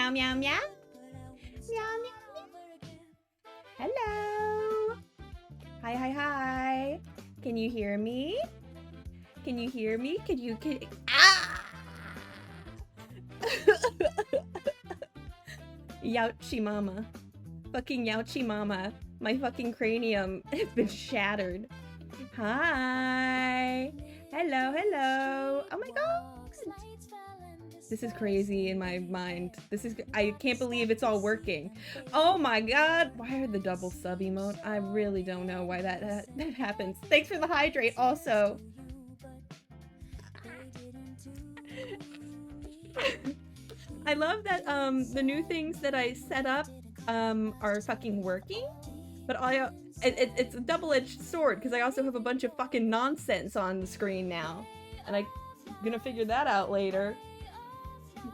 Meow, meow, meow. Meow, meow, meow. Hello. Hi, hi, hi. Can you hear me? Can you hear me? Ah! Youchy mama. Fucking youchy mama. My fucking cranium has been shattered. Hi. Hello, hello. Oh my god. This is crazy in my mind. I can't believe it's all working. Oh my god. Why are the double sub emote? I really don't know why that happens. Thanks for the hydrate also. I love that the new things that I set up are fucking working, but it's a double-edged sword because I also have a bunch of fucking nonsense on the screen now, and I'm gonna figure that out later.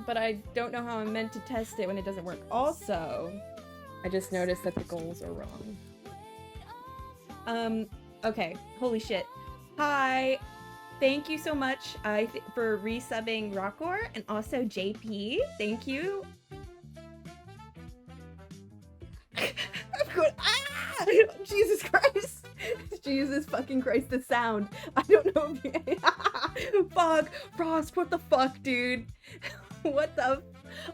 But I don't know how I'm meant to test it when it doesn't work. Also, I just noticed that the goals are wrong. Okay, holy shit. Hi. Thank you so much for resubbing Rockor and also JP. Thank you. I'm going, ah! Jesus Christ. Jesus fucking Christ, the sound. I don't know if you... Fuck. Frost, what the fuck, dude? What the...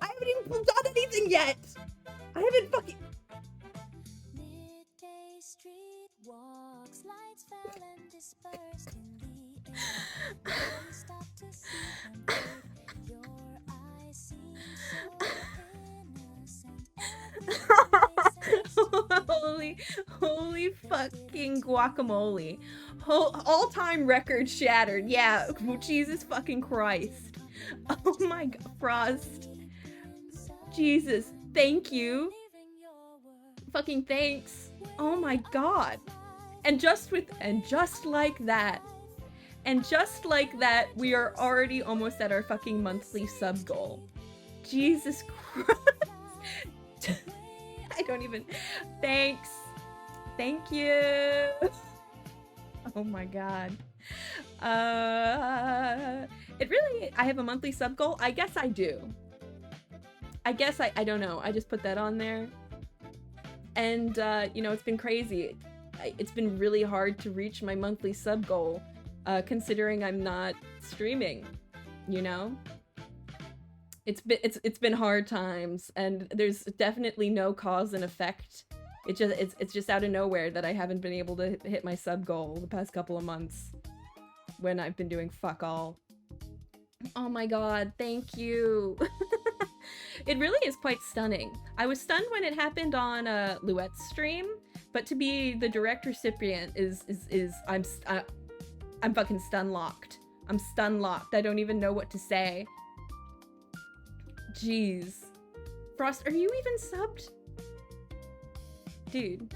I haven't even done anything yet. I haven't fucking... Midday street walks, lights fell and dispersed in the holy fucking guacamole. All-time record shattered. Yeah, Jesus fucking Christ. Oh my god, Frost. Jesus, thank you. Fucking thanks. Oh my god. And just like that, we are already almost at our fucking monthly sub goal. Jesus Christ. I don't even... Thanks. Thank you. Oh my god. It really... I have a monthly sub goal? I guess I do. I guess I don't know. I just put that on there. And, you know, it's been crazy. It's been really hard to reach my monthly sub goal. Considering I'm not streaming, you know? It's been hard times, and there's definitely no cause and effect. It's just out of nowhere that I haven't been able to hit my sub goal the past couple of months when I've been doing fuck all. Oh my god, thank you. It really is quite stunning. I was stunned when it happened on Luette's stream, but to be the direct recipient I'm fucking stun-locked. I'm stun-locked. I don't even know what to say. Jeez. Frost, are you even subbed? Dude.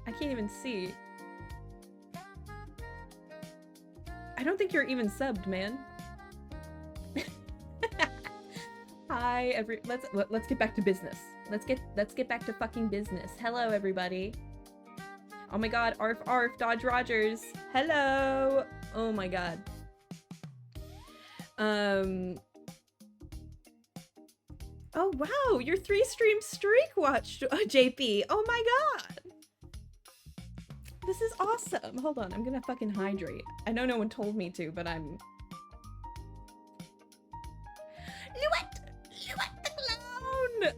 I can't even see. I don't think you're even subbed, man. Hi, let's get back to business. Let's get back to fucking business. Hello, everybody. Oh my god, arf arf, Dodge Rogers. Hello! Oh my god. Oh wow, your 3-stream streak watched, JP. Oh my god! This is awesome. Hold on, I'm gonna fucking hydrate. I know no one told me to, but I'm... Luette the clown!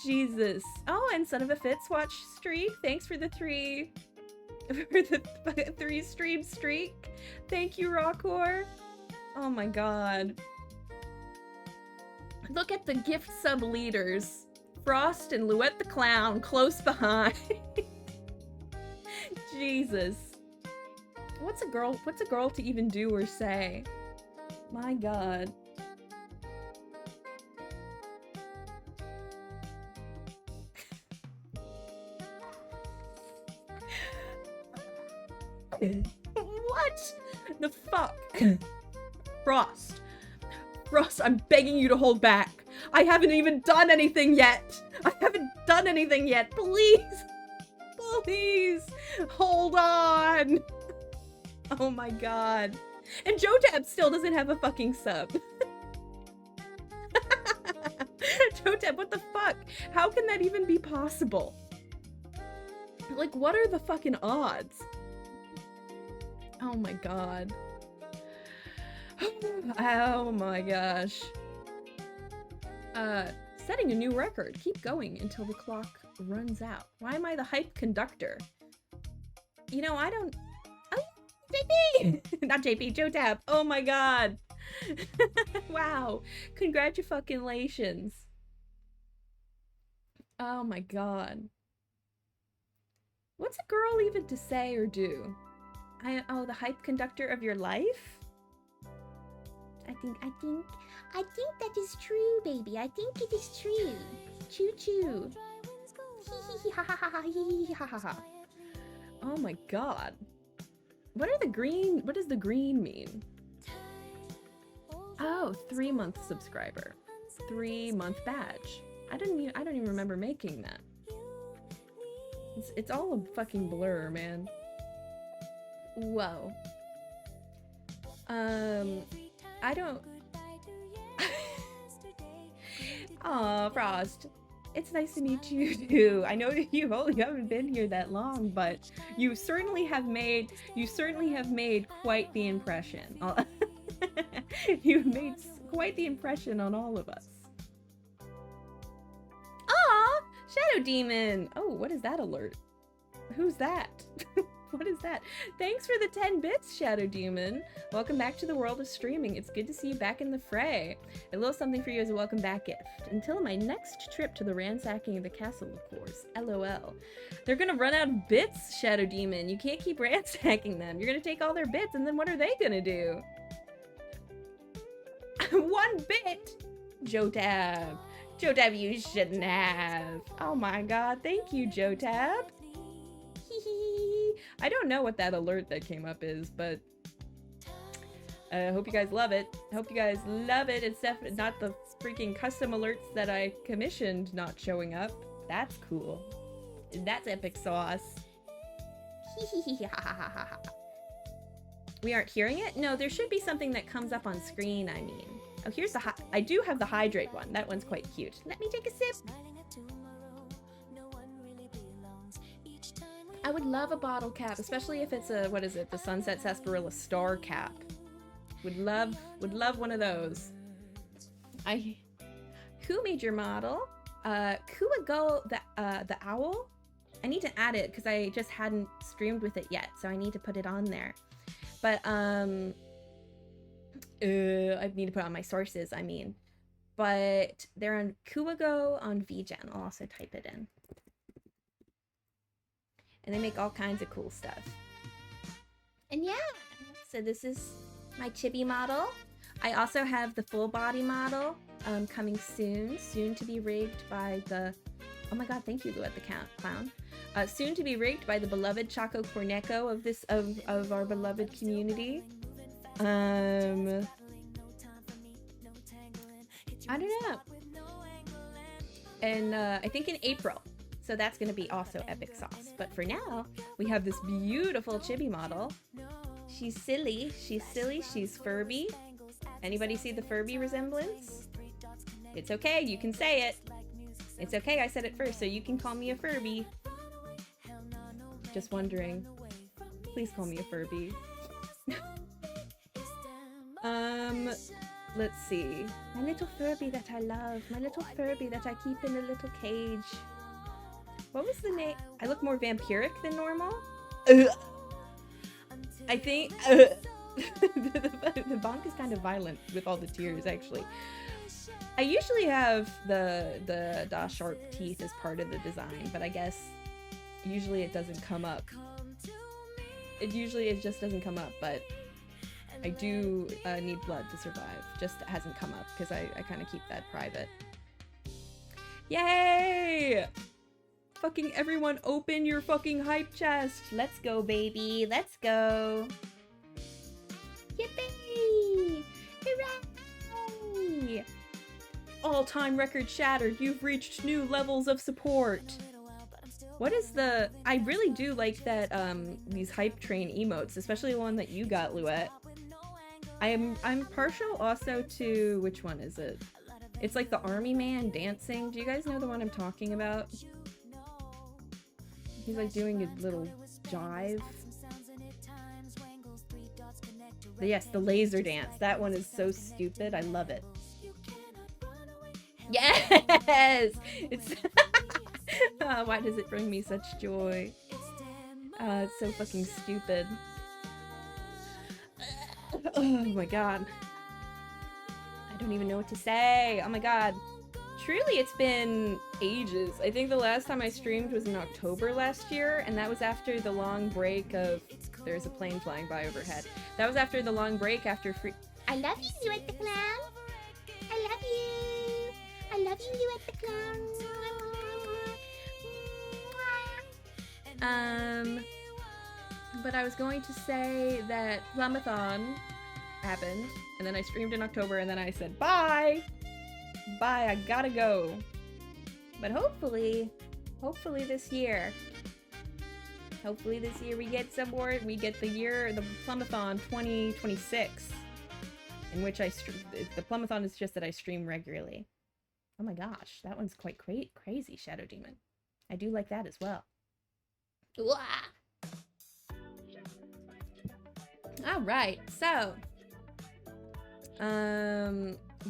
Jesus. Oh, and Son of a Fitz watch streak. Thanks for the 3-stream streak. Thank you, Rockor. Oh my god. Look at the gift sub leaders. Frost and Luette the clown close behind. Jesus. What's a girl to even do or say? My god. What the fuck? Frost, I'm begging you to hold back. I haven't even done anything yet. Please, please, hold on. Oh my god. And JoTab still doesn't have a fucking sub. Jotep, what the fuck? How can that even be possible? Like, what are the fucking odds? Oh my god. Oh my gosh. Setting a new record. Keep going until the clock runs out. Why am I the hype conductor? You know, I don't... Oh, JP! Not JP, Jotep. Oh my god. Wow. Congratulations. Oh my god. What's a girl even to say or do? Oh, the hype conductor of your life? I think that is true, baby. I think it is true. Choo choo. Hee hee ha ha ha ha hee ha ha ha. Oh my god. What does the green mean? Oh, 3-month subscriber. 3-month badge. I don't even remember making that. It's all a fucking blur, man. Whoa. I don't... Aw, Frost. It's nice to meet you too. I know you haven't been here that long, but you certainly have made quite the impression. You've made quite the impression on all of us. Aw! Shadow Demon! Oh, what is that alert? Who's that? What is that? Thanks for the 10 bits, Shadow Demon. Welcome back to the world of streaming. It's good to see you back in the fray. A little something for you as a welcome back gift. Until my next trip to the ransacking of the castle, of course. LOL. They're gonna run out of bits, Shadow Demon. You can't keep ransacking them. You're gonna take all their bits, and then what are they gonna do? 1 bit! Jotep. Jotep, you shouldn't have. Oh my god, thank you, Jotep. I don't know what that alert that came up is, but I hope you guys love it. Hope you guys love it. It's definitely not the freaking custom alerts that I commissioned not showing up. That's cool. That's epic sauce. We aren't hearing it? No, there should be something that comes up on screen, I mean. Oh, here's the I do have the hydrate one. That one's quite cute. Let me take a sip. I would love a bottle cap, especially if it's a, what is it, the Sunset Sarsaparilla Star cap. Would love one of those. Who made your model? Kuago the owl? I need to add it because I just hadn't streamed with it yet, so I need to put it on there. But I need to put on my sources, I mean. But they're on Kuago on VGen. I'll also type it in. And they make all kinds of cool stuff. And yeah, so this is my chibi model. I also have the full body model coming soon to be rigged by the, oh my god, thank you, Luet the Clown. Soon to be rigged by the beloved Choco Corneco of our beloved community. I don't know. And I think in April. So that's going to be also epic sauce. But for now, we have this beautiful chibi model. She's silly. She's Furby. Anybody see the Furby resemblance? It's okay. You can say it. It's okay. I said it first, so you can call me a Furby. Just wondering. Please call me a Furby. Let's see. My little Furby that I love. My little Furby that I keep in a little cage. What was the name? I look more vampiric than normal? I think the bonk is kind of violent with all the tears, actually. I usually have the Da sharp teeth as part of the design, but I guess usually it doesn't come up. It just doesn't come up, but I do need blood to survive. Just hasn't come up because I kind of keep that private. Yay! Fucking everyone open your fucking hype chest. Let's go, baby. Let's go. Yippee! Hooray! All-time record shattered. You've reached new levels of support. What is the... I really do like that, these hype train emotes, especially the one that you got, Luet. I'm partial also to... Which one is it? It's like the army man dancing. Do you guys know the one I'm talking about? He's like doing a little jive. But yes, the laser dance. That one is so stupid. I love it. Yes! It's why does it bring me such joy? It's so fucking stupid. Oh my god. I don't even know what to say. Oh my god. Truly, it's been ages. I think the last time I streamed was in October last year, and that was after the long break of... There's a plane flying by overhead. That was after the long break after free... I love you, Duet the Clown! I love you! I love you, Duet the Clown! But I was going to say that Plumathon happened, and then I streamed in October, and then I said, bye! Bye, I gotta go. But hopefully this year we get some more, we get the Plumathon 2026, in which I stream, the Plumathon is just that I stream regularly. Oh my gosh, that one's quite crazy, Shadow Demon. I do like that as well. Alright, so,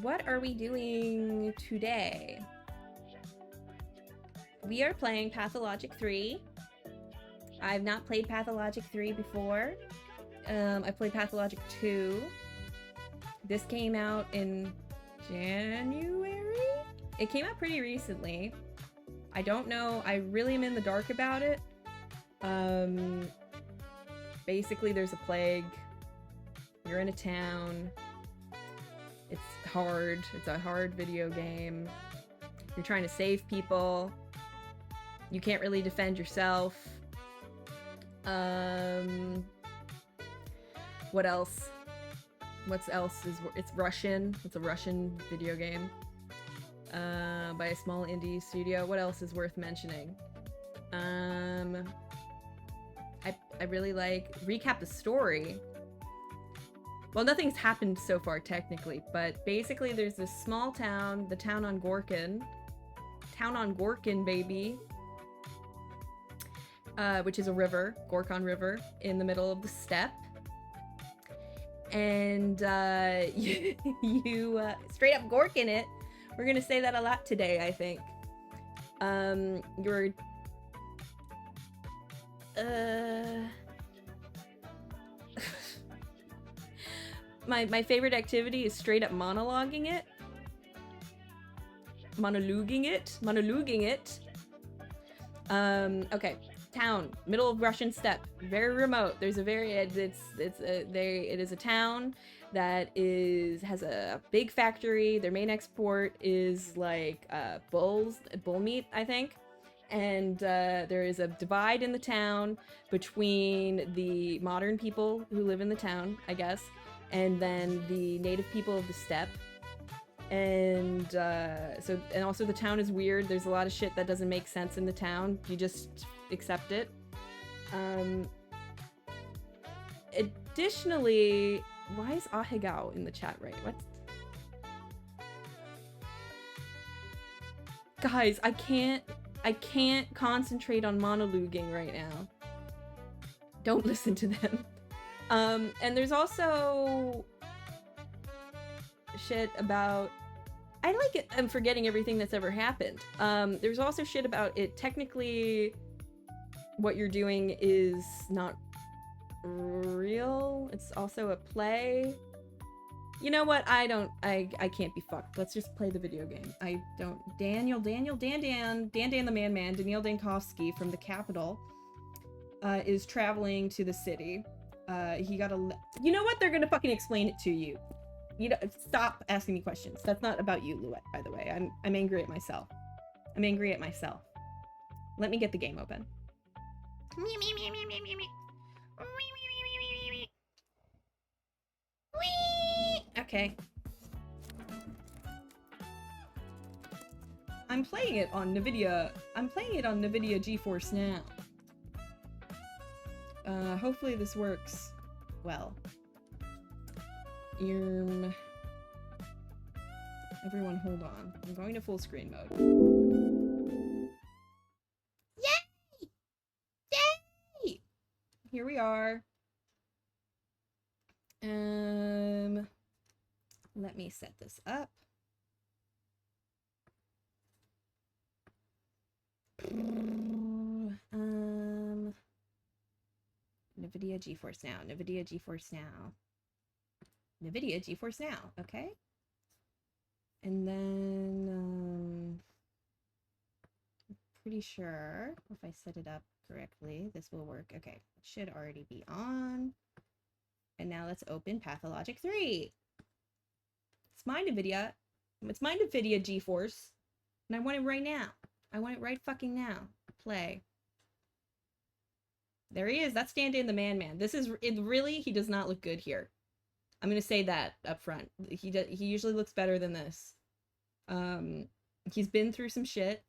what are we doing today? We are playing Pathologic 3. I've not played Pathologic 3 before. I played Pathologic 2. This came out in January? It came out pretty recently. I don't know. I really am in the dark about it. Basically, there's a plague. You're in a town. It's hard. It's a hard video game. You're trying to save people. You can't really defend yourself. What else? What else is... It's Russian. It's a Russian video game. By a small indie studio. What else is worth mentioning? I really like... Recap the story. Well, nothing's happened so far, technically, but basically there's this small town, the town on Gorkin. Town on Gorkin, baby. Which is a river, Gorkon River, in the middle of the steppe. And, you straight up Gorkin it. We're gonna say that a lot today, I think. You're... My favorite activity is straight up monologuing it. Monologuing it. Okay. Town, middle of Russian steppe, very remote. There's a very... it is a town that has a big factory. Their main export is like bull meat, I think. And there is a divide in the town between the modern people who live in the town, I guess, and then the native people of the steppe. And and also the town is weird. There's a lot of shit that doesn't make sense in the town. You just accept it. Additionally, why is Ahegao in the chat right? What? Guys, I can't concentrate on monologuing right now. Don't listen to them. And there's also shit about... I like it. I'm forgetting everything that's ever happened. There's also shit about it. Technically, what you're doing is not real. It's also a play. You know what? I can't be fucked. Let's just play the video game. I don't... Dan the Man, Daniil Dankovsky from the capital, is traveling to the city. He got a... You know what? They're gonna fucking explain it to you. You know, stop asking me questions. That's not about you, Luet, by the way. I'm angry at myself. I'm angry at myself. Let me get the game open. Okay. I'm playing it on NVIDIA. I'm playing it on NVIDIA GeForce now. Hopefully this works well. I Everyone hold on. I'm going to full screen mode. Yay! Yay! Here we are. Let me set this up. NVIDIA GeForce Now. NVIDIA GeForce Now. NVIDIA GeForce Now. Okay. And then, pretty sure if I set it up correctly, this will work. Okay. It should already be on. And now let's open Pathologic 3. It's my NVIDIA. It's my NVIDIA GeForce. And I want it right now. I want it right fucking now. Play. There he is. That's stand-in the man. This is it. Really, he does not look good here. I'm gonna say that up front. He usually looks better than this. He's been through some shit.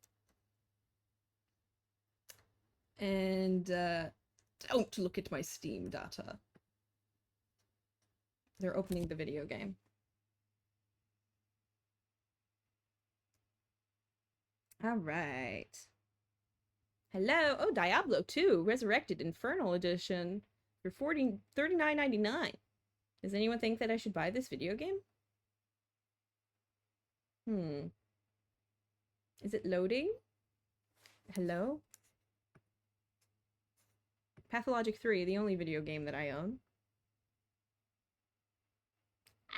And don't look at my Steam data. They're opening the video game. All right. Hello. Oh, Diablo 2 Resurrected Infernal Edition for $39.99. Does anyone think that I should buy this video game? Is it loading? Hello? Pathologic 3, the only video game that I own.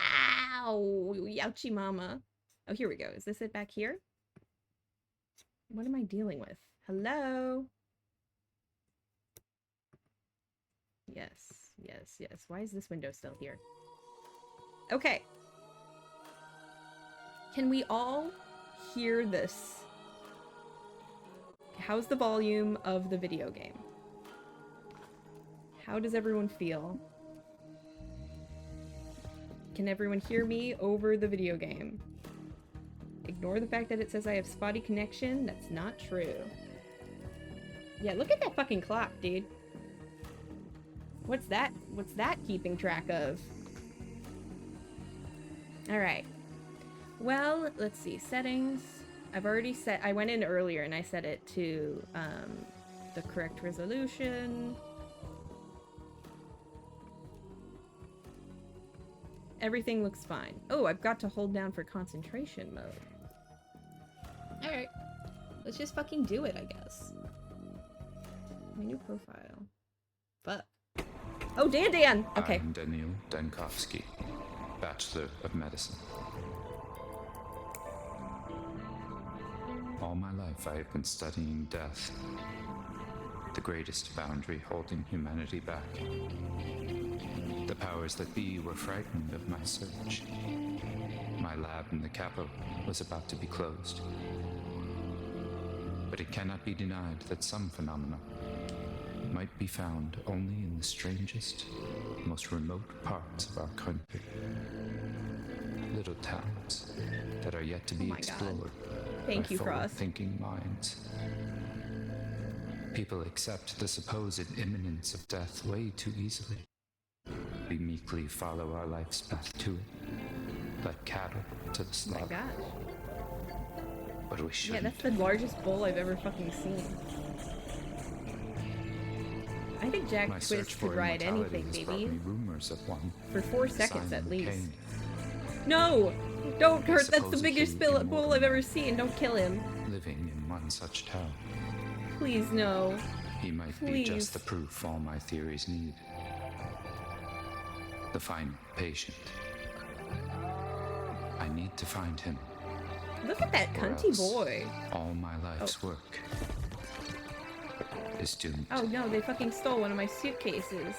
Ow! Ouchie mama. Oh, here we go. Is this it back here? What am I dealing with? Hello? Yes, yes, yes. Why is this window still here? Okay. Can we all hear this? How's the volume of the video game? How does everyone feel? Can everyone hear me over the video game? Ignore the fact that it says I have spotty connection. That's not true. Yeah, look at that fucking clock, dude. What's that? What's that keeping track of? Alright. Well, let's see. Settings. I've already set... I went in earlier and I set it to the correct resolution. Everything looks fine. Oh, I've got to hold down for concentration mode. Alright. Let's just fucking do it, I guess. My new profile. Fuck. Oh, Dan! Okay. I'm Daniel Dankovsky, Bachelor of Medicine. All my life I have been studying death, the greatest boundary holding humanity back. The powers that be were frightened of my search. My lab in the capital was about to be closed. But it cannot be denied that some phenomena might be found only in the strangest, most remote parts of our country. Little towns that are yet to be explored by forward-thinking minds. People accept the supposed imminence of death way too easily. We meekly follow our life's path to it, like cattle to the slaughter. Oh my god. But we shouldn't. Yeah, that's the largest bull I've ever fucking seen. I think Jack Twist could ride anything, baby. Rumors of one for 4 seconds at least. Kane. No! Don't hurt! That's the biggest bull I've ever seen. Don't kill him. Living in one such town. Please, no. He might be just the proof all my theories need. The final patient. I need to find him. Look at that cunty boy. All my life's work is doomed. Oh no, they fucking stole one of my suitcases.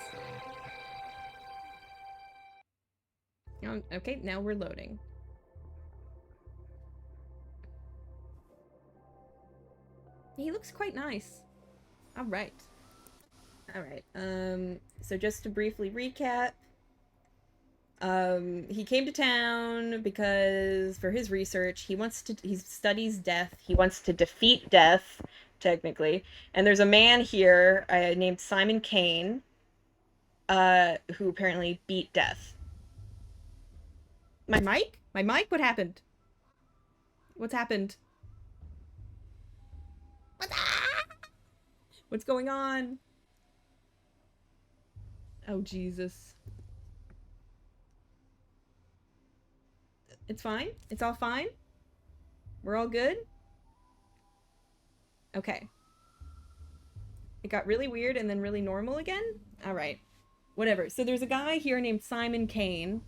Okay, now we're loading. He looks quite nice. Alright. Alright, so just to briefly recap, he came to town because for his research, he studies death. He wants to defeat death, technically. And there's a man here named Simon Kane, who apparently beat death. My mic? My mic? What happened? What's happened? What's going on? Oh, Jesus. It's fine? It's all fine? We're all good? Okay. It got really weird and then really normal again? Alright. Whatever. So there's a guy here named Simon Kane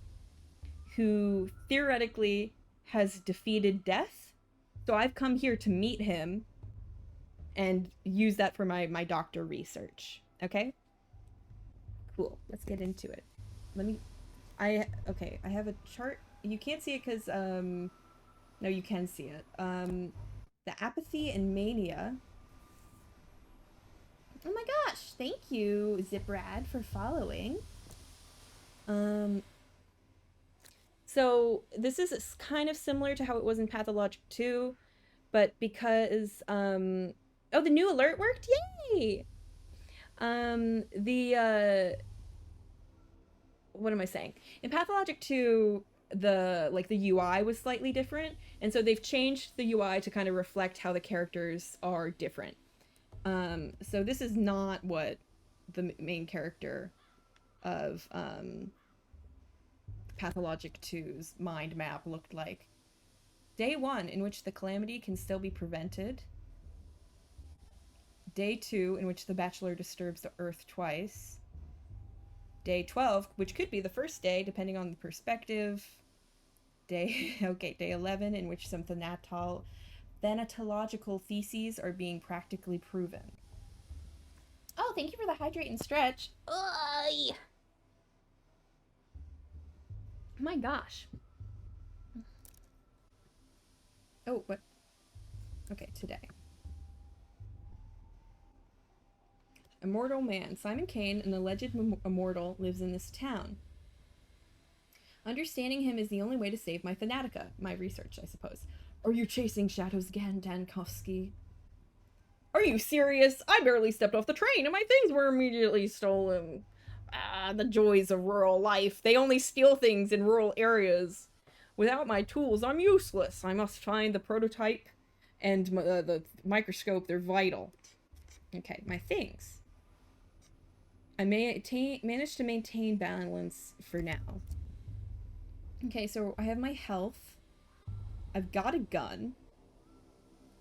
who theoretically has defeated death. So I've come here to meet him and use that for my doctor research. Okay? Cool. Let's get into it. Okay, I have a chart. You can't see it because, no, you can see it. The apathy and mania. Oh my gosh, thank you, Ziprad, for following. So this is kind of similar to how it was in Pathologic 2, but because, oh, the new alert worked? Yay! What am I saying? In Pathologic 2, the UI was slightly different, and so they've changed the UI to kind of reflect how the characters are different. So this is not what the main character of Pathologic 2's mind map looked like. Day 1, in which the calamity can still be prevented. Day 2, in which the Bachelor disturbs the Earth twice. Day 12, which could be the first day, depending on the perspective. Day 11, in which some thanatological theses are being practically proven. Oh, thank you for the hydrate and stretch. Oh my gosh. Oh, what? Okay, today. Immortal man. Simon Kane, an alleged immortal, lives in this town. Understanding him is the only way to save my Fanatica. My research, I suppose. Are you chasing shadows again, Dankovsky? Are you serious? I barely stepped off the train and my things were immediately stolen. Ah, the joys of rural life. They only steal things in rural areas. Without my tools, I'm useless. I must find the prototype and the microscope. They're vital. Okay, my things. I managed to maintain balance for now. Okay, so I have my health. I've got a gun.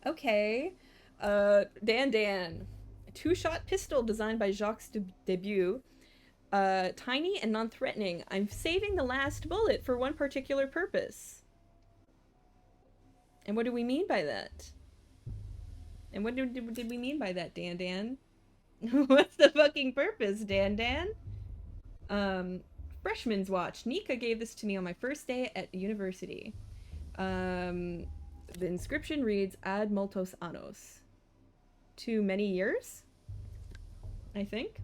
Okay. Dan. A two-shot pistol designed by Jacques Debut. Tiny and non-threatening. I'm saving the last bullet for one particular purpose. And what do we mean by that? And what did we mean by that, Dan? What's the fucking purpose, Dan? Freshman's watch. Nika gave this to me on my first day at university. The inscription reads, ad multos annos. Too many years? I think.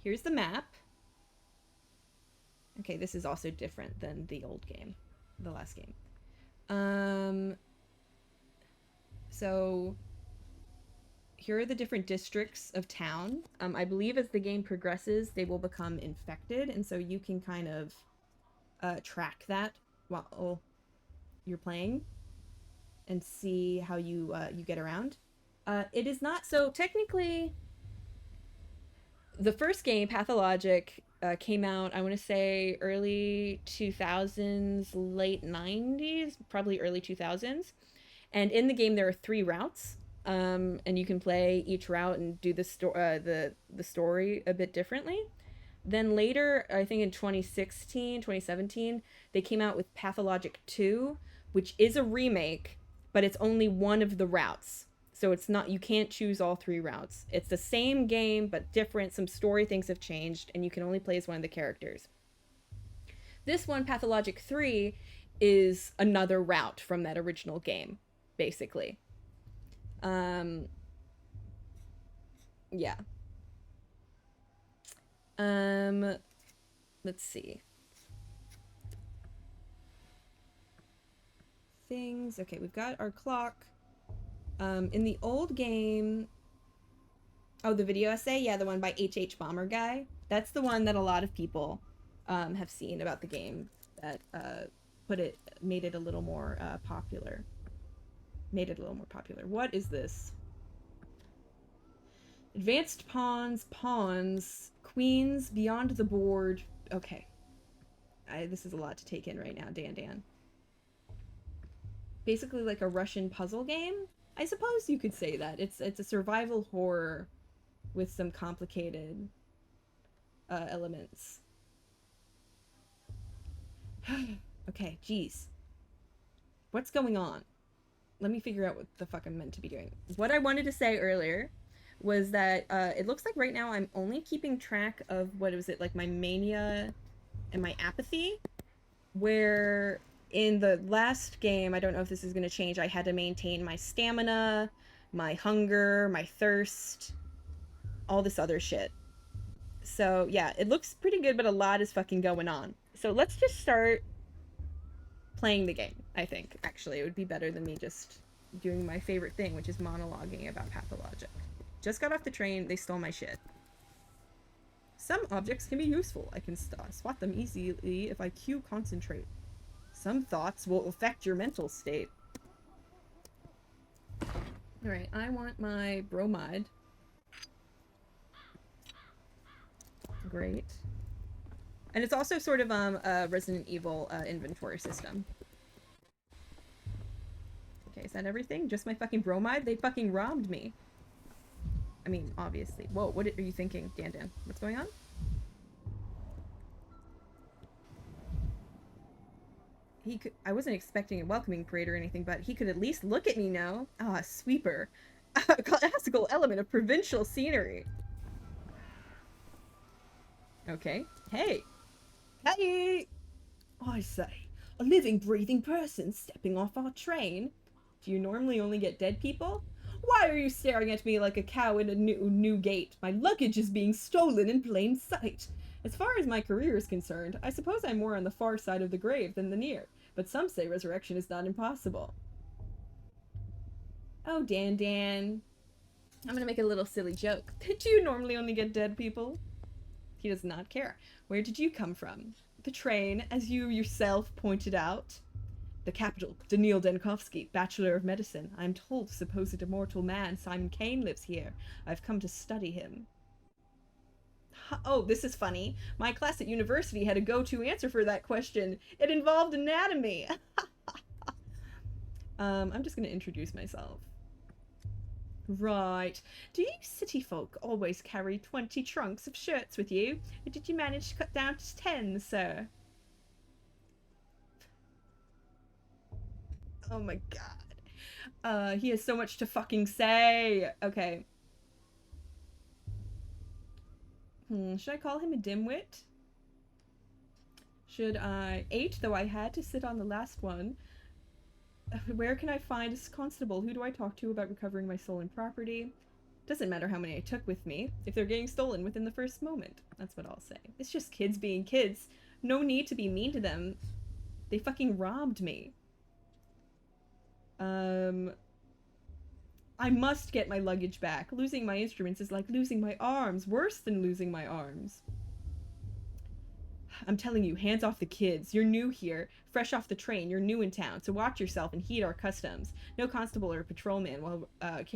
Here's the map. Okay, this is also different than the old game, the last game. So here are the different districts of town. I believe as the game progresses, they will become infected, and so you can kind of track that while you're playing and see how you get around. It is not so technically. The first game, Pathologic, came out, I want to say, early 2000s, late 90s, probably early 2000s. And in the game, there are 3 routes. And you can play each route and do the story a bit differently. Then later, I think in 2017, they came out with Pathologic 2, which is a remake, but it's only one of the routes. So it's not, you can't choose all 3 routes. It's the same game, but different. Some story things have changed, and you can only play as one of the characters. This one, Pathologic 3, is another route from that original game, basically. Yeah. Let's see. Things. Okay, we've got our clock. In the old game... Oh, the video essay? Yeah, the one by HH Bomber Guy. That's the one that a lot of people have seen about the game that made it a little more popular. Made it a little more popular. What is this? Advanced pawns, queens, beyond the board. Okay. This is a lot to take in right now, Dan. Basically like a Russian puzzle game? I suppose you could say that. It's a survival horror with some complicated elements. Okay, geez. What's going on? Let me figure out what the fuck I'm meant to be doing. What I wanted to say earlier was that it looks like right now I'm only keeping track of, what was it, like my mania and my apathy, where in the last game, I don't know if this is going to change, I had to maintain my stamina, my hunger, my thirst, all this other shit. So yeah, it looks pretty good, but a lot is fucking going on. So let's just start playing the game, I think. Actually, it would be better than me just doing my favorite thing, which is monologuing about Pathologic. Just got off the train, they stole my shit. Some objects can be useful. I can swat them easily if I cue concentrate. Some thoughts will affect your mental state. Alright, I want my bromide. Great. And it's also sort of a Resident Evil inventory system. Okay, is that everything? Just my fucking bromide? They fucking robbed me. I mean, obviously. Whoa, what are you thinking, Dan? What's going on? I wasn't expecting a welcoming parade or anything, but he could at least look at me now. Ah, sweeper. A classical element of provincial scenery. Okay. Hey. Hey! I say, a living, breathing person stepping off our train. Do you normally only get dead people? Why are you staring at me like a cow in a new gate? My luggage is being stolen in plain sight. As far as my career is concerned, I suppose I'm more on the far side of the grave than the near, but some say resurrection is not impossible. Oh, Dan. I'm gonna make a little silly joke. Do you normally only get dead people? He does not care. Where did you come from? The train, as you yourself pointed out. The capital, Daniil Denkovsky, Bachelor of Medicine. I'm told supposed immortal man Simon Kane lives here. I've come to study him. Oh, this is funny. My class at university had a go-to answer for that question. It involved anatomy. I'm just going to introduce myself. Right. Do you city folk always carry 20 trunks of shirts with you? Or did you manage to cut down to 10, sir? Oh my god. He has so much to fucking say. Okay. Should I call him a dimwit? Should I... 8, though I had to sit on the last one. Where can I find a constable? Who do I talk to about recovering my stolen property? Doesn't matter how many I took with me, if they're getting stolen within the first moment. That's what I'll say. It's just kids being kids. No need to be mean to them. They fucking robbed me. I must get my luggage back. Losing my instruments is like losing my arms. Worse than losing my arms. I'm telling you, hands off the kids. You're new here, fresh off the train. You're new in town, so watch yourself and heed our customs. No constable or patrolman will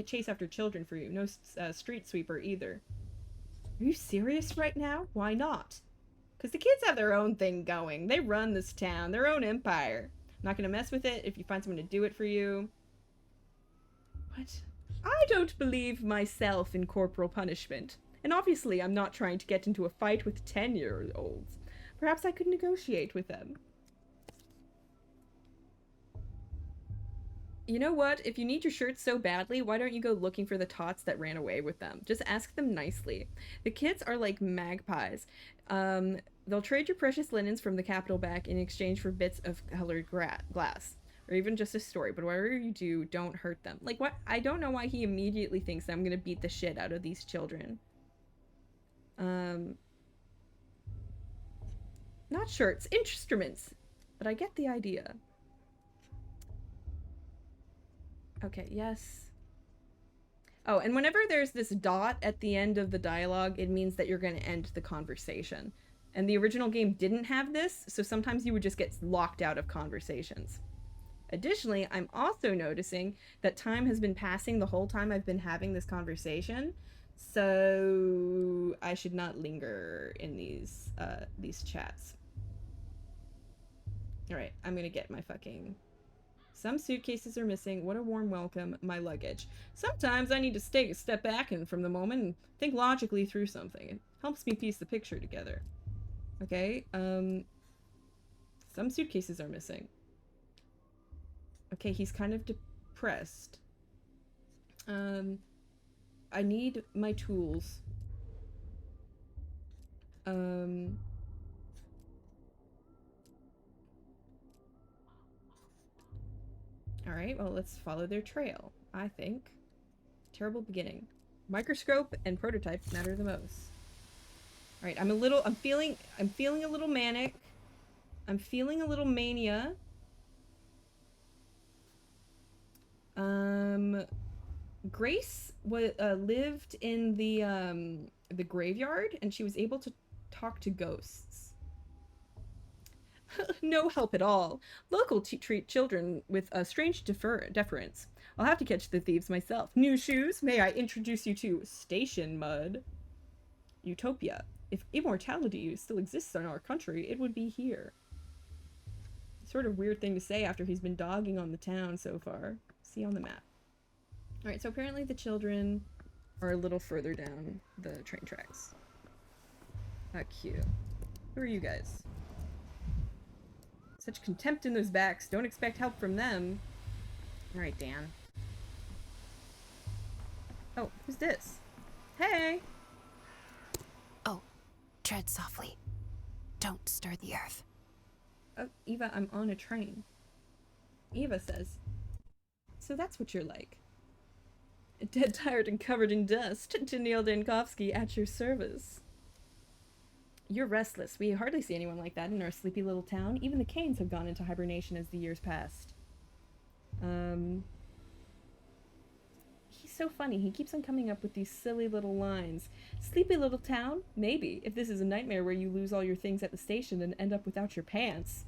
chase after children for you. No street sweeper either. Are you serious right now? Why not? Because the kids have their own thing going. They run this town, their own empire. I'm not going to mess with it if you find someone to do it for you. What? I don't believe myself in corporal punishment. And obviously I'm not trying to get into a fight with 10-year-olds. Perhaps I could negotiate with them. You know what? If you need your shirts so badly, why don't you go looking for the tots that ran away with them? Just ask them nicely. The kids are like magpies. They'll trade your precious linens from the capital back in exchange for bits of colored glass. Or even just a story, but whatever you do, don't hurt them. Like, what? I don't know why he immediately thinks that I'm gonna beat the shit out of these children. Not shirts, instruments. But I get the idea. Okay, yes. Oh, and whenever there's this dot at the end of the dialogue, it means that you're gonna end the conversation. And the original game didn't have this, so sometimes you would just get locked out of conversations. Additionally, I'm also noticing that time has been passing the whole time I've been having this conversation, so I should not linger in these chats. All right, I'm gonna get my fucking... Some suitcases are missing. What a warm welcome. My luggage. Sometimes I need to take a step back from the moment and think logically through something. It helps me piece the picture together. Okay, some suitcases are missing. Okay, he's kind of depressed. I need my tools. Alright, well, let's follow their trail, I think. Terrible beginning. Microscope and prototype matter the most. Alright, I'm feeling a little manic. I'm feeling a little mania. Grace lived in the graveyard, and she was able to talk to ghosts. No help at all. Local treat children with a strange deference. I'll have to catch the thieves myself. New shoes? May I introduce you to Station Mud? Utopia. If immortality still exists in our country, it would be here. Sort of weird thing to say after he's been dogging on the town so far. See on the map. Alright, so apparently the children are a little further down the train tracks. Ah, cute. Who are you guys? Such contempt in those backs. Don't expect help from them. Alright, Dan. Oh, who's this? Hey! Oh, tread softly. Don't stir the earth. Oh, Eva, I'm on a train. Eva says, so that's what you're like. Dead tired and covered in dust. Daniil Dankovsky at your service. You're restless. We hardly see anyone like that in our sleepy little town. Even the Canes have gone into hibernation as the years passed. He's so funny. He keeps on coming up with these silly little lines. Sleepy little town? Maybe, if this is a nightmare where you lose all your things at the station and end up without your pants.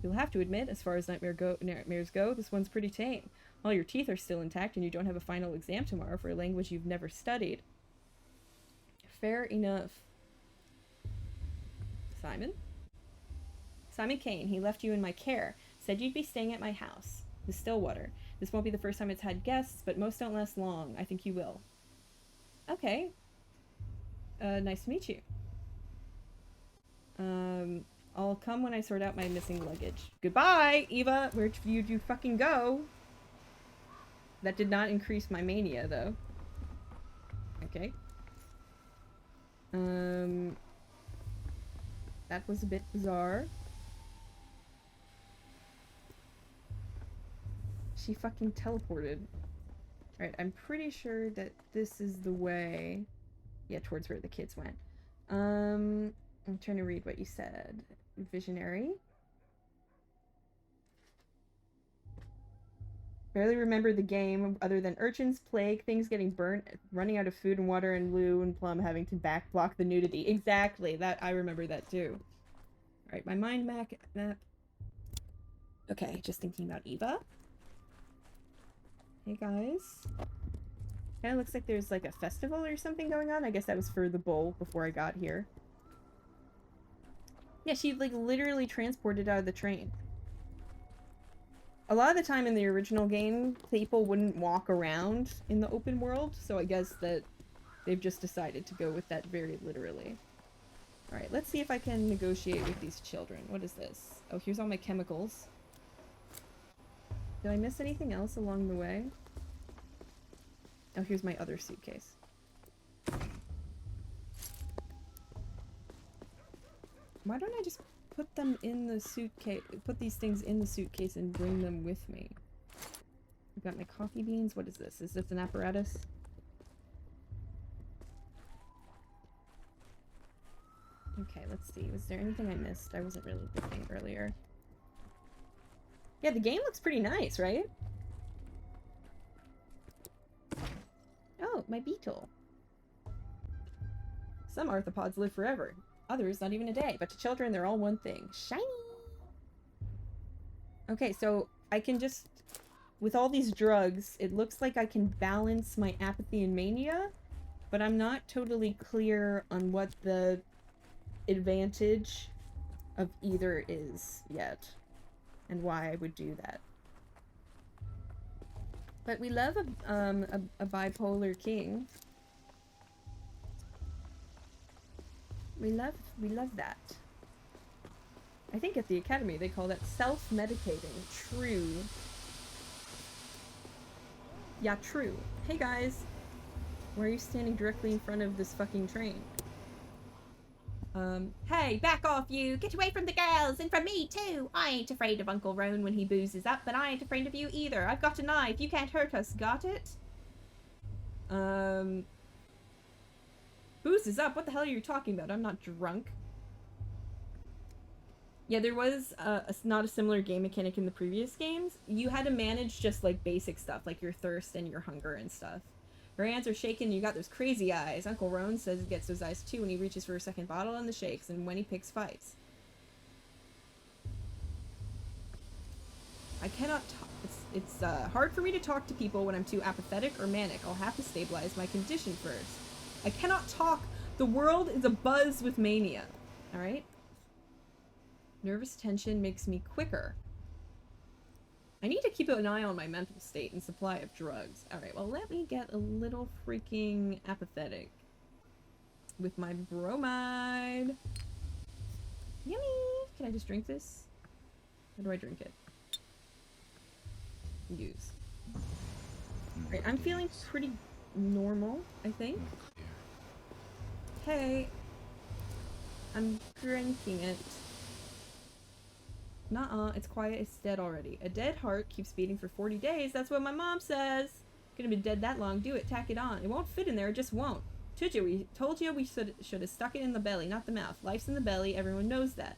You'll have to admit, as far as nightmares go, this one's pretty tame. All your teeth are still intact and you don't have a final exam tomorrow for a language you've never studied. Fair enough. Simon? Simon Kane. He left you in my care. Said you'd be staying at my house. The Stillwater. This won't be the first time it's had guests, but most don't last long. I think you will. Okay. Nice to meet you. I'll come when I sort out my missing luggage. Goodbye, Eva! Where'd you fucking go? That did not increase my mania, though. Okay. That was a bit bizarre. She fucking teleported. Alright, I'm pretty sure that this is the way... Yeah, towards where the kids went. I'm trying to read what you said. Visionary. Barely remember the game other than urchins, plague, things getting burnt, running out of food and water, and Lou and Plum having to block the nudity. Exactly. That I remember that too. Alright, my mind map. Okay, just thinking about Eva. Hey guys. Kinda looks like there's like a festival or something going on. I guess that was for the bowl before I got here. Yeah, she like literally transported out of the train. A lot of the time in the original game, people wouldn't walk around in the open world, so I guess that they've just decided to go with that very literally. Alright, let's see if I can negotiate with these children. What is this? Oh, here's all my chemicals. Did I miss anything else along the way? Oh, here's my other suitcase. Why don't I just put them in the suitcase, put these things in the suitcase and bring them with me? I've got my coffee beans. What is this? Is this an apparatus? Okay, let's see. Was there anything I missed? I wasn't really looking earlier. Yeah, the game looks pretty nice, right? Oh, my beetle. Some arthropods live forever. others not even a day. But to children, they're all one thing. Shiny! Okay, so I can just... With all these drugs, it looks like I can balance my apathy and mania, but I'm not totally clear on what the advantage of either is yet, and why I would do that. But we love a bipolar king. We love that. I think at the academy they call that self-medicating. True. Yeah, true. Hey guys, why are you standing directly in front of this fucking train? Hey, back off you! Get away from the girls, and from me too! I ain't afraid of Uncle Roan when he boozes up, but I ain't afraid of you either. I've got a knife, you can't hurt us, got it? Boozes up? What the hell are you talking about? I'm not drunk. Yeah, there was not a similar game mechanic in the previous games. You had to manage just like basic stuff, like your thirst and your hunger and stuff. Your hands are shaking, you got those crazy eyes. Uncle Roan says he gets those eyes too when he reaches for a second bottle and the shakes, and when he picks fights. I cannot talk. It's hard for me to talk to people when I'm too apathetic or manic. I'll have to stabilize my condition first. I cannot talk. The world is abuzz with mania. Alright? Nervous tension makes me quicker. I need to keep an eye on my mental state and supply of drugs. Alright, well let me get a little freaking apathetic. With my bromide. Yummy! Can I just drink this? How do I drink it? Use. Alright, I'm feeling pretty normal, I think. Hey. I'm drinking it. Nuh-uh, it's quiet, it's dead already. A dead heart keeps beating for 40 days, that's what my mom says! Gonna be dead that long, do it, tack it on. It won't fit in there, it just won't. Told you we should have stuck it in the belly, not the mouth. Life's in the belly, everyone knows that.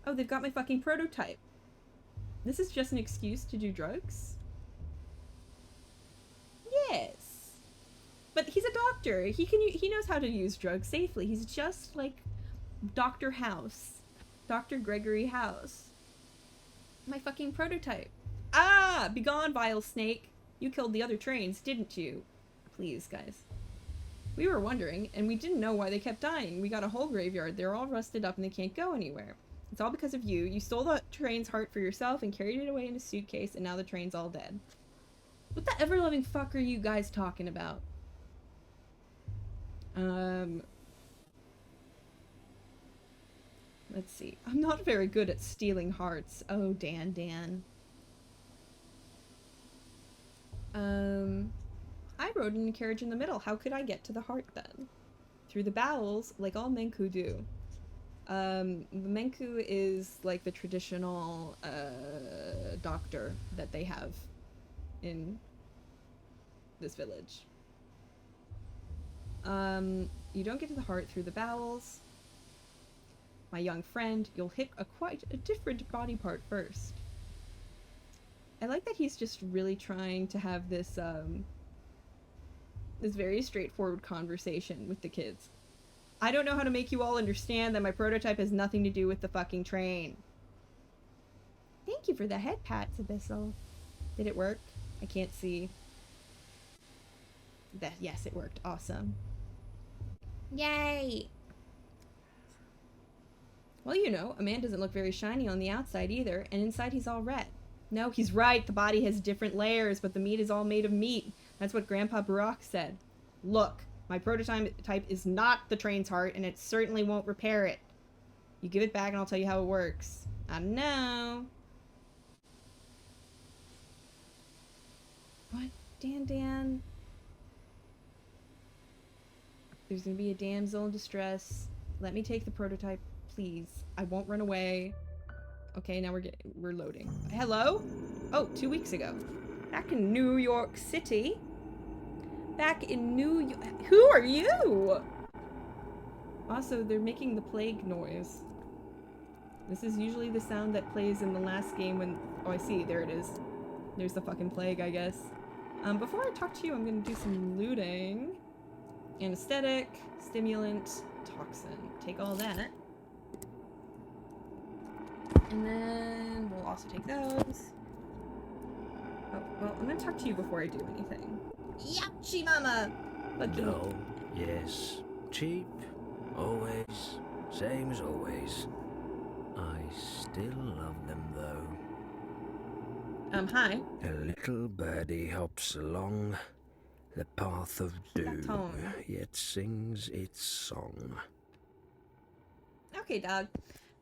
Oh, they've got my fucking prototype. This is just an excuse to do drugs? Yes. But he's a doctor, he knows how to use drugs safely. He's just like Dr. House. Dr. Gregory House. My fucking prototype. Ah! Begone, vile snake! You killed the other trains, didn't you? Please, guys. We were wondering, and we didn't know why they kept dying. We got a whole graveyard. They're all rusted up and they can't go anywhere. It's all because of you. You stole the train's heart for yourself and carried it away in a suitcase, and now the train's all dead. What the ever-loving fuck are you guys talking about? Let's see. I'm not very good at stealing hearts. Oh, Dan. I rode in a carriage in the middle. How could I get to the heart then? Through the bowels, like all Menku do. The Menku is like the traditional, doctor that they have in this village. You don't get to the heart through the bowels. My young friend, you'll hit quite a different body part first. I like that he's just really trying to have this, this very straightforward conversation with the kids. I don't know how to make you all understand that my prototype has nothing to do with the fucking train. Thank you for the head pats, Abyssal. Did it work? I can't see. Yes, it worked. Awesome. Yay! Well, you know, a man doesn't look very shiny on the outside either, and inside he's all red. No, he's right, the body has different layers, but the meat is all made of meat. That's what Grandpa Barack said. Look, my prototype is not the train's heart, and it certainly won't repair it. You give it back and I'll tell you how it works. I know. What? Dan? There's gonna be a damsel in distress. Let me take the prototype, please. I won't run away. Okay, now we're loading. Hello? Oh, 2 weeks ago. Back in New York City. Back in New York. Who are you? Also, they're making the plague noise. This is usually the sound that plays in the last game when... Oh, I see. There it is. There's the fucking plague, I guess. Before I talk to you, I'm gonna do some looting. Anesthetic, stimulant, toxin. Take all that. And then we'll also take those. Oh, well, I'm gonna talk to you before I do anything. Yachi mama! No, yes. Cheap, always, same as always. I still love them though. Hi. A little birdie hops along the path of doom, yet sings its song. Okay, dog.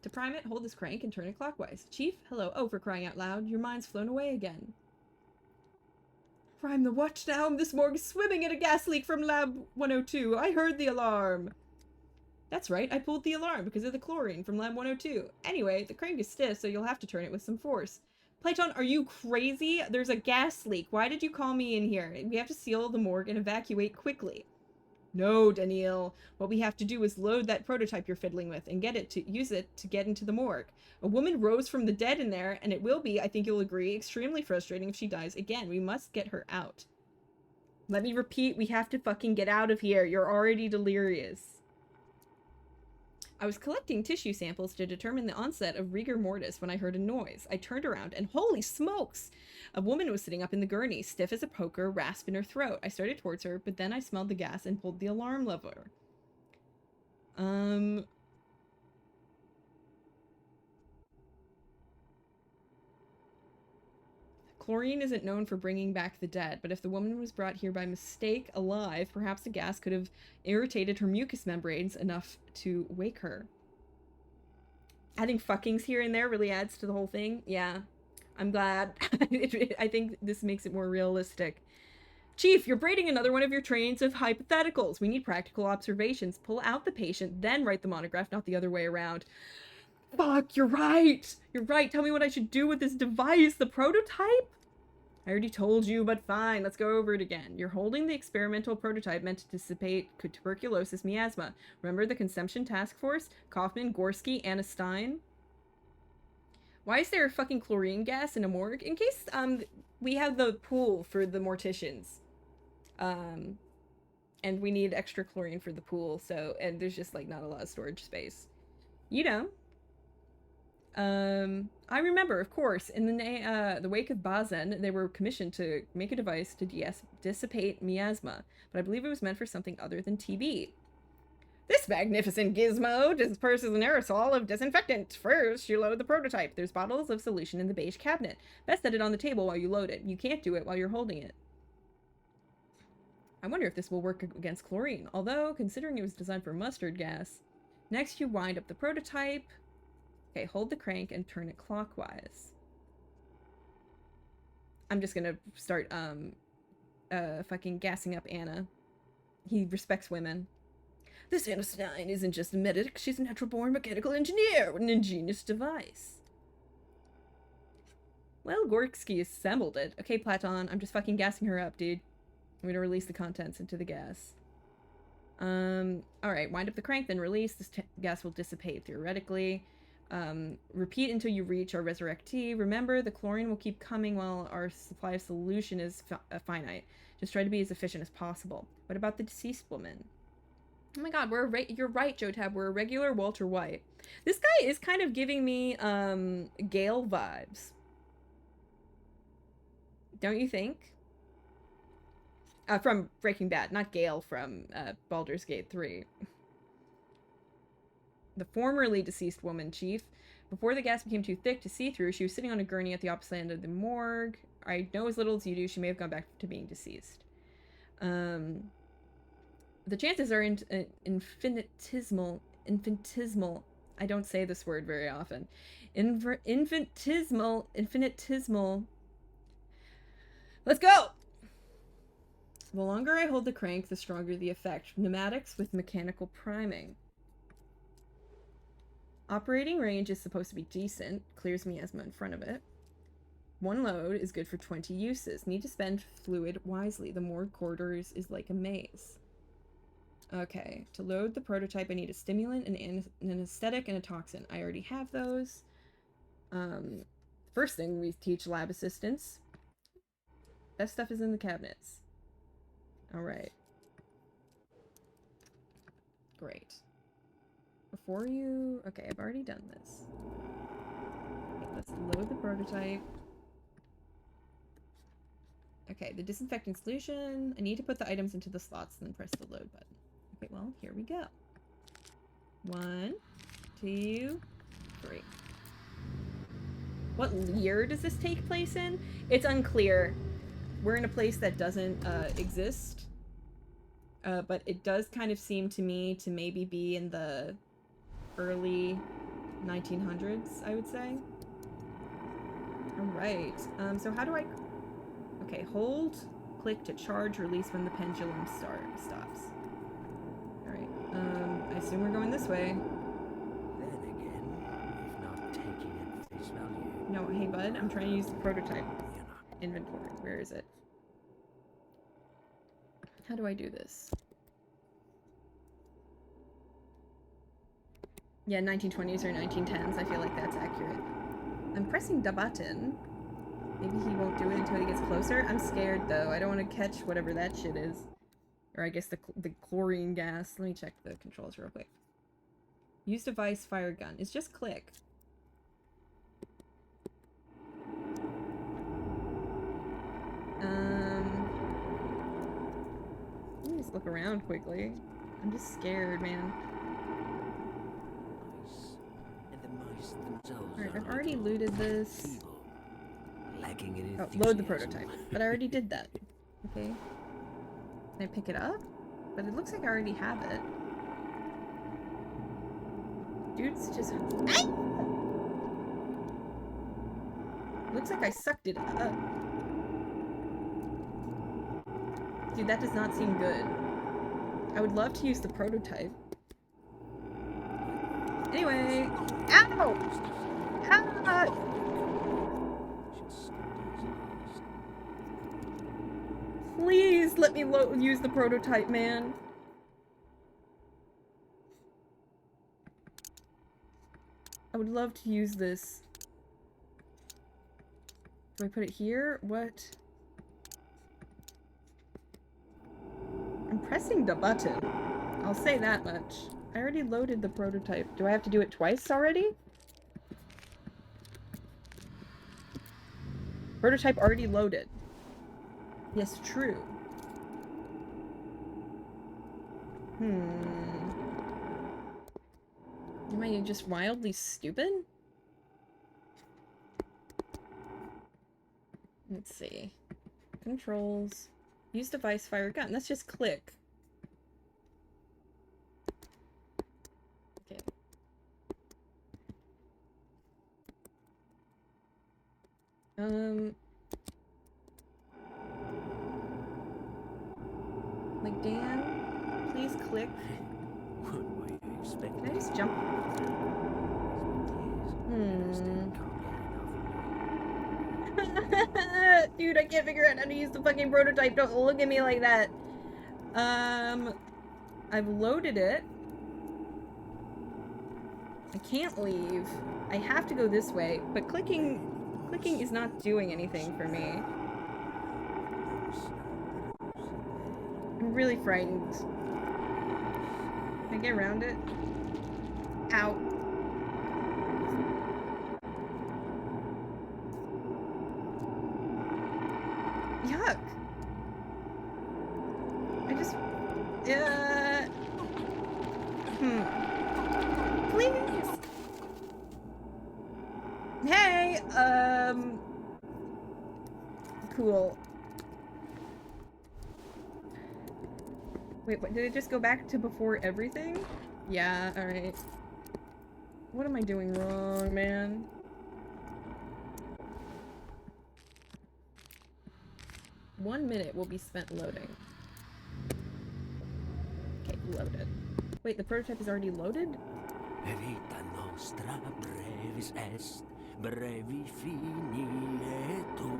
To prime it, hold this crank and turn it clockwise. Chief, hello. Oh, for crying out loud, your mind's flown away again. Prime the what now? This morgue is swimming in a gas leak from Lab 102. I heard the alarm. That's right, I pulled the alarm because of the chlorine from Lab 102. Anyway, the crank is stiff, so you'll have to turn it with some force. Platon, are you crazy? There's a gas leak. Why did you call me in here? We have to seal the morgue and evacuate quickly. No, Danielle. What we have to do is load that prototype you're fiddling with and use it to get into the morgue. A woman rose from the dead in there, and it will be, I think you'll agree, extremely frustrating if she dies again. We must get her out. Let me repeat, we have to fucking get out of here. You're already delirious. I was collecting tissue samples to determine the onset of rigor mortis when I heard a noise. I turned around and holy smokes! A woman was sitting up in the gurney, stiff as a poker, rasp in her throat. I started towards her, but then I smelled the gas and pulled the alarm lever. Chlorine isn't known for bringing back the dead, but if the woman was brought here by mistake alive, perhaps the gas could have irritated her mucous membranes enough to wake her. Adding fuckings here and there really adds to the whole thing. Yeah, I'm glad. I think this makes it more realistic. Chief, you're braiding another one of your trains of hypotheticals. We need practical observations. Pull out the patient, then write the monograph, not the other way around. Fuck, you're right. You're right. Tell me what I should do with this device. The prototype? I already told you, but fine. Let's go over it again. You're holding the experimental prototype meant to dissipate tuberculosis miasma. Remember the consumption task force? Kaufman, Gorski, Anna Stein? Why is there fucking chlorine gas in a morgue? In case, we have the pool for the morticians. And we need extra chlorine for the pool, so, and there's just, like, not a lot of storage space. You know. I remember, of course, in the wake of Bazen, they were commissioned to make a device to dissipate miasma, but I believe it was meant for something other than TB. This magnificent gizmo disperses an aerosol of disinfectant. First, you load the prototype. There's bottles of solution in the beige cabinet. Best set it on the table while you load it. You can't do it while you're holding it. I wonder if this will work against chlorine, although, considering it was designed for mustard gas. Next, you wind up the prototype. Okay, hold the crank and turn it clockwise. I'm just gonna start, fucking gassing up Anna. He respects women. This Anna Stein isn't just a medic, she's a natural-born mechanical engineer with an ingenious device. Well, Gorski assembled it. Okay, Platon, I'm just fucking gassing her up, dude. I'm gonna release the contents into the gas. Alright, wind up the crank, then release. This gas will dissipate, theoretically. Repeat until you reach our resurrectee. Remember, the chlorine will keep coming while our supply of solution is finite. Just try to be as efficient as possible. What about the deceased woman? Oh my god, you're right, Jotab. We're a regular Walter White. This guy is kind of giving me, Gale vibes. Don't you think? From Breaking Bad, not Gale from, Baldur's Gate 3. The formerly deceased woman, Chief. Before the gas became too thick to see through, she was sitting on a gurney at the opposite end of the morgue. I know as little as you do, she may have gone back to being deceased. The chances are infinitesimal. I don't say this word very often. Infinitesimal. Let's go! The longer I hold the crank, the stronger the effect. Pneumatics with mechanical priming. Operating range is supposed to be decent. Clears miasma in front of it. One load is good for 20 uses. Need to spend fluid wisely. The morgue corridors is like a maze. Okay, to load the prototype I need a stimulant, an anesthetic, and a toxin. I already have those. First thing we teach lab assistants. Best stuff is in the cabinets. Alright. great. Before you... Okay, I've already done this. Okay, let's load the prototype. Okay, the disinfecting solution. I need to put the items into the slots and then press the load button. Okay, well, here we go. 1, 2, 3. What year does this take place in? It's unclear. We're in a place that doesn't exist. But it does kind of seem to me to maybe be in the early 1900s, I would say. Alright, so how do I... Okay, hold, click to charge, release when the pendulum stops. Alright, I assume we're going this way. Then again, if not taking it face value. No, hey bud, I'm trying to use the prototype. You're not. Inventory, where is it? How do I do this? Yeah, 1920s or 1910s, I feel like that's accurate. I'm pressing the button. Maybe he won't do it until he gets closer. I'm scared though, I don't want to catch whatever that shit is. Or I guess the chlorine gas. Let me check the controls real quick. Use device, fire gun. It's just click. Let me just look around quickly. I'm just scared, man. Alright, I've already looted this. Oh, load the prototype. But I already did that. Okay. Can I pick it up? But it looks like I already have it. Dude's just... Ah! Looks like I sucked it up. Dude, that does not seem good. I would love to use the prototype. Anyway... Ow! Ah! Please let me use the prototype, man. I would love to use this. Do I put it here? What? I'm pressing the button. I'll say that much. I already loaded the prototype. Do I have to do it twice already? Prototype already loaded. Yes, true. Am I just wildly stupid? Let's see. Controls. Use device, fire gun. Let's just click. Okay. Like, Dan, please click. What were you expecting? Can I just jump? Dude, I can't figure out how to use the fucking prototype. Don't look at me like that. I've loaded it. I can't leave. I have to go this way, but clicking is not doing anything for me. I'm really frightened. Can I get around it? Ow. Yuck. I just... Please! Hey! Cool. Wait, what? Did it just go back to before everything? Yeah, alright. What am I doing wrong, man? One minute will be spent loading. Okay, loaded. Wait, the prototype is already loaded? Vita nostra brevis est, brevi finietur.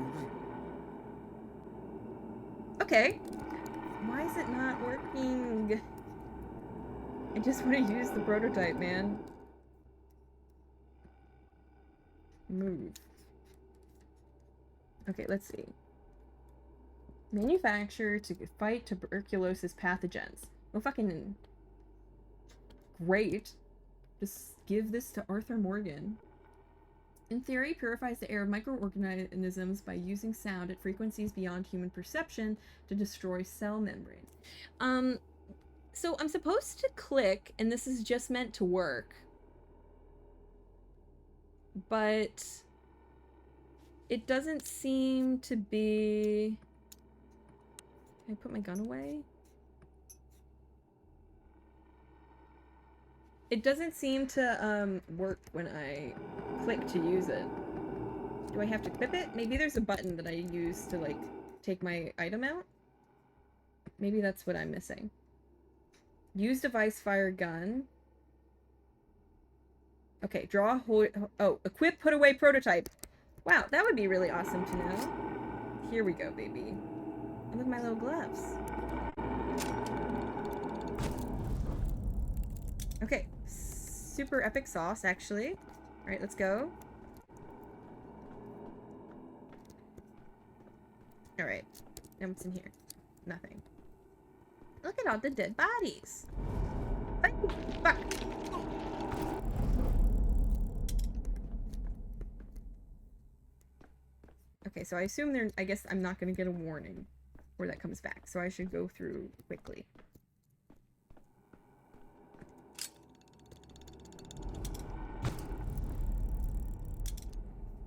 Okay. Why is it not working? I just want to use the prototype, man. Move. Okay, let's see. Manufacture to fight tuberculosis pathogens. Well, fucking... great. Just give this to Arthur Morgan. In theory, purifies the air of microorganisms by using sound at frequencies beyond human perception to destroy cell membranes. So I'm supposed to click, and this is just meant to work. But it doesn't seem to be... Can I put my gun away? It doesn't seem to work when I click to use it. Do I have to equip it? Maybe there's a button that I use to, like, take my item out? Maybe that's what I'm missing. Use device, fire gun. Okay, draw, hold... Oh, equip, put away prototype. Wow, that would be really awesome to know. Here we go, baby. Look at my little gloves. Okay, super epic sauce, actually. All right, let's go. All right, now what's in here? Nothing. Look at all the dead bodies. Fuck. Okay, so I assume I guess I'm not going to get a warning where that comes back, so I should go through quickly.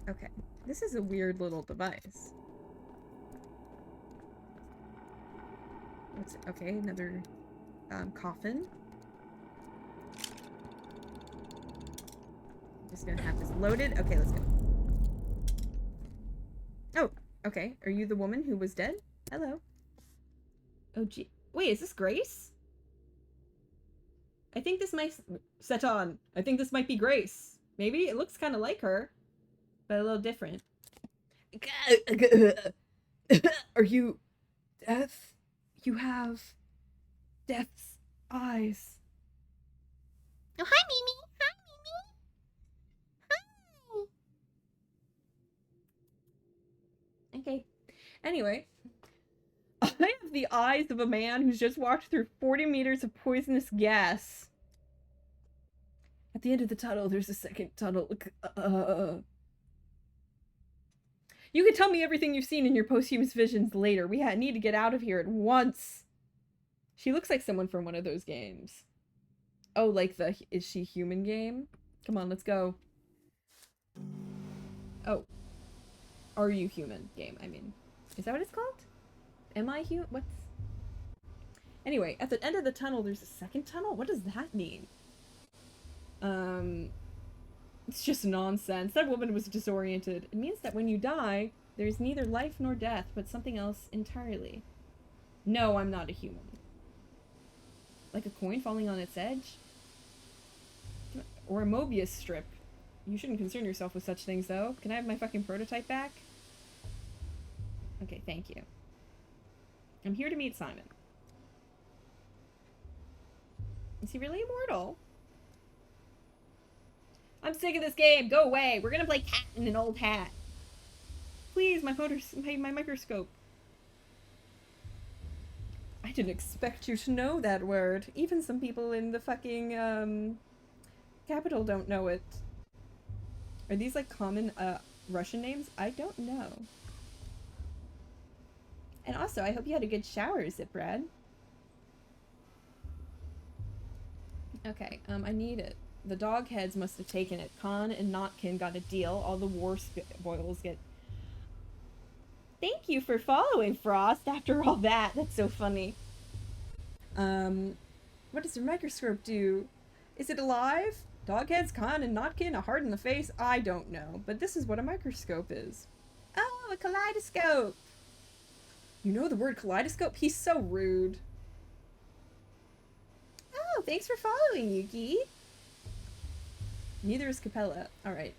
Okay, this is a weird little device. What's it? Okay, another coffin. Just gonna have this loaded. Okay, let's go. Oh, okay. Are you the woman who was dead? Hello. Oh, gee. Wait, is this Grace? I think this might... Set on. I think this might be Grace. Maybe? It looks kind of like her. But a little different. Are you... Death? You have... Death's eyes. Oh, hi, Mimi. Hi, Mimi. Hi. Okay. Anyway. I have the eyes of a man who's just walked through 40 meters of poisonous gas. At the end of the tunnel, there's a second tunnel. You can tell me everything you've seen in your posthumous visions later. We need to get out of here at once. She looks like someone from one of those games. Oh, like the Is She Human game? Come on, let's go. Oh. Are You Human game, I mean. Is that what it's called? Am I human? What's... Anyway, at the end of the tunnel, there's a second tunnel? What does that mean? It's just nonsense. That woman was disoriented. It means that when you die, there's neither life nor death, but something else entirely. No, I'm not a human. Like a coin falling on its edge? Or a Mobius strip. You shouldn't concern yourself with such things, though. Can I have my fucking prototype back? Okay, thank you. I'm here to meet Simon. Is he really immortal? I'm sick of this game. Go away. We're gonna play cat in an old hat. Please, my microscope. I didn't expect you to know that word. Even some people in the fucking, capital don't know it. Are these, like, common, Russian names? I don't know. And also, I hope you had a good shower, Ziprad. Okay, I need it. The dog heads must have taken it. Khan and Notkin got a deal. All the war spoils get... Thank you for following, Frost, after all that. That's so funny. What does your microscope do? Is it alive? Dogheads, Khan, and Notkin are hard in the face? I don't know, but this is what a microscope is. Oh, a kaleidoscope! You know the word kaleidoscope? He's so rude. Oh, thanks for following, Yuki. Neither is Capella. Alright,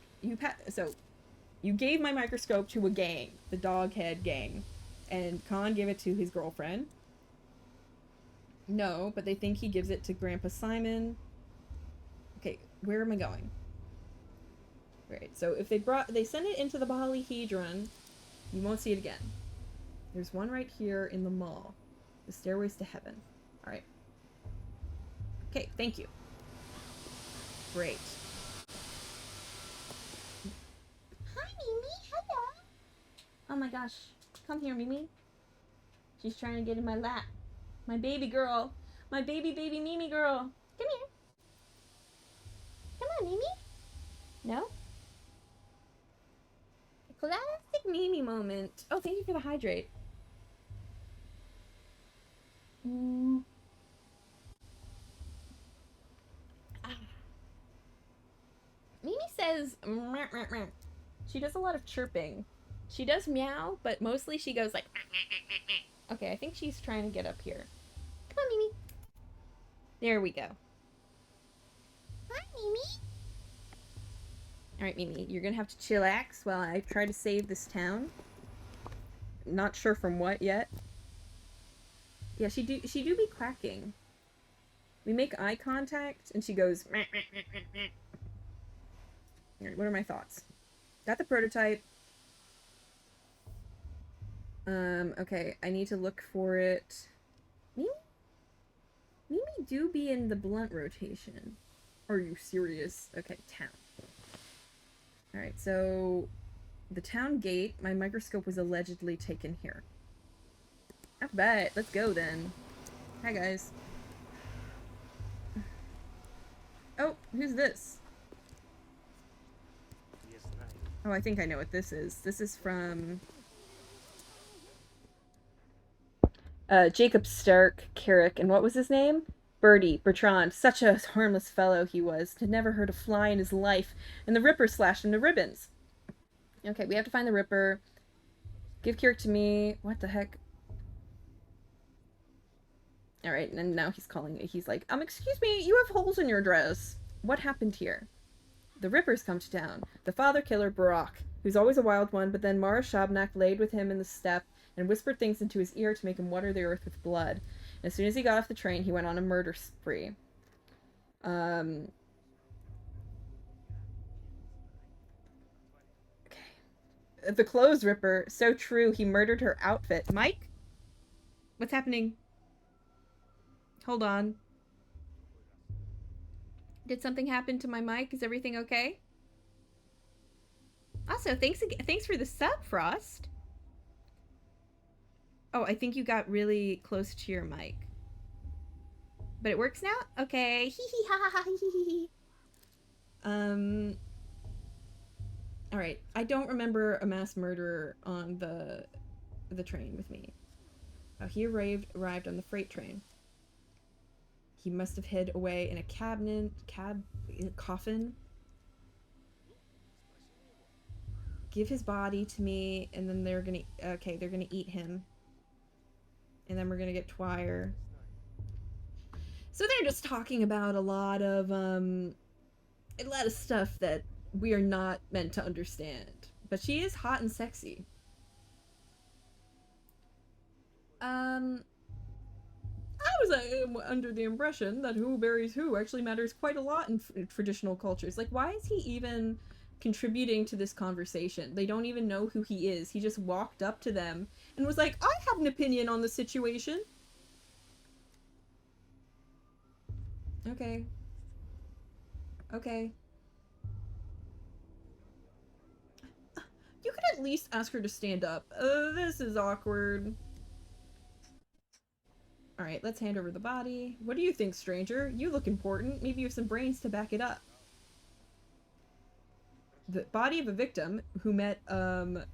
so, you gave my microscope to a gang, the Doghead gang, and Khan gave it to his girlfriend. No, but they think he gives it to Grandpa Simon. Okay, where am I going? Right, so if they send it into the polyhedron, you won't see it again. There's one right here in the mall. The stairways to heaven. Alright. Okay, thank you. Great. Hi, Mimi. Hello. Oh my gosh. Come here, Mimi. She's trying to get in my lap. My baby girl. My baby Mimi girl. Come here. Come on, Mimi. No? Classic Mimi moment. Oh, thank you for the hydrate. Mimi says meh, meh, meh. She does a lot of chirping. She does meow, but mostly she goes like meh, meh, meh, meh. Okay, I think she's trying to get up here. Come on, Mimi. There we go. Hi, Mimi. Alright, Mimi, you're gonna have to chillax while I try to save this town. Not sure from what yet. Yeah, she do be quacking. We make eye contact and she goes meh, meh, meh, meh, meh. Alright, what are my thoughts? Got the prototype. Okay, I need to look for it. Mimi do be in the blunt rotation. Are you serious? Okay, town. Alright, so the town gate, my microscope was allegedly taken here. I bet. Let's go then. Hi guys. Oh, who's this? Oh, I think I know what this is. This is from Jacob Stark, Carrick, and what was his name? Bertrand. Such a harmless fellow he was. Had never hurt a fly in his life. And the Ripper slashed him to ribbons. Okay, we have to find the Ripper. Give Carrick to me. What the heck? Alright, and now he's calling me. He's like, excuse me, you have holes in your dress. What happened here? The Rippers come to town. The father killer, Barak, who's always a wild one, but then Mara Shabnak laid with him in the steppe and whispered things into his ear to make him water the earth with blood. And as soon as he got off the train, he went on a murder spree. Okay. The clothes ripper, so true, he murdered her outfit. Mike? What's happening? Hold on. Did something happen to my mic? Is everything okay? Also, thanks for the sub, Frost. Oh, I think you got really close to your mic. But it works now? Okay. Hee hee ha ha ha hee hee hee. Alright. I don't remember a mass murderer on the train with me. Oh, he arrived on the freight train. He must have hid away in a coffin. Give his body to me, and then they're gonna eat him. And then we're gonna get Twire. So they're just talking about a lot of stuff that we are not meant to understand. But she is hot and sexy. I was under the impression that who marries who actually matters quite a lot in traditional cultures. Like, why is he even contributing to this conversation? They don't even know who he is. He just walked up to them and was like, I have an opinion on the situation. Okay. Okay. You could at least ask her to stand up. This is awkward. Alright, let's hand over the body. What do you think, stranger? You look important. Maybe you have some brains to back it up. The body of a victim who met, the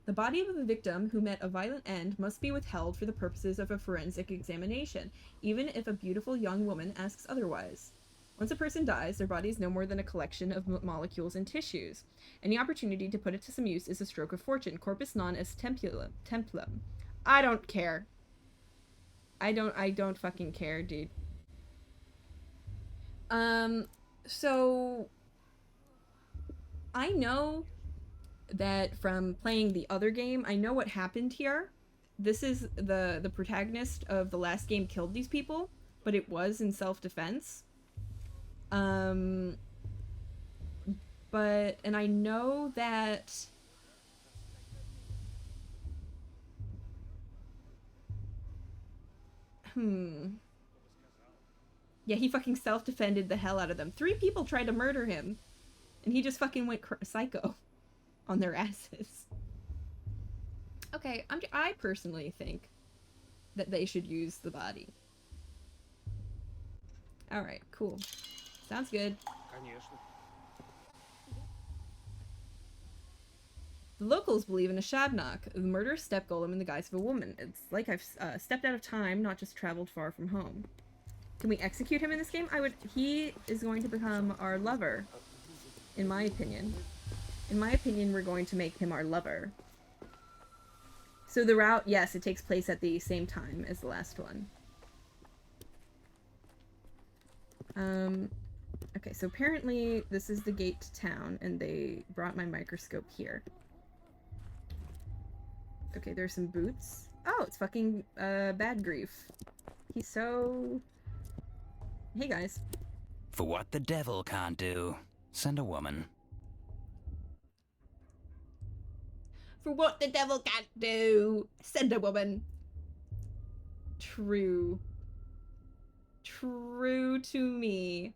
body of a victim who met a violent end must be withheld for the purposes of a forensic examination, even if a beautiful young woman asks otherwise. Once a person dies, their body is no more than a collection of molecules and tissues. Any opportunity to put it to some use is a stroke of fortune. Corpus non est templum. I don't care. I don't fucking care, dude. So I know that from playing the other game, I know what happened here. This is the protagonist of the last game killed these people, but it was in self-defense. And I know that Yeah, he fucking self-defended the hell out of them. 3 people tried to murder him, and he just fucking went psycho on their asses. Okay, I personally think that they should use the body. Alright, cool. Sounds good. The locals believe in a Shabnok, the murderous step golem in the guise of a woman. It's like I've stepped out of time, not just traveled far from home. Can we execute him in this game? He is going to become our lover, in my opinion. In my opinion, we're going to make him our lover. So the route, yes, it takes place at the same time as the last one. Okay, so apparently this is the gate to town, and they brought my microscope here. Okay, there's some boots. Oh, it's fucking, Bad Grief. He's so... Hey, guys. For what the devil can't do, send a woman. For what the devil can't do, send a woman. True. True to me.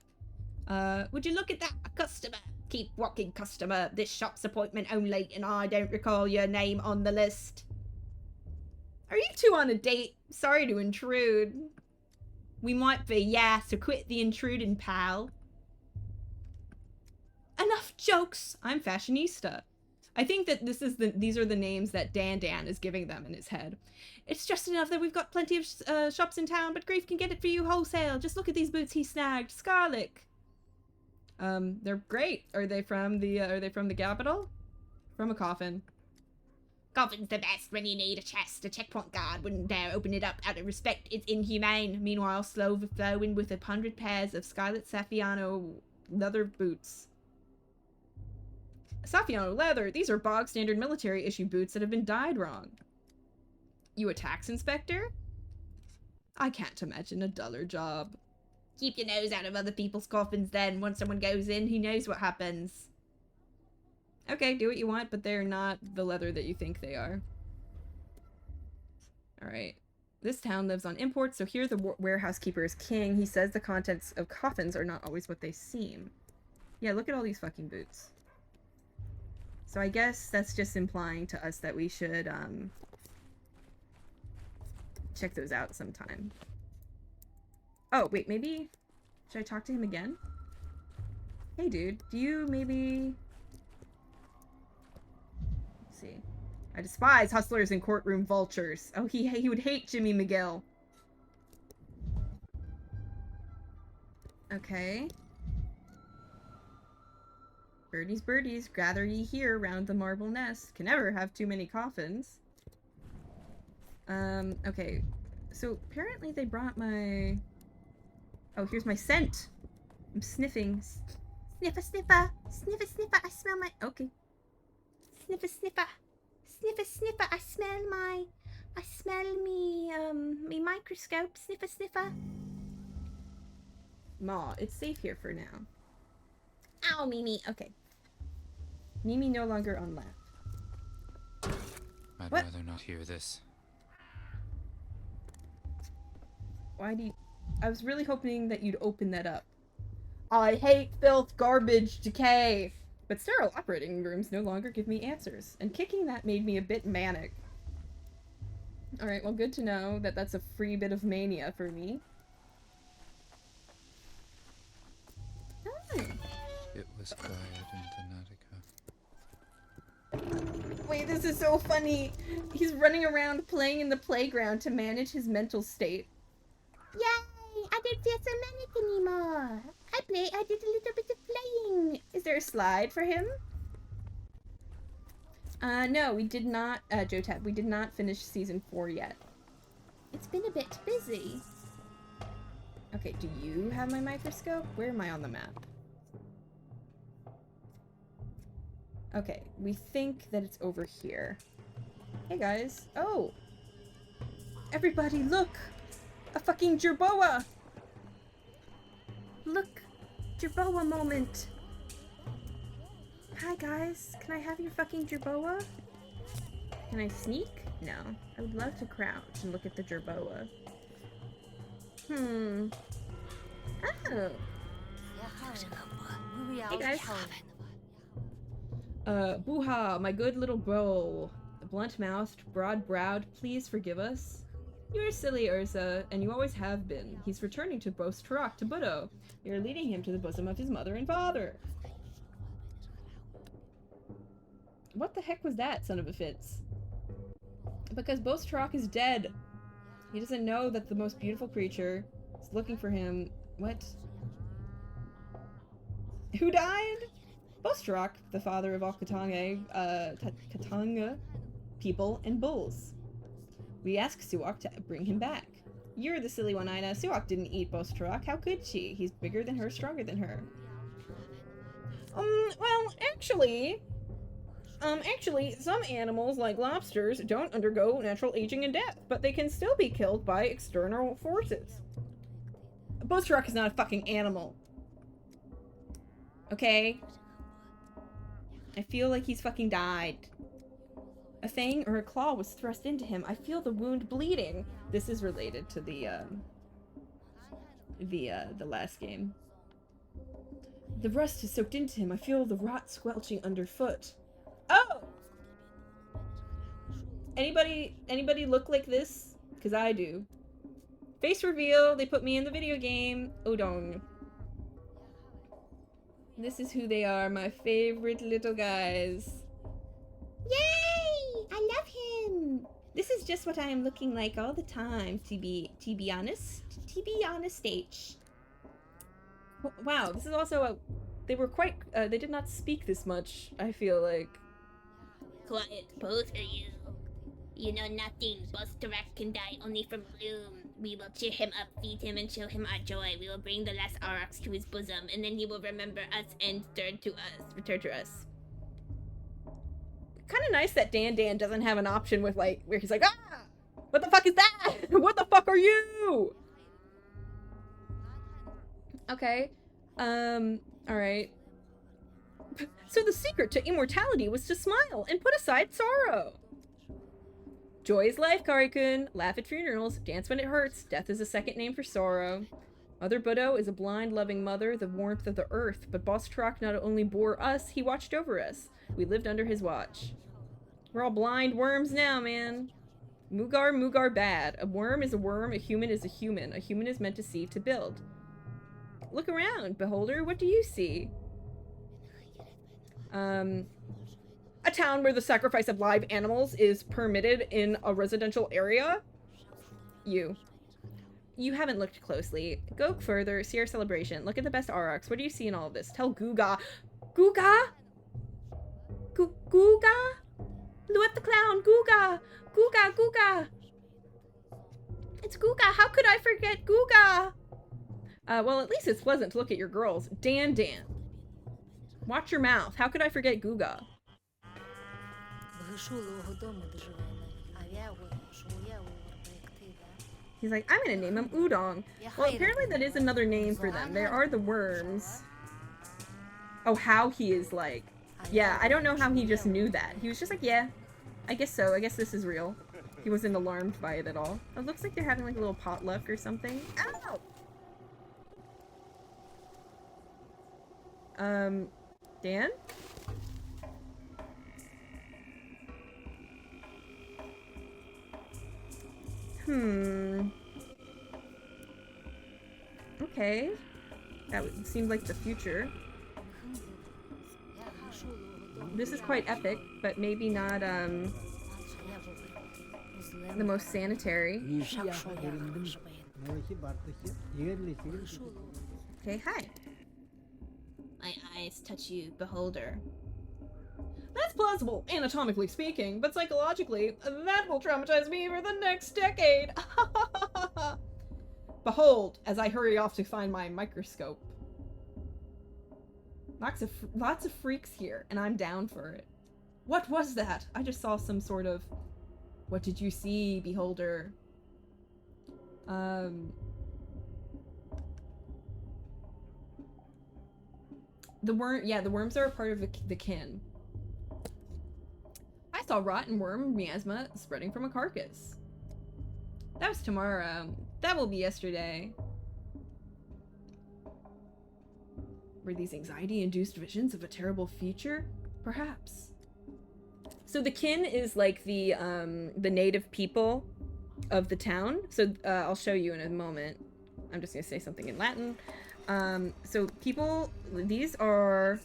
Would you look at that, customer? Keep walking, customer. This shop's appointment only, and I don't recall your name on the list. Are you two on a date? Sorry to intrude. We might be, yeah, so quit the intruding, pal. Enough jokes! I'm fashionista. I think that these are the names that Dan is giving them in his head. It's just enough that we've got plenty of shops in town, but Grief can get it for you wholesale. Just look at these boots he snagged. Scarlet. They're great. Are they from the capital? From a coffin. Coffin's the best when you need a chest. A checkpoint guard wouldn't dare open it up out of respect. It's inhumane. Meanwhile, slow flowing with 100 pairs of Scarlet Saffiano leather boots. Saffiano leather? These are bog standard military issue boots that have been dyed wrong. You a tax inspector? I can't imagine a duller job. Keep your nose out of other people's coffins then. Once someone goes in, who knows what happens. Okay, do what you want, but they're not the leather that you think they are. Alright. This town lives on imports, so here the warehouse keeper is king. He says the contents of coffins are not always what they seem. Yeah, look at all these fucking boots. So I guess that's just implying to us that we should, check those out sometime. Oh, wait, maybe... Should I talk to him again? Hey, dude, do you maybe... Let's see. I despise hustlers and courtroom vultures. Oh, he would hate Jimmy McGill. Okay. Birdies, birdies, gather ye here round the marble nest. Can never have too many coffins. Okay. So, apparently they brought my... Oh, here's my scent. I'm sniffing. Sniffer, sniffer. Sniffer, sniffer. I smell my... Okay. Sniffer, sniffer. Sniffer, sniffer. I smell me microscope. Sniffer, sniffer. Ma, it's safe here for now. Ow, Mimi. Okay. Mimi no longer on lap. I'd rather not hear this. Why do you... I was really hoping that you'd open that up. I hate filth, garbage, decay. But sterile operating rooms no longer give me answers. And kicking that made me a bit manic. Alright, well, good to know that that's a free bit of mania for me. Oh. It was quiet in Venetica. Wait, this is so funny. He's running around playing in the playground to manage his mental state. Yay! I don't feel so manic anymore. I did a little bit of playing. Is there a slide for him? No, we did not, Jotep, we did not finish season 4 yet. It's been a bit busy. Okay, do you have my microscope? Where am I on the map? Okay, we think that it's over here. Hey guys. Oh! Everybody, look! A fucking jerboa! Look! Jerboa moment! Hi guys, can I have your fucking jerboa? Can I sneak? No. I would love to crouch and look at the jerboa. Oh. Hey guys. Boo-ha, my good little bro. Blunt-mouthed, broad-browed, please forgive us. You're silly, Ursa, and you always have been. He's returning to Bostrak to Budo. You're leading him to the bosom of his mother and father. What the heck was that, son of a Fitz? Because Bostrak is dead. He doesn't know that the most beautiful creature is looking for him. What? Who died? Bostrak, the father of all Katanga people and bulls. We ask Suak to bring him back. You're the silly one, Ina. Suak didn't eat Bostrak. How could she? He's bigger than her, stronger than her. Well, actually, some animals, like lobsters, don't undergo natural aging and death, but they can still be killed by external forces. Bostrak is not a fucking animal. Okay? I feel like he's fucking died. A fang or a claw was thrust into him. I feel the wound bleeding. This is related to the last game. The rust is soaked into him. I feel the rot squelching underfoot. Oh! Anybody look like this? Because I do. Face reveal. They put me in the video game. Odong. This is who they are, my favorite little guys. Yay! I love him! This is just what I am looking like all the time, to be honest. To be honest, H. Wow, this is also a... They were quite... they did not speak this much, I feel like. Quiet, both of you. You know nothing. Bostrak can die only from gloom. We will cheer him up, feed him, and show him our joy. We will bring the last Aurochs to his bosom, and then he will remember us and return to us. Kind of nice that Dan doesn't have an option with, like, where he's like, ah! What the fuck is that? What the fuck are you? Okay. Alright. So the secret to immortality was to smile and put aside sorrow. Joy is life, Kari-kun. Laugh at funerals, dance when it hurts. Death is a second name for sorrow. Mother Budo is a blind, loving mother, the warmth of the earth. But Bostrak not only bore us, he watched over us. We lived under his watch. We're all blind worms now, man. Mugar bad. A worm is a worm, a human is a human. A human is meant to see, to build. Look around, beholder, what do you see? A town where the sacrifice of live animals is permitted in a residential area? You haven't looked closely. Go further, see our celebration. Look at the best Aurochs. What do you see in all of this? Tell Guga. Guga? Guga? Luet the clown, Guga! Guga! It's Guga! How could I forget Guga? Well, at least it's pleasant to look at your girls. Dan. Watch your mouth. How could I forget Guga? He's like, I'm gonna name him Udong. Well, apparently that is another name for them. There are the worms. Oh, how he is like... Yeah, I don't know how he just knew that. He was just like, yeah, I guess so. I guess this is real. He wasn't alarmed by it at all. It looks like they're having like a little potluck or something. Ow! Dan? Okay. That would seem like the future. This is quite epic, but maybe not, the most sanitary. Okay, hi. My eyes touch you, beholder. That's plausible, anatomically speaking, but psychologically, that will traumatize me for the next decade. Behold, as I hurry off to find my microscope. Lots of freaks here, and I'm down for it. What was that? I just saw some sort of... What did you see, beholder? The worms are a part of the kin. I saw rotten worm miasma spreading from a carcass. That was tomorrow. That will be yesterday. Were these anxiety-induced visions of a terrible future? Perhaps. So the kin is like the native people of the town. So I'll show you in a moment. I'm just gonna say something in Latin. So people, these are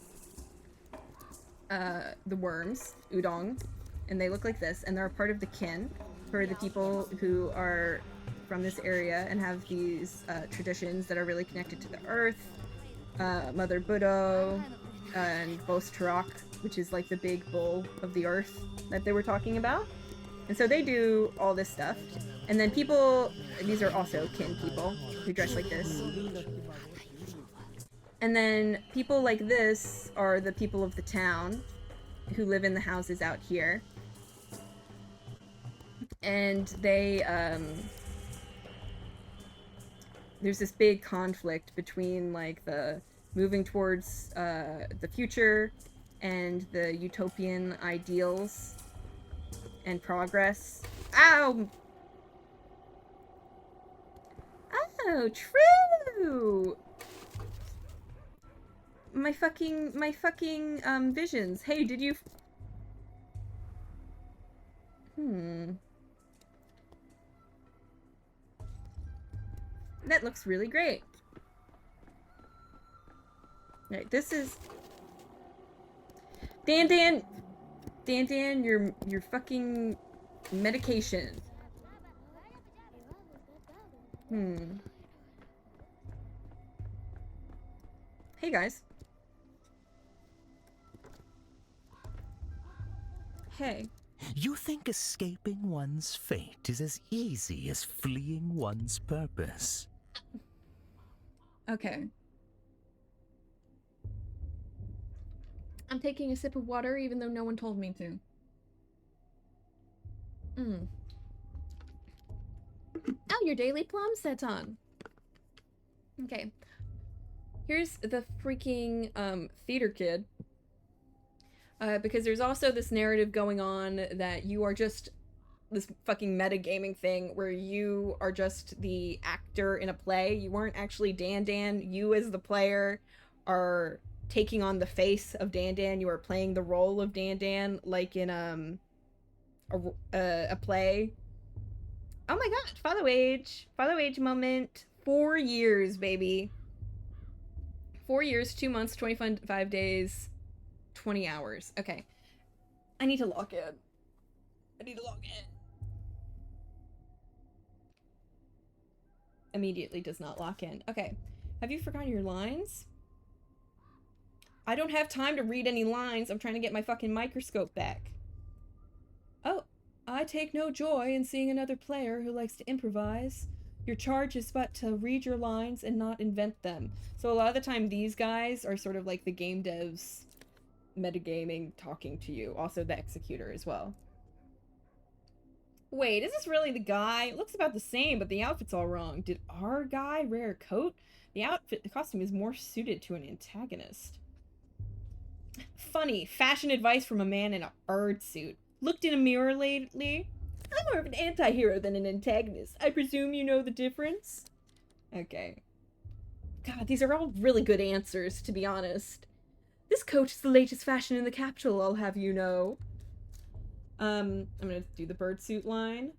the worms, udong, and they look like this, and they're a part of the kin for the people who are from this area and have these traditions that are really connected to the earth. Mother Buddha and Bos Tarak, which is like the big bull of the earth that they were talking about. And so they do all this stuff. And then people, these are also kin people who dress like this. And then people like this are the people of the town who live in the houses out here. And they, there's this big conflict between like the moving towards the future and the utopian ideals and progress. Ow! Oh, true! My fucking visions. Hey, did you... That looks really great. Right, this is... Dan, your fucking medication. Hey, guys. Hey. You think escaping one's fate is as easy as fleeing one's purpose? Okay. I'm taking a sip of water even though no one told me to. Oh, your daily plum set's on. Okay. Here's the freaking theater kid. Because there's also this narrative going on that you are just this fucking metagaming thing where you are just the actor in a play. You weren't actually Dan. You as the player are taking on the face of Dan. You are playing the role of Dan like in a play. Oh my god, follow age moment. 4 years, baby. 4 years, 2 months, 25 days, 20 hours. Okay. I need to log in. Immediately does not lock in. Okay. Have you forgotten your lines? I don't have time to read any lines. I'm trying to get my fucking microscope back. Oh, I take no joy in seeing another player who likes to improvise. Your charge is but to read your lines and not invent them. So a lot of the time these guys are sort of like the game devs metagaming talking to you. Also the executor as well. Wait, is this really the guy? It looks about the same, but the outfit's all wrong. Did our guy wear a coat? The costume is more suited to an antagonist. Funny, fashion advice from a man in a bird suit. Looked in a mirror lately? I'm more of an anti-hero than an antagonist. I presume you know the difference? Okay. God, these are all really good answers, to be honest. This coat is the latest fashion in the capital, I'll have you know. I'm gonna do the bird suit line.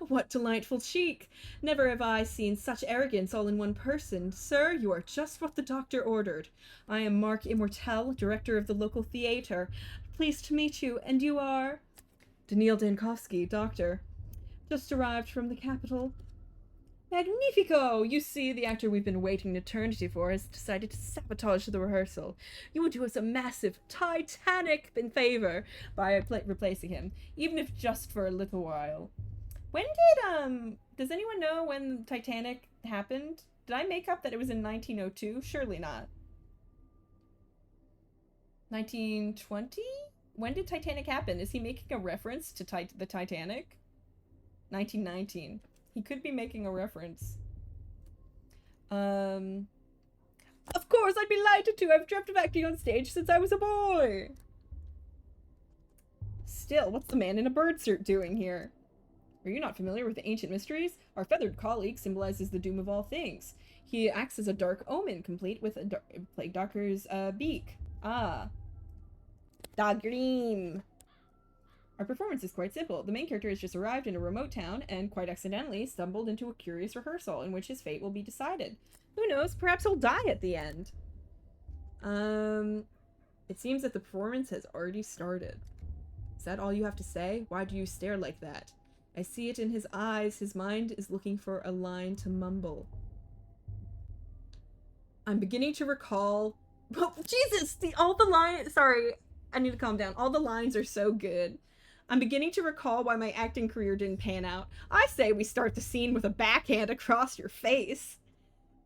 What delightful chic! Never have I seen such arrogance all in one person. Sir, you are just what the doctor ordered. I am Mark Immortel, director of the local theater. Pleased to meet you, and you are... Daniil Dankovsky, doctor. Just arrived from the capital. Magnifico! You see, the actor we've been waiting an eternity for has decided to sabotage the rehearsal. You would do us a massive, titanic favor by replacing him, even if just for a little while. When did, does anyone know when Titanic happened? Did I make up that it was in 1902? Surely not. 1920? When did Titanic happen? Is he making a reference to the Titanic? 1919. He could be making a reference. Of course, I'd be delighted to. I've dreamt of acting on stage since I was a boy. Still, what's the man in a bird suit doing here? Are you not familiar with the ancient mysteries? Our feathered colleague symbolizes the doom of all things. He acts as a dark omen, complete with a plague doctor's beak. Ah. Dagrim. Our performance is quite simple. The main character has just arrived in a remote town and, quite accidentally, stumbled into a curious rehearsal in which his fate will be decided. Who knows? Perhaps he'll die at the end. It seems that the performance has already started. Is that all you have to say? Why do you stare like that? I see it in his eyes. His mind is looking for a line to mumble. I'm beginning to recall... Oh, Jesus! All the lines... Sorry, I need to calm down. All the lines are so good. I'm beginning to recall why my acting career didn't pan out. I say we start the scene with a backhand across your face.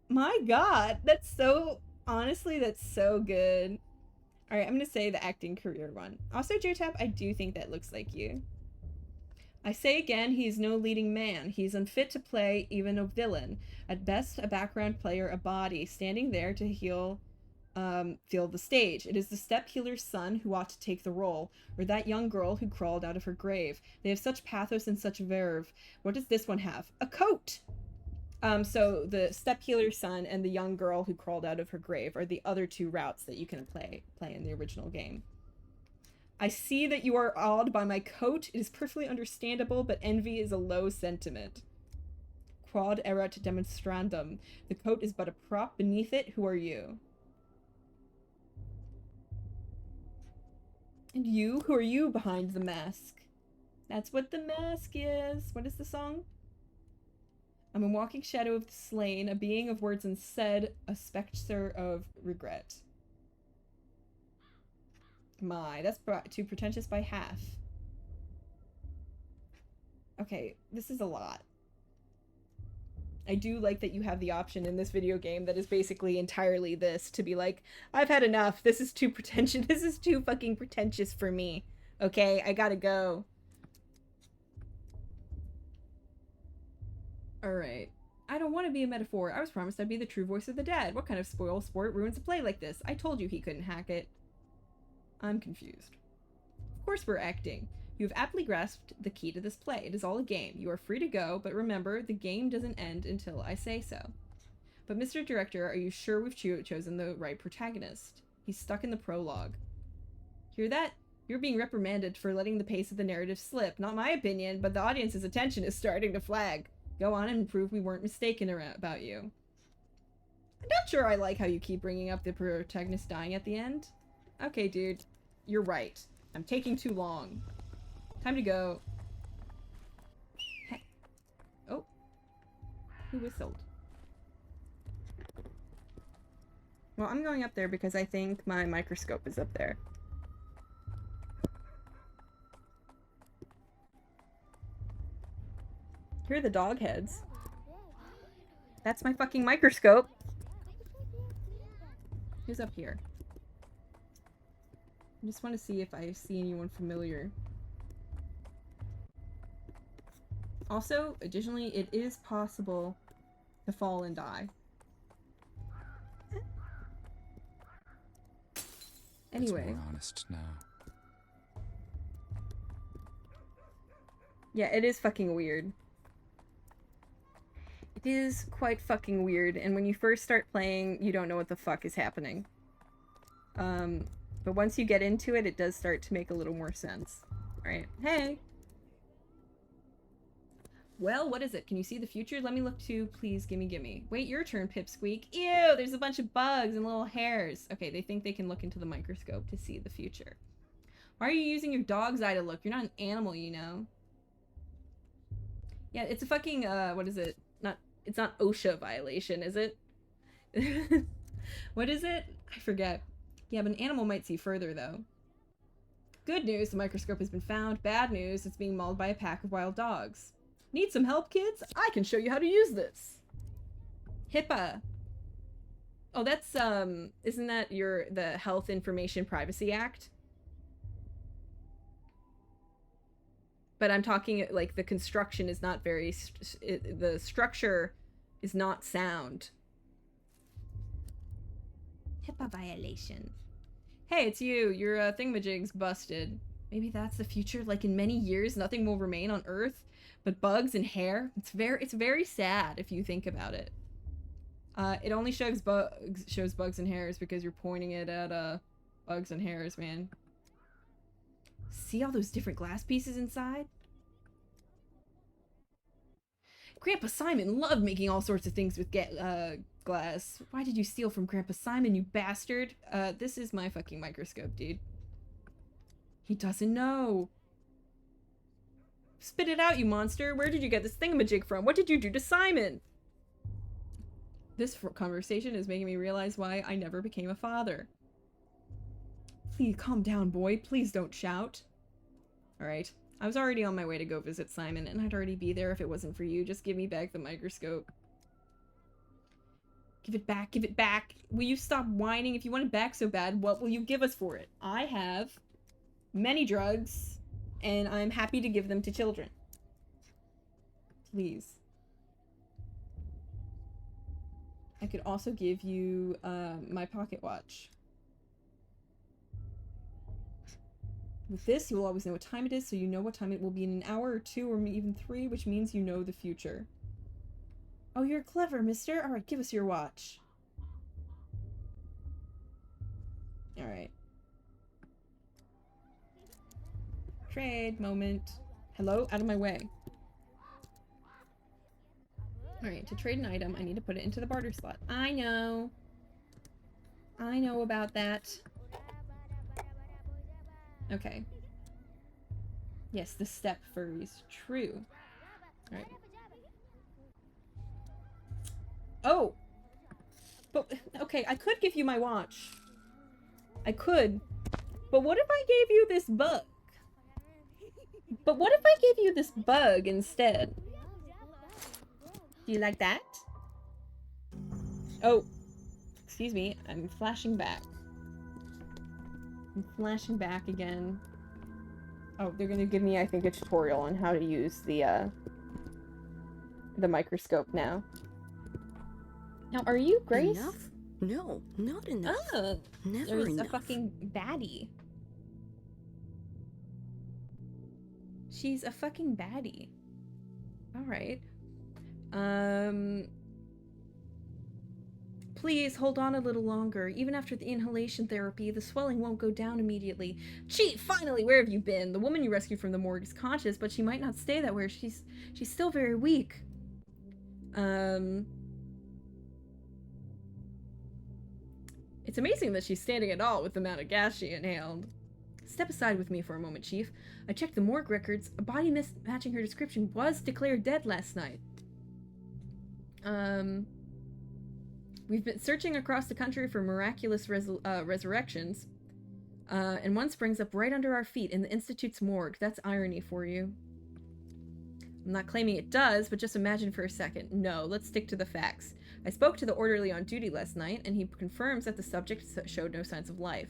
My God, that's so... Honestly, that's so good. Alright, I'm gonna say the acting career one. Also, JTAP, I do think that looks like you. I say again, he is no leading man. He is unfit to play even a villain. At best, a background player, a body, standing there to fill the stage. It is the step healer's son who ought to take the role, or that young girl who crawled out of her grave. They have such pathos and such verve. What does this one have? A coat! So the step healer's son and the young girl who crawled out of her grave are the other two routes that you can play in the original game. I see that you are awed by my coat. It is perfectly understandable, but envy is a low sentiment. Quod erat demonstrandum. The coat is but a prop beneath it. Who are you? And you? Who are you behind the mask? That's what the mask is. What is the song? I'm a walking shadow of the slain, a being of words unsaid, a spectre of regret. My, that's too pretentious by half. Okay, this is a lot. I do like that you have the option in this video game that is basically entirely this, to be like, I've had enough, this is too pretentious, this is too fucking pretentious for me. Okay, I gotta go. Alright. I don't want to be a metaphor. I was promised I'd be the true voice of the dead. What kind of spoil sport ruins a play like this? I told you he couldn't hack it. I'm confused. Of course we're acting. You have aptly grasped the key to this play. It is all a game. You are free to go, but remember, the game doesn't end until I say so. But Mr. Director, are you sure we've chosen the right protagonist? He's stuck in the prologue. Hear that? You're being reprimanded for letting the pace of the narrative slip. Not my opinion, but the audience's attention is starting to flag. Go on and prove we weren't mistaken about you. I'm not sure I like how you keep bringing up the protagonist dying at the end. Okay, dude. You're right. I'm taking too long. Time to go. Hey. Oh. Who whistled? Well, I'm going up there because I think my microscope is up there. Here are the dog heads. That's my fucking microscope. Who's up here? I just want to see if I see anyone familiar. Also, additionally, it is possible to fall and die. Anyway. It's more honest now. Yeah, it is fucking weird. It is quite fucking weird, and when you first start playing, you don't know what the fuck is happening. But once you get into it, it does start to make a little more sense. Right? Hey! Well, what is it? Can you see the future? Let me look too. Please, gimme. Wait, your turn, Pipsqueak. Ew, there's a bunch of bugs and little hairs. Okay, they think they can look into the microscope to see the future. Why are you using your dog's eye to look? You're not an animal, you know. Yeah, it's a fucking, what is it? It's not OSHA violation, is it? What is it? I forget. Yeah, but an animal might see further, though. Good news, the microscope has been found. Bad news, it's being mauled by a pack of wild dogs. Need some help, kids? I can show you how to use this. HIPAA. Oh, that's, isn't that the Health Information Privacy Act? But I'm talking, like, the construction is not very, the structure is not sound. HIPAA violation. Hey, it's you. Your thingamajig's busted. Maybe that's the future. Like in many years, nothing will remain on Earth but bugs and hair. It's very sad if you think about it. It only shows bugs and hairs because you're pointing it at bugs and hairs, man. See all those different glass pieces inside? Grandpa Simon loved making all sorts of things with glass. Why did you steal from Grandpa Simon, you bastard? This is my fucking microscope, dude. He doesn't know. Spit it out, you monster. Where did you get this thingamajig from? What did you do to Simon? This conversation is making me realize why I never became a father. Please calm down, boy. Please don't shout. Alright. I was already on my way to go visit Simon, and I'd already be there if it wasn't for you. Just give me back the microscope. Give it back. Give it back. Will you stop whining? If you want it back so bad, what will you give us for it? I have many drugs, and I'm happy to give them to children. Please. I could also give you my pocket watch. With this, you will always know what time it is, so you know what time it will be in an hour or 2 or even 3, which means you know the future. Oh, you're clever, mister. Alright, give us your watch. Alright. Trade moment. Hello? Out of my way. Alright, to trade an item, I need to put it into the barter slot. I know. I know about that. Okay. Yes, the step furries. True. Alright. Oh! But, okay, I could give you my watch. I could. But what if I gave you this bug? But what if I gave you this bug instead? Do you like that? Oh. Excuse me, I'm flashing back. I'm flashing back again. Oh, they're gonna give me, I think, a tutorial on how to use the microscope now. Now, are you Grace? Enough? No, not enough. Oh, Never there's enough. a fucking baddie. She's a fucking baddie. Alright. Please hold on a little longer. Even after the inhalation therapy, the swelling won't go down immediately. Chief, finally, where have you been? The woman you rescued from the morgue is conscious, but she might not stay that way. She's still very weak. It's amazing that she's standing at all with the amount of gas she inhaled. Step aside with me for a moment, Chief. I checked the morgue records. A body matching her description was declared dead last night. We've been searching across the country for miraculous resurrections, and one springs up right under our feet in the Institute's morgue. That's irony for you. I'm not claiming it does, but just imagine for a second. No, let's stick to the facts. I spoke to the orderly on duty last night, and he confirms that the subject showed no signs of life.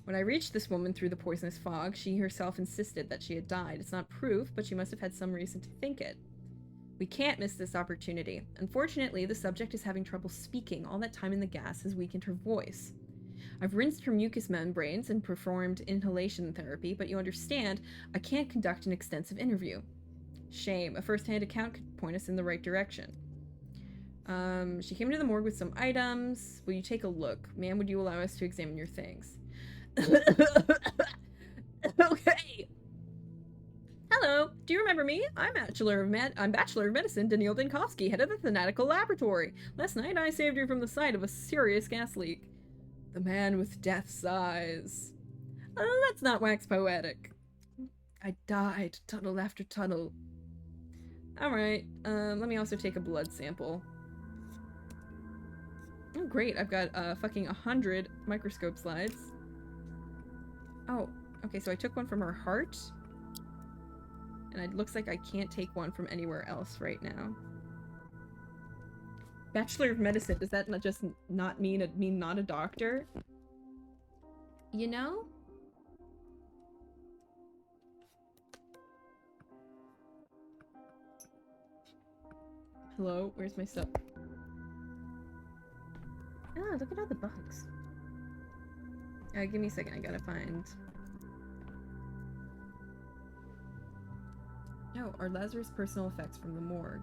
When I reached this woman through the poisonous fog, she herself insisted that she had died. It's not proof, but she must have had some reason to think it. We can't miss this opportunity. Unfortunately, the subject is having trouble speaking. All that time in the gas has weakened her voice. I've rinsed her mucous membranes and performed inhalation therapy, but you understand, I can't conduct an extensive interview. Shame. A first-hand account could point us in the right direction. She came to the morgue with some items. Will you take a look? Ma'am, would you allow us to examine your things? Okay. Hello. Do you remember me? I'm Bachelor of Medicine, Daniil Dinkovsky, head of the Fanatical Laboratory. Last night I saved you from the site of a serious gas leak. The man with death's eyes. Let's not wax poetic. I died, tunnel after tunnel. Alright, let me also take a blood sample. Oh great, I've got fucking 100 microscope slides. Oh, okay, so I took one from her heart. And it looks like I can't take one from anywhere else right now. Bachelor of Medicine, does that not mean not a doctor? You know? Hello, where's my stuff? God, look at all the bugs. Give me a second, I gotta find... Oh, are Lazarus' personal effects from the morgue.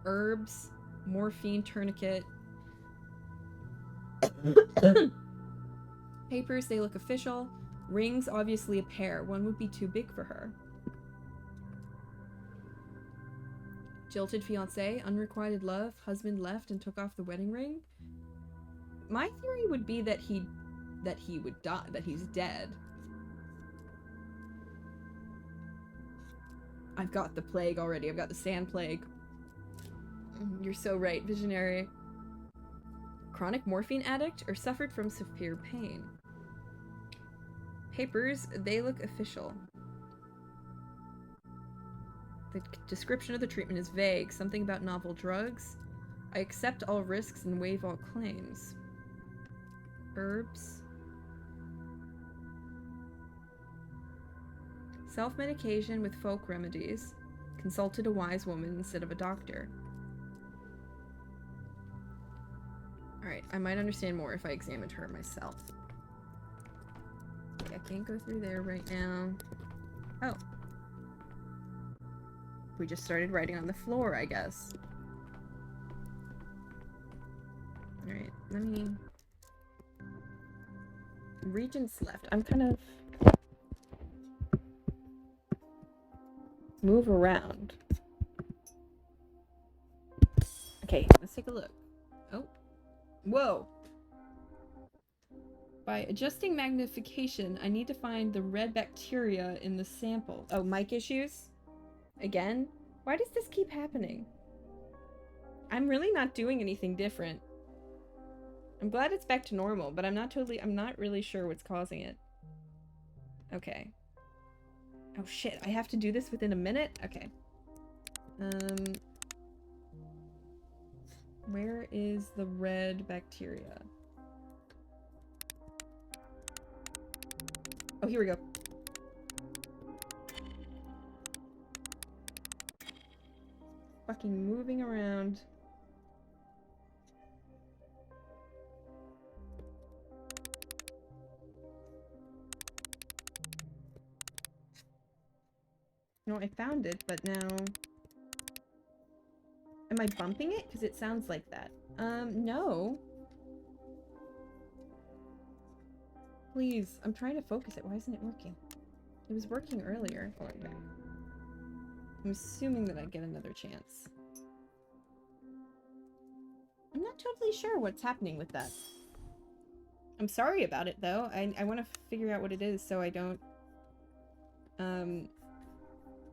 Herbs, morphine tourniquet. Papers, they look official. Rings, obviously a pair. One would be too big for her. Jilted fiancé, unrequited love, husband left and took off the wedding ring. My theory would be that he would die, that he's dead. I've got the plague already. I've got the sand plague. You're so right, visionary. Chronic morphine addict or suffered from severe pain. Papers, they look official. The description of the treatment is vague. Something about novel drugs. I accept all risks and waive all claims. Herbs. Self-medication with folk remedies. Consulted a wise woman instead of a doctor. Alright, I might understand more if I examined her myself. Okay, I can't go through there right now. Oh. We just started writing on the floor, I guess. Alright, let me... Regents left. I'm kind of... Move around. Okay, let's take a look. Oh. Whoa! By adjusting magnification, I need to find the red bacteria in the sample. Oh, mic issues? Again? Why does this keep happening? I'm really not doing anything different. I'm glad it's back to normal, but I'm not really sure what's causing it. Okay. Oh shit, I have to do this within a minute? Okay. Where is the red bacteria? Oh, here we go. Fucking moving around. No, I found it, but now... Am I bumping it? Because it sounds like that. No. Please, I'm trying to focus it. Why isn't it working? It was working earlier. Hold on, back. I'm assuming that I'd get another chance. I'm not totally sure what's happening with that. I'm sorry about it, though. I want to figure out what it is so I don't,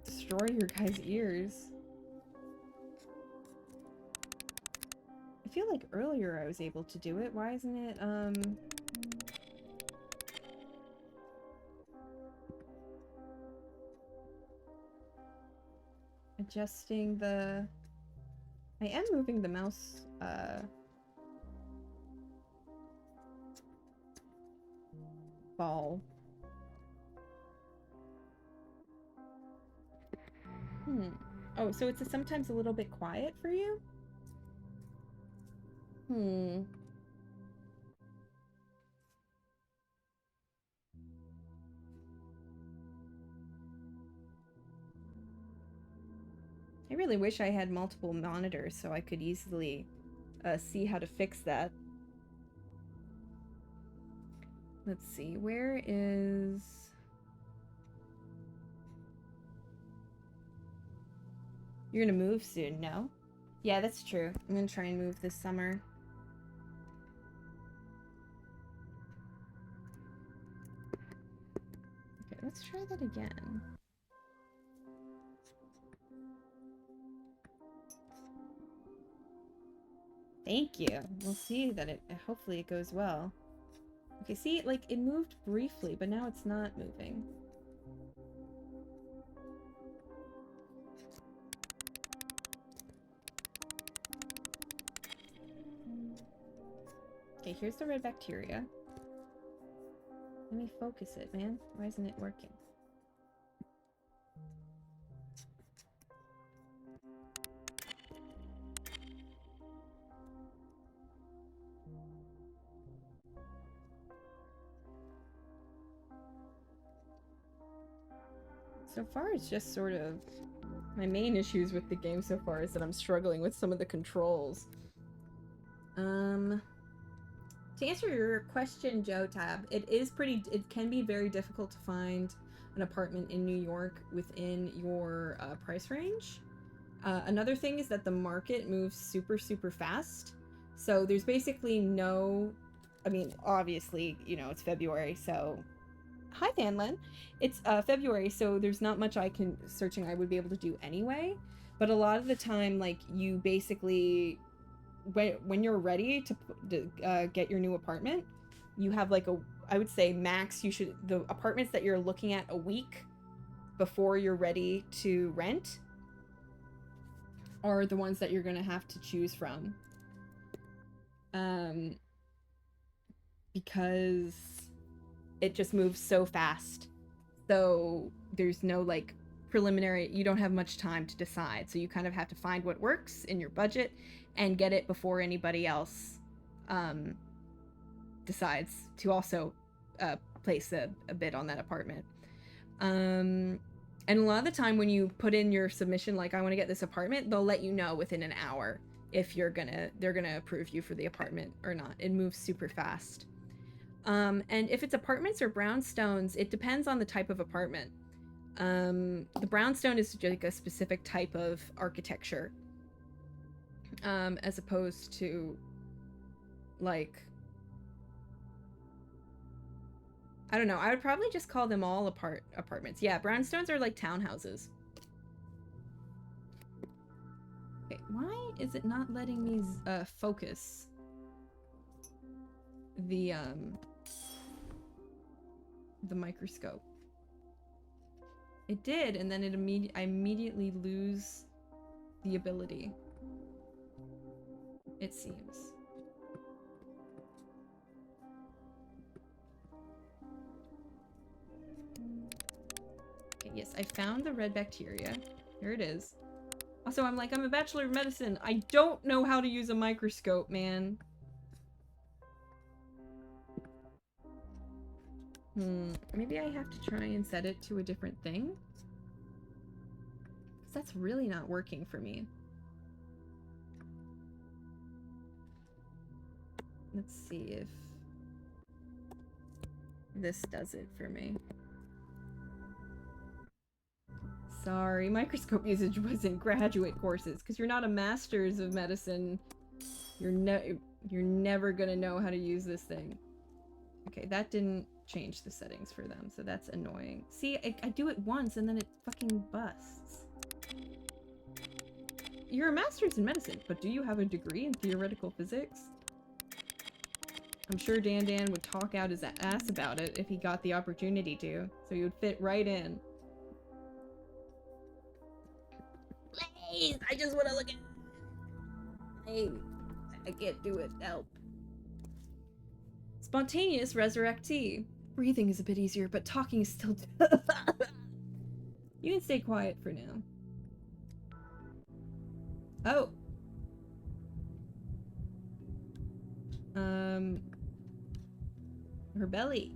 destroy your guys' ears. I feel like earlier I was able to do it. Why isn't it, adjusting the... I am moving the mouse, ball. Oh, so it's sometimes a little bit quiet for you? I really wish I had multiple monitors so I could easily see how to fix that. Let's see, where is... You're gonna move soon, no? Yeah, that's true. I'm gonna try and move this summer. Okay, let's try that again. Thank you. We'll see that hopefully it goes well. Okay, see, like, it moved briefly, but now it's not moving. Okay, here's the red bacteria. Let me focus it, man. Why isn't it working? So far, it's just sort of... My main issues with the game so far is that I'm struggling with some of the controls. To answer your question, Joe Tab, it can be very difficult to find an apartment in New York within your price range. Another thing is that the market moves super, super fast. So there's basically no... I mean, obviously, you know, it's February, so... Hi, Thanlin. It's February, so there's not much I would be able to do anyway. But a lot of the time, like, you basically... When you're ready to get your new apartment, you have like I would say max, the apartments that you're looking at a week before you're ready to rent are the ones that you're gonna have to choose from. Because it just moves so fast. So there's no like preliminary, you don't have much time to decide. So you kind of have to find what works in your budget and get it before anybody else decides to also place a bid on that apartment. And a lot of the time when you put in your submission, like, I want to get this apartment, they'll let you know within an hour if they're gonna approve you for the apartment or not. It moves super fast. And if it's apartments or brownstones, it depends on the type of apartment. The brownstone is like a specific type of architecture, as opposed to, like, I don't know, I would probably just call them all apartments. Yeah, brownstones are like townhouses. Okay, why is it not letting me focus the microscope? It did, and then I immediately lose the ability, it seems. Okay, yes, I found the red bacteria. Here it is. Also, I'm a bachelor of medicine. I don't know how to use a microscope, man. Maybe I have to try and set it to a different thing? Because that's really not working for me. Let's see if this does it for me. Sorry, microscope usage was in graduate courses. Because you're not a master's of medicine, you're never gonna know how to use this thing. Okay, that didn't change the settings for them, so that's annoying. See, I do it once and then it fucking busts. You're a master's in medicine, but do you have a degree in theoretical physics? I'm sure Dan would talk out his ass about it if he got the opportunity to, so he would fit right in. Please, I just want to look at... Hey, I can't do it. Help. Spontaneous resurrectee. Breathing is a bit easier, but talking is still... You can stay quiet for now. Oh. Her belly.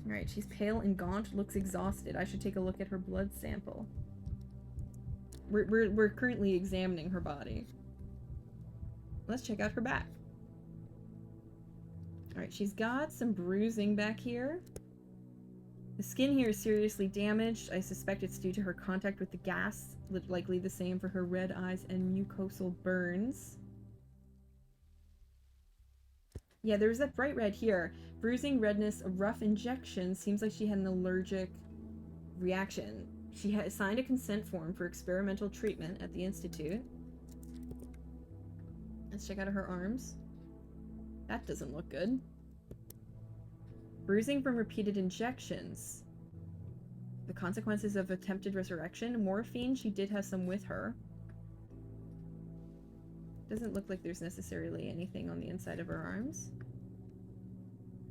Alright, she's pale and gaunt, looks exhausted. I should take a look at her blood sample. We're currently examining her body. Let's check out her back. Alright, she's got some bruising back here. The skin here is seriously damaged. I suspect it's due to her contact with the gas, likely the same for her red eyes and mucosal burns. Yeah, there's that bright red here. Bruising, redness, a rough injection. Seems like she had an allergic reaction. She had signed a consent form for experimental treatment at the Institute. Let's check out her arms. That doesn't look good. Bruising from repeated injections. The consequences of attempted resurrection. Morphine, she did have some with her. Doesn't look like there's necessarily anything on the inside of her arms.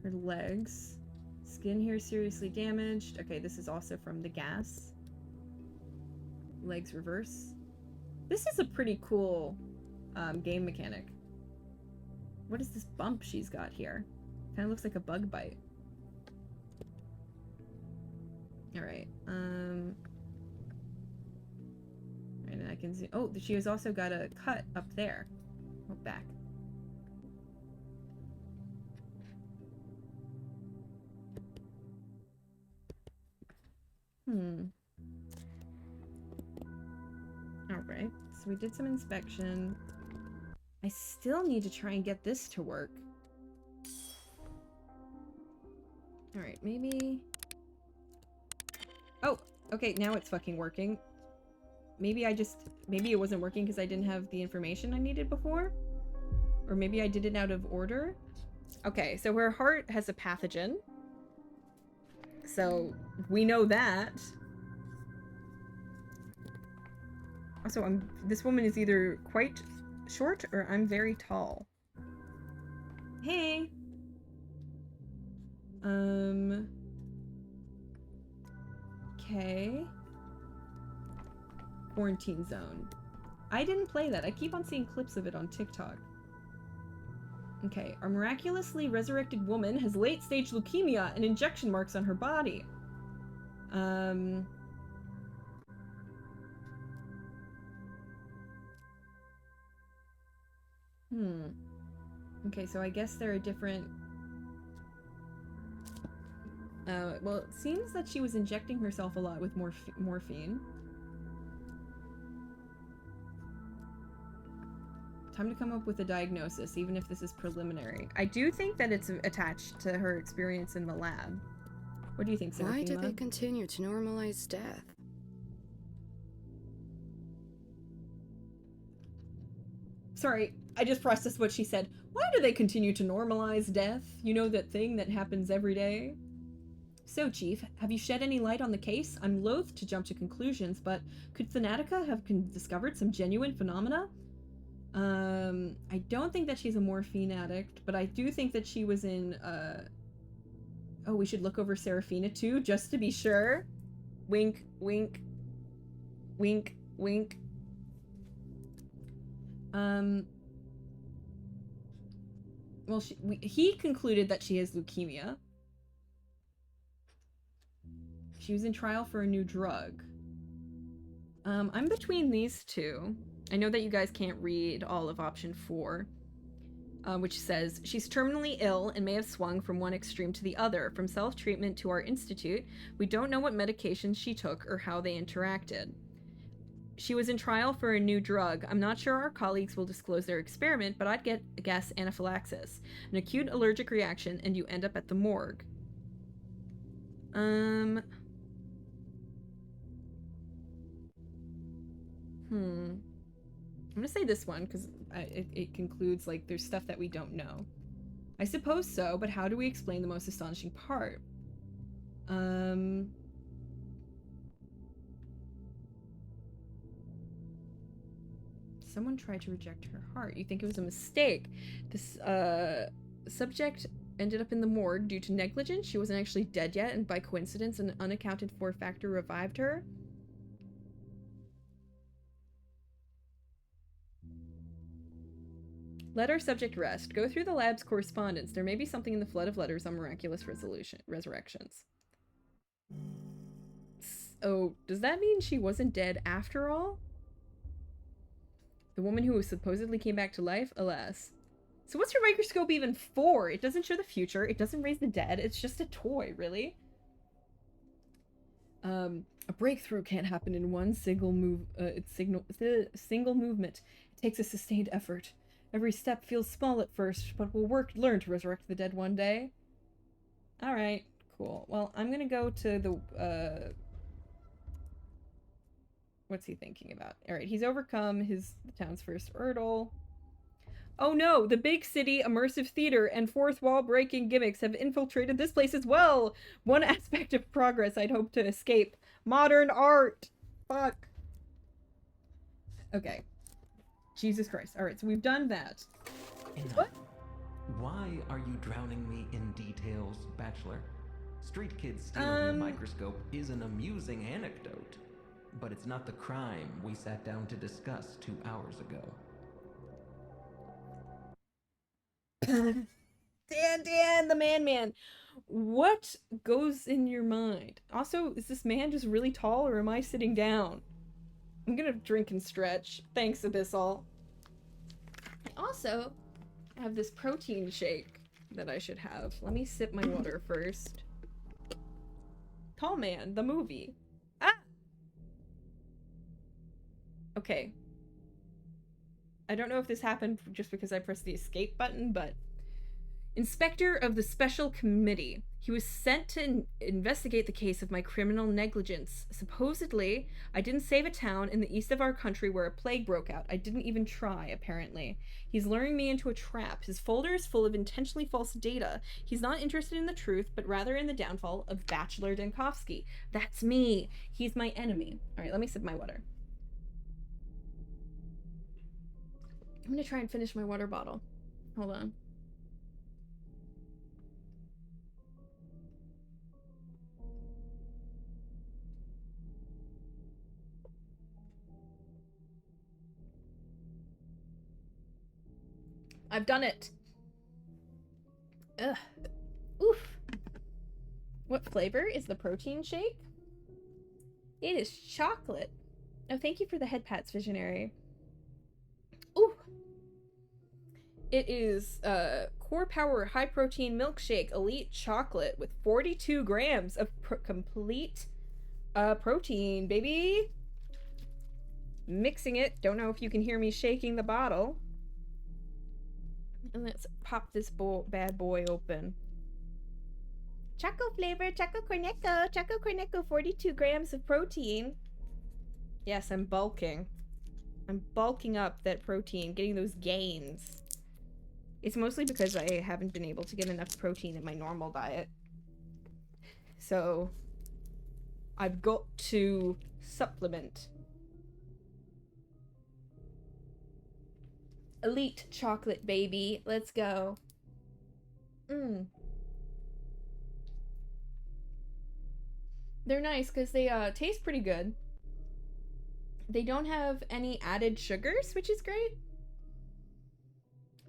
Her legs. Skin here seriously damaged. Okay, this is also from the gas. Legs reverse. This is a pretty cool game mechanic. What is this bump she's got here? Kind of looks like a bug bite. Alright, and I can see. Oh, she has also got a cut up there. Oh, back. Alright, so we did some inspection. I still need to try and get this to work. Alright, maybe... Oh, okay, now it's fucking working. Maybe it wasn't working because I didn't have the information I needed before? Or maybe I did it out of order? Okay, so her heart has a pathogen. So, we know that. Also, this woman is either quite short or I'm very tall. Hey! Okay. Quarantine zone. I didn't play that. I keep on seeing clips of it on TikTok. Okay. Our miraculously resurrected woman has late-stage leukemia and injection marks on her body. Okay, so I guess there are different... well, it seems that she was injecting herself a lot with morphine. Time to come up with a diagnosis, even if this is preliminary. I do think that it's attached to her experience in the lab. What do you think, Seraphina? Why do they continue to normalize death? Sorry, I just processed what she said. Why do they continue to normalize death? You know, that thing that happens every day? So, Chief, have you shed any light on the case? I'm loath to jump to conclusions, but could Thanatica have discovered some genuine phenomena? I don't think that she's a morphine addict, but I do think that she was in, Oh, we should look over Seraphina too, just to be sure. Wink, wink. Wink, wink. Well, he concluded that she has leukemia. She was in trial for a new drug. I'm between these two. I know that you guys can't read all of option 4, which says, she's terminally ill and may have swung from one extreme to the other, from self-treatment to our institute. We don't know what medications she took or how they interacted. She was in trial for a new drug. I'm not sure our colleagues will disclose their experiment, but I'd guess anaphylaxis, an acute allergic reaction, and you end up at the morgue. I'm gonna say this one, because it concludes, like, there's stuff that we don't know. I suppose so, but how do we explain the most astonishing part? Someone tried to reject her heart. You think it was a mistake? This, subject ended up in the morgue due to negligence. She wasn't actually dead yet, and by coincidence, an unaccounted for factor revived her. Let our subject rest. Go through the lab's correspondence. There may be something in the flood of letters on miraculous resurrections. Oh, does that mean she wasn't dead after all? The woman who supposedly came back to life? Alas. So what's your microscope even for? It doesn't show the future. It doesn't raise the dead. It's just a toy, really? A breakthrough can't happen in one single movement. It takes a sustained effort. Every step feels small at first, but we'll learn to resurrect the dead one day. Alright, cool. Well, I'm gonna go to the, what's he thinking about? Alright, he's overcome the town's first hurdle. Oh no! The big city, immersive theater, and fourth wall breaking gimmicks have infiltrated this place as well! One aspect of progress I'd hoped to escape. Modern art! Fuck. Okay. Jesus Christ. Alright, so we've done that. What? Why are you drowning me in details, Bachelor? Street kids stealing your microscope is an amusing anecdote, but it's not the crime we sat down to discuss 2 hours ago. Dan, the man. What goes in your mind? Also, is this man just really tall or am I sitting down? I'm gonna drink and stretch. Thanks, Abyssal. I also have this protein shake that I should have. Let me sip my water first. Tall Man, the movie. Ah! Okay. I don't know if this happened just because I pressed the escape button, but... Inspector of the Special Committee. He was sent to investigate the case of my criminal negligence. Supposedly, I didn't save a town in the east of our country where a plague broke out. I didn't even try, apparently. He's luring me into a trap. His folder is full of intentionally false data. He's not interested in the truth, but rather in the downfall of Bachelor Denkovsky. That's me. He's my enemy. Alright, let me sip my water. I'm gonna try and finish my water bottle. Hold on. I've done it. Ugh. Oof. What flavor is the protein shake? It is chocolate. Oh, thank you for the head pats, Visionary. Ooh. It is Core Power High Protein Milkshake Elite Chocolate with 42 grams of complete protein, baby. Mixing it. Don't know if you can hear me shaking the bottle. And let's pop this bad boy open. Choco flavor, Choco Cornetto, 42 grams of protein. Yes, I'm bulking. I'm bulking up that protein, getting those gains. It's mostly because I haven't been able to get enough protein in my normal diet. So, I've got to supplement. Elite chocolate, baby. Let's go. They're nice because they taste pretty good. They don't have any added sugars, which is great.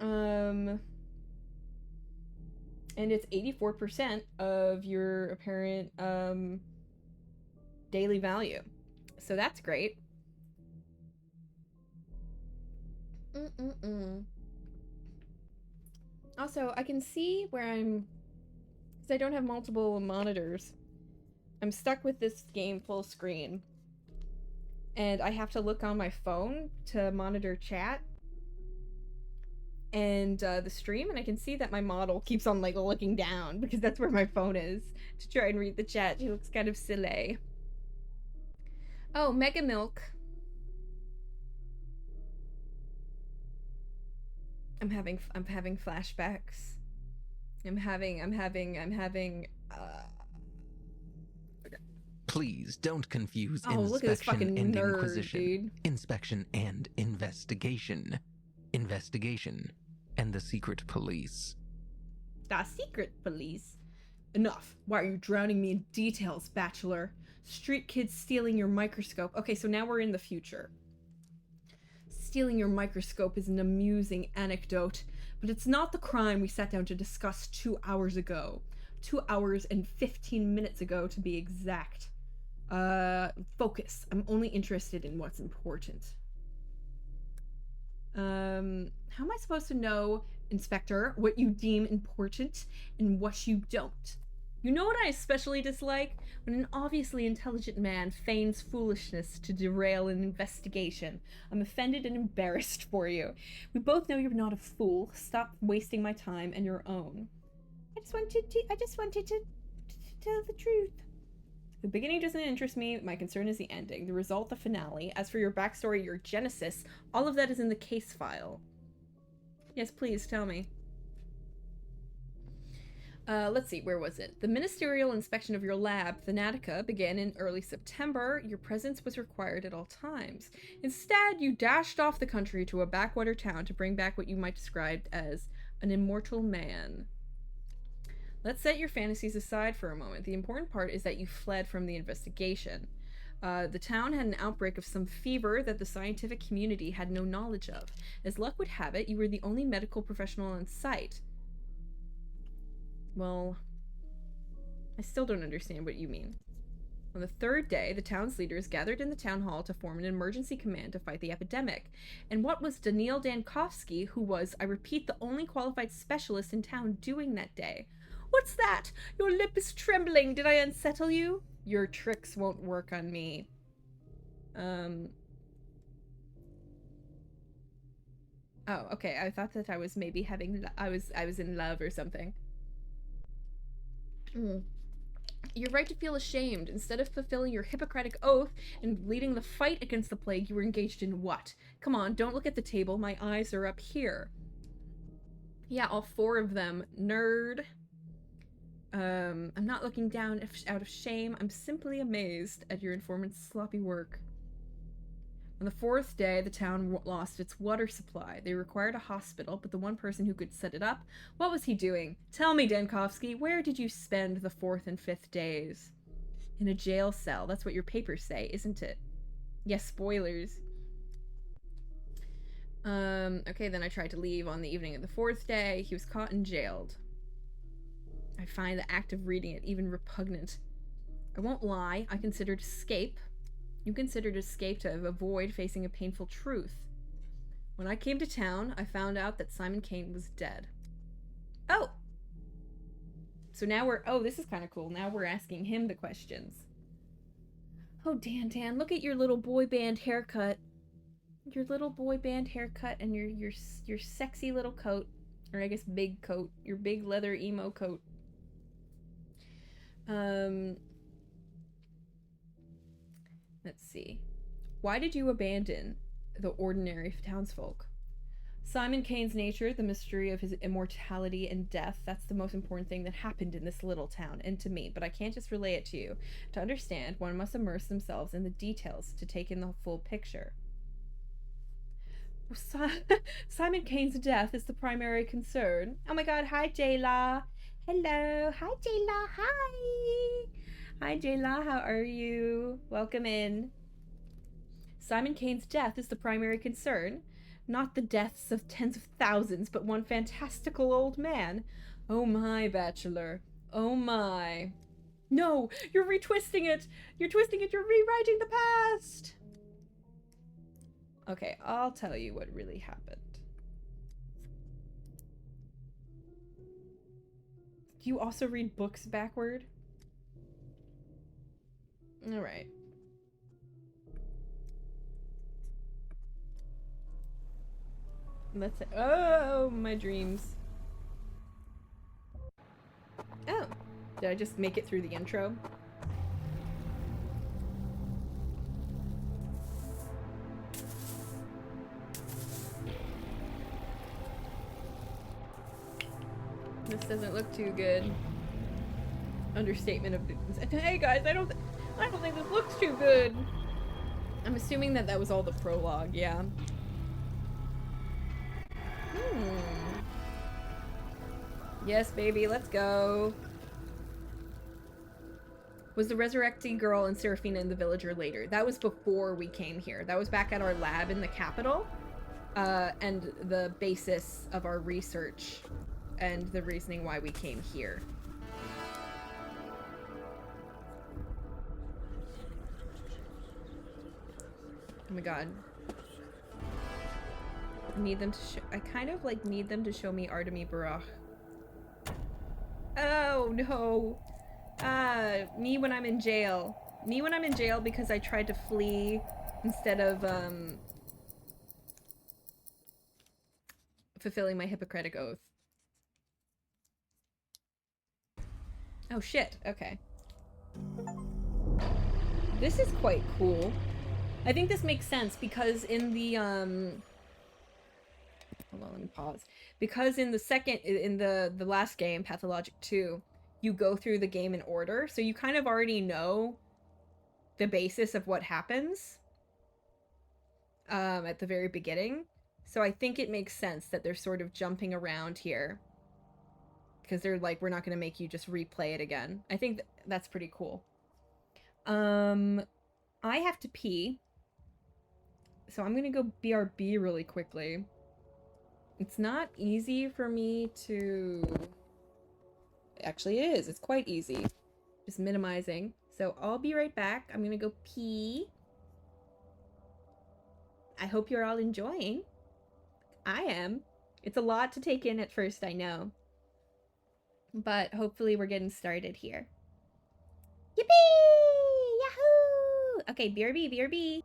And it's 84% of your apparent daily value. So that's great. Also, I can see where I'm, because I don't have multiple monitors. I'm stuck with this game full screen. And I have to look on my phone to monitor chat and the stream, and I can see that my model keeps on like looking down because that's where my phone is to try and read the chat. She looks kind of silly. Oh, Mega Milk. I'm having flashbacks. I'm having Please don't confuse look at this inspection fucking and nerd, inquisition. dude. Inspection and investigation. Investigation and the secret police. The secret police? Enough. Why are you drowning me in details, Bachelor? Street kids stealing your microscope. Okay, so now we're in the future. Stealing your microscope is an amusing anecdote, but it's not the crime we sat down to discuss 2 hours ago. 2 hours and 15 minutes ago, to be exact. Focus. I'm only interested in what's important. How am I supposed to know, Inspector, what you deem important and what you don't? You know what I especially dislike? When an obviously intelligent man feigns foolishness to derail an investigation. I'm offended and embarrassed for you. We both know you're not a fool. Stop wasting my time and your own. I just wanted to tell the truth. The beginning doesn't interest me. My concern is the ending, the result, the finale. As for your backstory, your genesis, all of that is in the case file. Yes, please tell me. Let's see, where was it? The ministerial inspection of your lab, Thanatica, began in early September. Your presence was required at all times. Instead, you dashed off the country to a backwater town to bring back what you might describe as an immortal man. Let's set your fantasies aside for a moment. The important part is that you fled from the investigation. The town had an outbreak of some fever that the scientific community had no knowledge of. As luck would have it, you were the only medical professional on site. Well, I still don't understand what you mean. On the third day, the town's leaders gathered in the town hall to form an emergency command to fight the epidemic. And what was Daniil Dankovsky, who was, I repeat, the only qualified specialist in town, doing that day? What's that? Your lip is trembling. Did I unsettle you? Your tricks won't work on me. Oh, okay. I thought that I was maybe having... I was in love or something. You're right to feel ashamed. Instead of fulfilling your Hippocratic oath and leading the fight against the plague, you were engaged in what? Come on, don't look at the table. My eyes are up here. Yeah, all 4 of them. Nerd. I'm not looking down out of shame. I'm simply amazed at your informant's sloppy work. On the 4th day, the town lost its water supply. They required a hospital, but the one person who could set it up, what was he doing? Tell me, Dankovsky, where did you spend the 4th and 5th days? In a jail cell. That's what your papers say, isn't it? Yes, spoilers. Okay, then I tried to leave on the evening of the 4th day. He was caught and jailed. I find the act of reading it even repugnant. I won't lie, I considered escape. You considered escape to avoid facing a painful truth. When I came to town, I found out that Simon Kane was dead. Oh! So now we're... Oh, this is kind of cool. Now we're asking him the questions. Oh, Dan, look at your little boy band haircut. Your little boy band haircut and your sexy little coat. Or I guess big coat. Your big leather emo coat. Let's see. Why did you abandon the ordinary townsfolk? Simon Kane's nature, the mystery of his immortality and death, that's the most important thing that happened in this little town, and to me, but I can't just relay it to you. To understand, one must immerse themselves in the details to take in the full picture. Simon Kane's death is the primary concern. Oh my god, hi Jayla. Hello. Hi Jayla. Hi. Hi Jayla, how are you? Welcome in. Simon Kane's death is the primary concern. Not the deaths of tens of thousands, but one fantastical old man. Oh my, Bachelor. Oh my. No, you're retwisting it. You're twisting it. You're rewriting the past. Okay, I'll tell you what really happened. Do you also read books backward? Alright. Let's... Oh, my dreams. Oh. Did I just make it through the intro? This doesn't look too good. Understatement of... Hey guys, I don't think this looks too good. I'm assuming that that was all the prologue, yeah. Yes, baby, let's go. Was the resurrecting girl and Seraphina in the villager later? That was before we came here. That was back at our lab in the capital. And the basis of our research and the reasoning why we came here. Oh my god. I need them to I kind of like need them to show me Artemi Barach. Oh no. Me when I'm in jail. Me when I'm in jail because I tried to flee instead of fulfilling my Hippocratic oath. Oh shit, okay. This is quite cool. I think this makes sense because in the hold on, let me pause. Because in the last game, Pathologic 2, you go through the game in order, so you kind of already know the basis of what happens at the very beginning. So I think it makes sense that they're sort of jumping around here. Because they're like, we're not going to make you just replay it again. I think that's pretty cool. I have to pee. So I'm going to go BRB really quickly. It's not easy for me to Actually, it is. It's quite easy. Just minimizing. So I'll be right back. I'm gonna go pee. I hope you're all enjoying. I am. It's a lot to take in at first, I know. But hopefully we're getting started here. Yippee! Yahoo! Okay, BRB, BRB.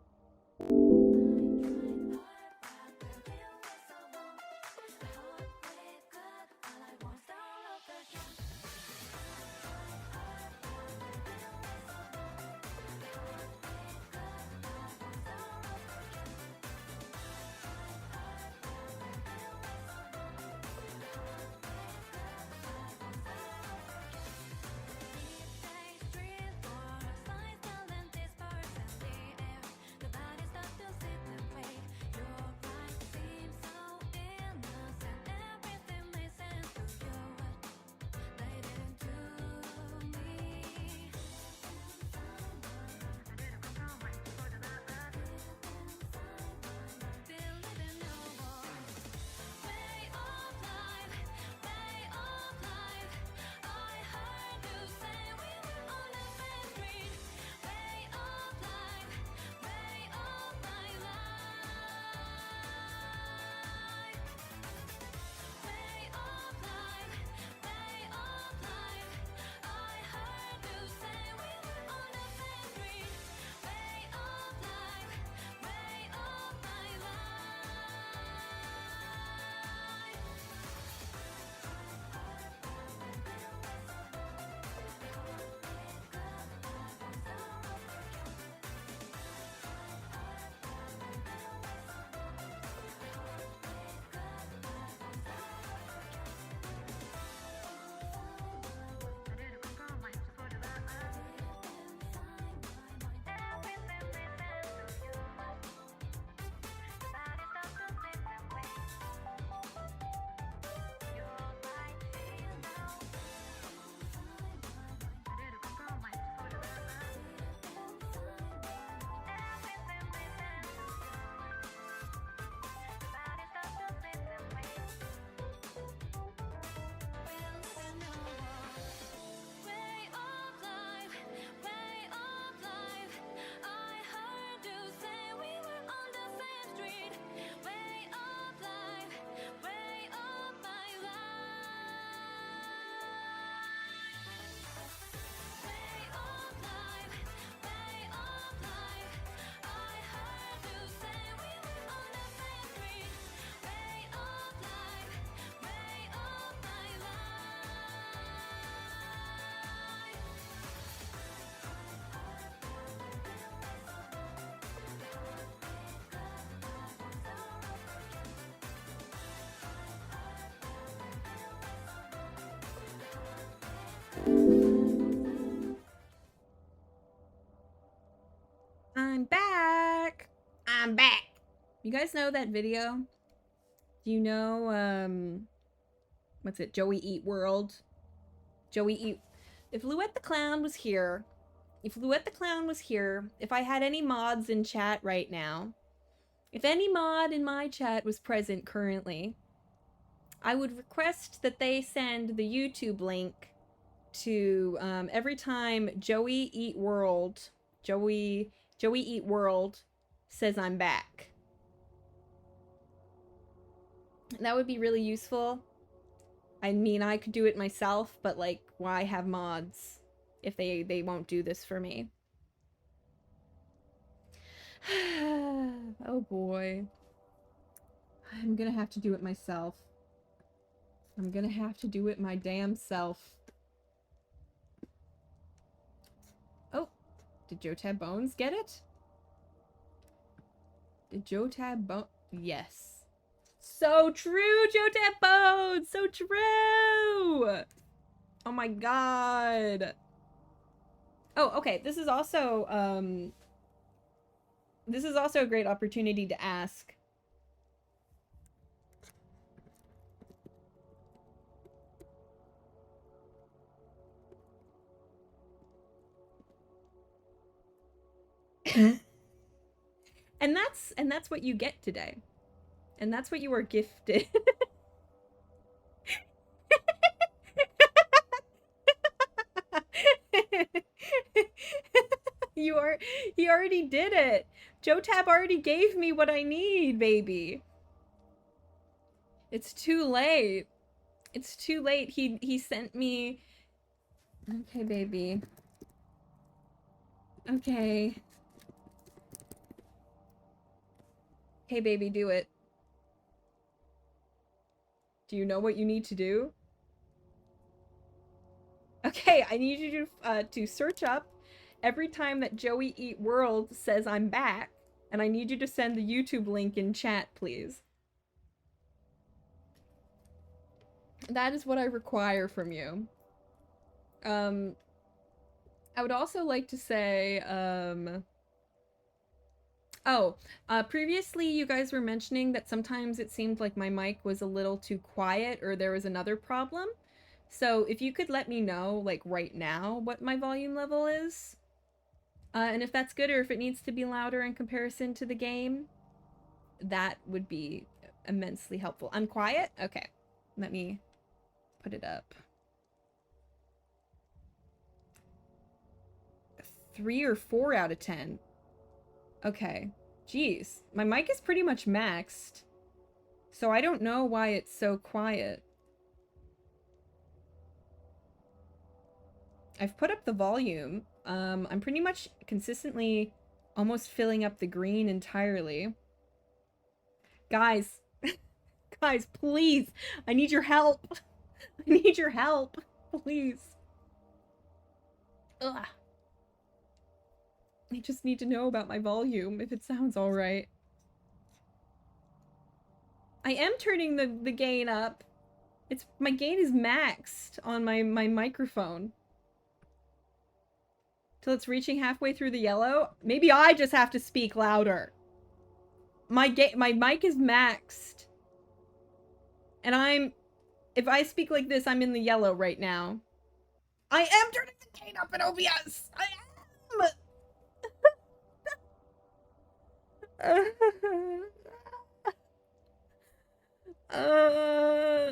I'm back. I'm back. You guys know that video? Do you know, what's it? Joey Eat World? Joey Eat... If Louette the Clown was here, if I had any mods in chat right now, if any mod in my chat was present currently, I would request that they send the YouTube link to, every time Joey Eat World says I'm back. That would be really useful. I mean, I could do it myself, but like, why have mods if they won't do this for me? Oh boy. I'm gonna have to do it myself. I'm gonna have to do it my damn self. Oh, did Jotab Bones get it? Did Jotab Bones? Yes. So true, Jotab Bones! So true! Oh my god. Oh, okay. This is also a great opportunity to ask. And that's what you get today. And that's what you are gifted. He already did it. Joe Tab already gave me what I need, baby. It's too late. It's too late. He sent me. Okay, baby. Okay. Hey, baby, do it. Do you know what you need to do? Okay, I need you to search up every time that Joey Eat World says I'm back, and I need you to send the YouTube link in chat, please. That is what I require from you. I would also like to say, previously you guys were mentioning that sometimes it seemed like my mic was a little too quiet or there was another problem. So if you could let me know, like right now, what my volume level is, and if that's good or if it needs to be louder in comparison to the game, that would be immensely helpful. I'm quiet? Okay. Let me put it up. 3 or 4 out of 10. Okay. Jeez. My mic is pretty much maxed. So I don't know why it's so quiet. I've put up the volume. I'm pretty much consistently almost filling up the green entirely. Guys. Guys, please. I need your help. I need your help. Please. Ugh. I just need to know about my volume, if it sounds alright. I am turning the gain up. My gain is maxed on my microphone. Till it's reaching halfway through the yellow. Maybe I just have to speak louder. My mic is maxed. And if I speak like this, I'm in the yellow right now. I am turning the gain up in OBS! I am!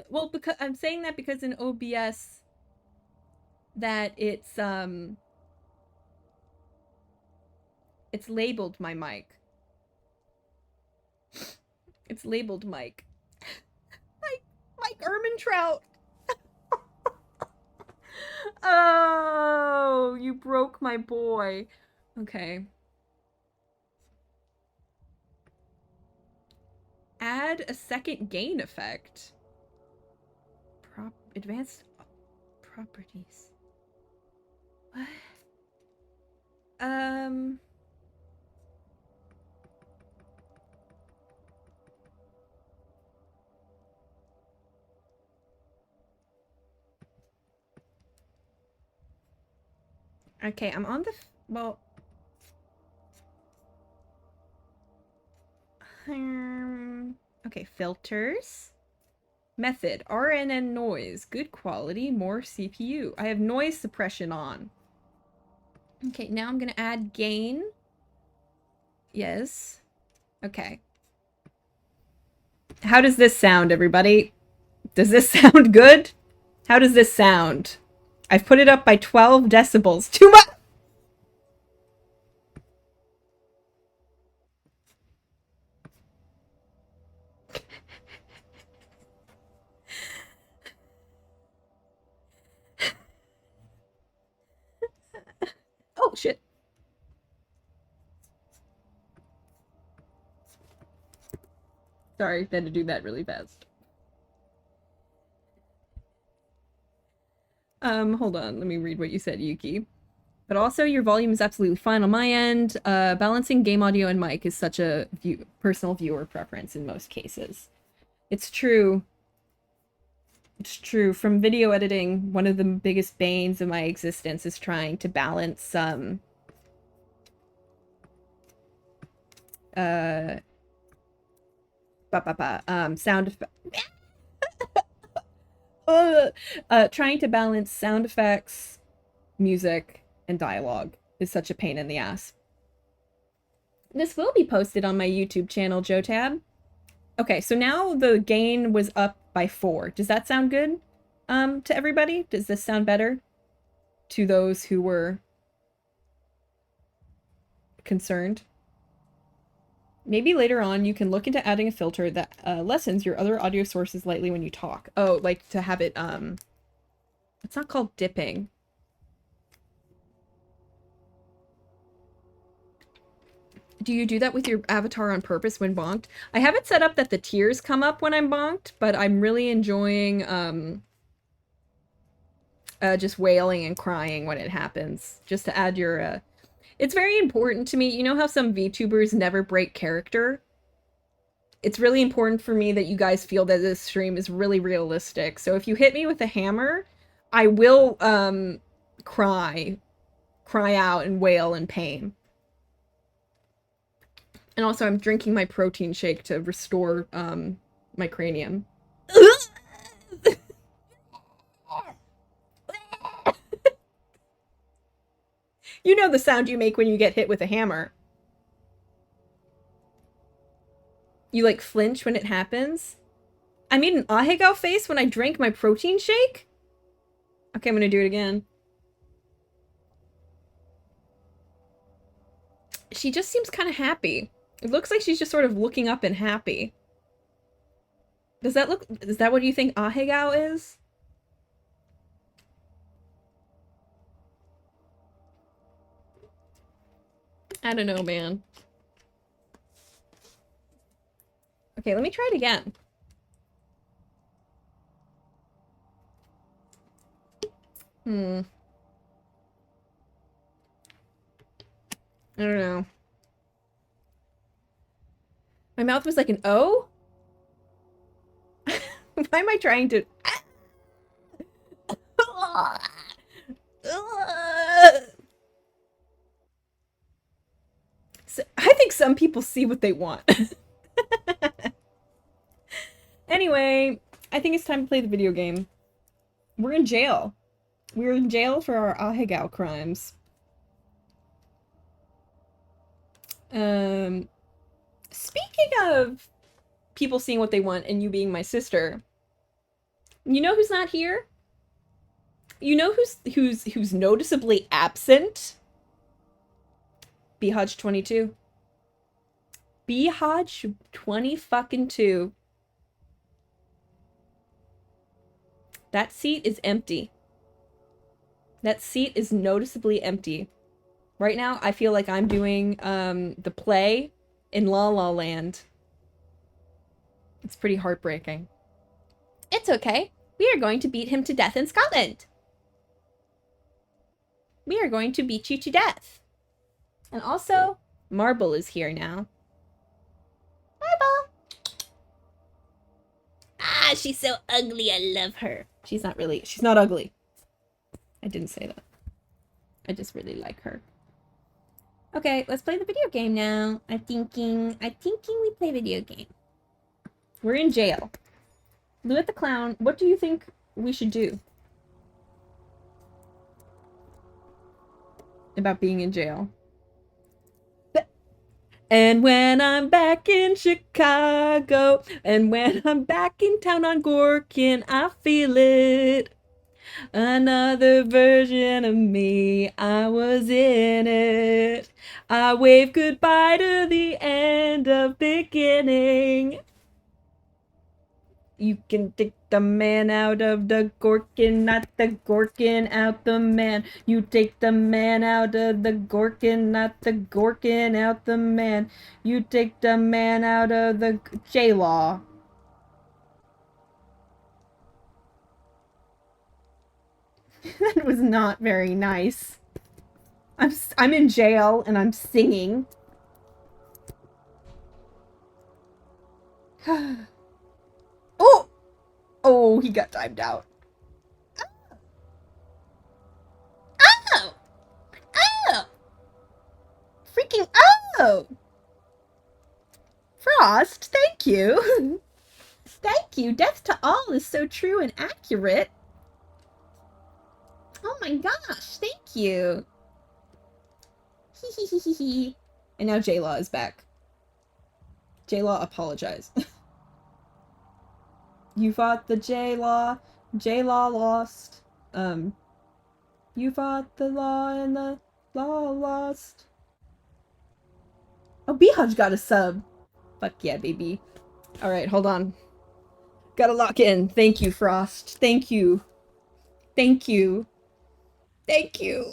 Well, because I'm saying that because in OBS that it's labeled my mic. It's labeled mic. Mike Ermintrout. Oh, you broke my boy. Okay. Add a second gain effect. Advanced properties. What? Okay, I'm on the well. Okay, filters. Method, RNN noise, good quality, more CPU. I have noise suppression on. Okay, now I'm gonna add gain. Yes. Okay. How does this sound, everybody? Does this sound good? How does this sound? I've put it up by 12 decibels. Too much! Oh, shit. Sorry, I had to do that really fast. Hold on. Let me read what you said, Yuki. But also, your volume is absolutely fine on my end. Balancing game audio and mic is such a personal viewer preference in most cases. It's true. It's true. From video editing, one of the biggest banes of my existence is trying to balance sound trying to balance sound effects, music, and dialogue is such a pain in the ass. This will be posted on my YouTube channel, Joe Tab. Okay, so now the gain was up by 4. Does that sound good to everybody? Does this sound better to those who were concerned. Maybe later on you can look into adding a filter that lessens your other audio sources lightly when you talk. Oh, like to have it, it's not called dipping. Do you do that with your avatar on purpose when bonked? I have it set up that the tears come up when I'm bonked, but I'm really enjoying, just wailing and crying when it happens. Just to add your, It's very important to me. You know how some VTubers never break character? It's really important for me that you guys feel that this stream is really realistic. So if you hit me with a hammer, I will, cry out and wail in pain. And also I'm drinking my protein shake to restore, my cranium. You know the sound you make when you get hit with a hammer. You like flinch when it happens. I made an ahegao face when I drank my protein shake? Okay, I'm gonna do it again. She just seems kind of happy. It looks like she's just sort of looking up and happy. Is that what you think ahegao is? I don't know, man. Okay, let me try it again. I don't know. My mouth was like an O? Why am I trying to... So, I think some people see what they want. Anyway, I think it's time to play the video game. We're in jail. We're in jail for our ahegao crimes. Speaking of people seeing what they want and you being my sister, you know who's not here? You know who's noticeably absent? Bhaj22. Bhaj20 fucking 2. That seat is empty. That seat is noticeably empty. Right now, I feel like I'm doing the play in La La Land. It's pretty heartbreaking. It's okay. We are going to beat him to death in Scotland. We are going to beat you to death. And also, Marble is here now. Marble! Ah, she's so ugly. I love her. She's not ugly. I didn't say that. I just really like her. Okay, let's play the video game now. I'm thinking we play video game. We're in jail. Louis the Clown, what do you think we should do about being in jail? And when I'm back in Chicago, and when I'm back in town on Gorkin, I feel it. Another version of me, I was in it. I wave goodbye to the end of beginning. You can take the man out of the Gorkin, not the Gorkin out the man. You take the man out of the Gorkin, not the Gorkin out the man. You take the man out of the J-Law. That was not very nice. I'm in jail and I'm singing. Oh! Oh, he got timed out. Oh! Oh! Freaking oh! Frost, thank you. Thank you. Death to all is so true and accurate. Oh my gosh, thank you. Hee. And now J-Law is back. J-Law, apologize. You fought the J-Law. J-Law lost. You fought the law and the law lost. Oh, Behaj got a sub. Fuck yeah, baby. Alright, hold on. Gotta lock in. Thank you, Frost. Thank you. Thank you. Thank you.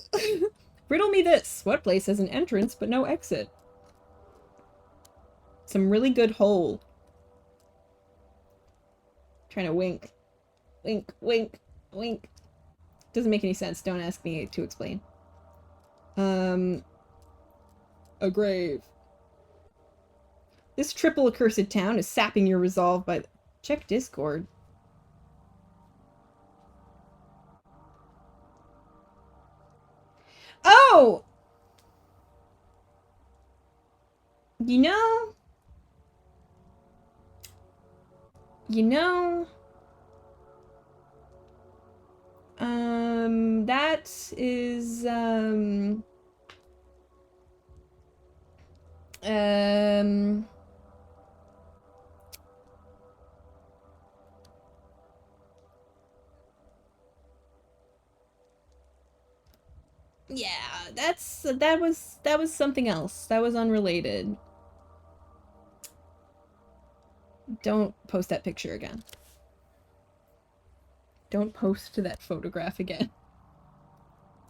Riddle me this. What place has an entrance but no exit? Some really good hole. Trying to wink. Wink, wink, wink. Doesn't make any sense. Don't ask me to explain. A grave. This triple accursed town is sapping your resolve by... Check Discord. Oh! You know... that is, yeah, that was something else. That was unrelated. Don't post that picture again. Don't post that photograph again.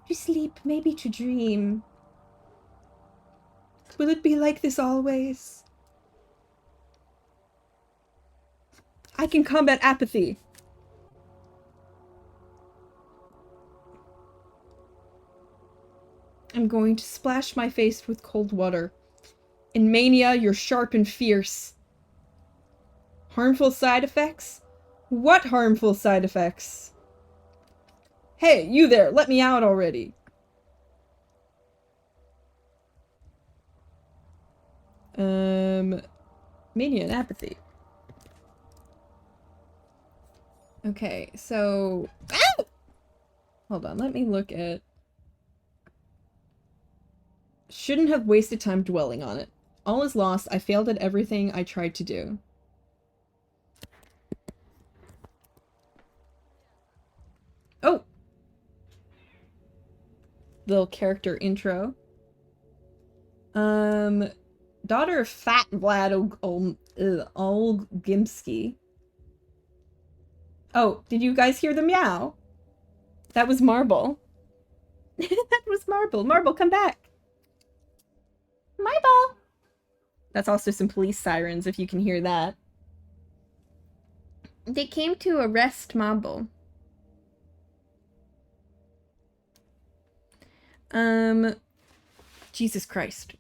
To sleep, maybe to dream. Will it be like this always? I can combat apathy. I'm going to splash my face with cold water. In mania, you're sharp and fierce. Harmful side effects? What harmful side effects? Hey, you there, let me out already. Mania and apathy. Okay, so... Ow! Hold on, let me look at... Shouldn't have wasted time dwelling on it. All is lost. I failed at everything I tried to do. Oh! Little character intro. Daughter of Fat Vlad Olgimsky. Oh, did you guys hear the meow? That was Marble. That was Marble. Marble, come back. Marble! That's also some police sirens, if you can hear that. They came to arrest Marble. Jesus Christ.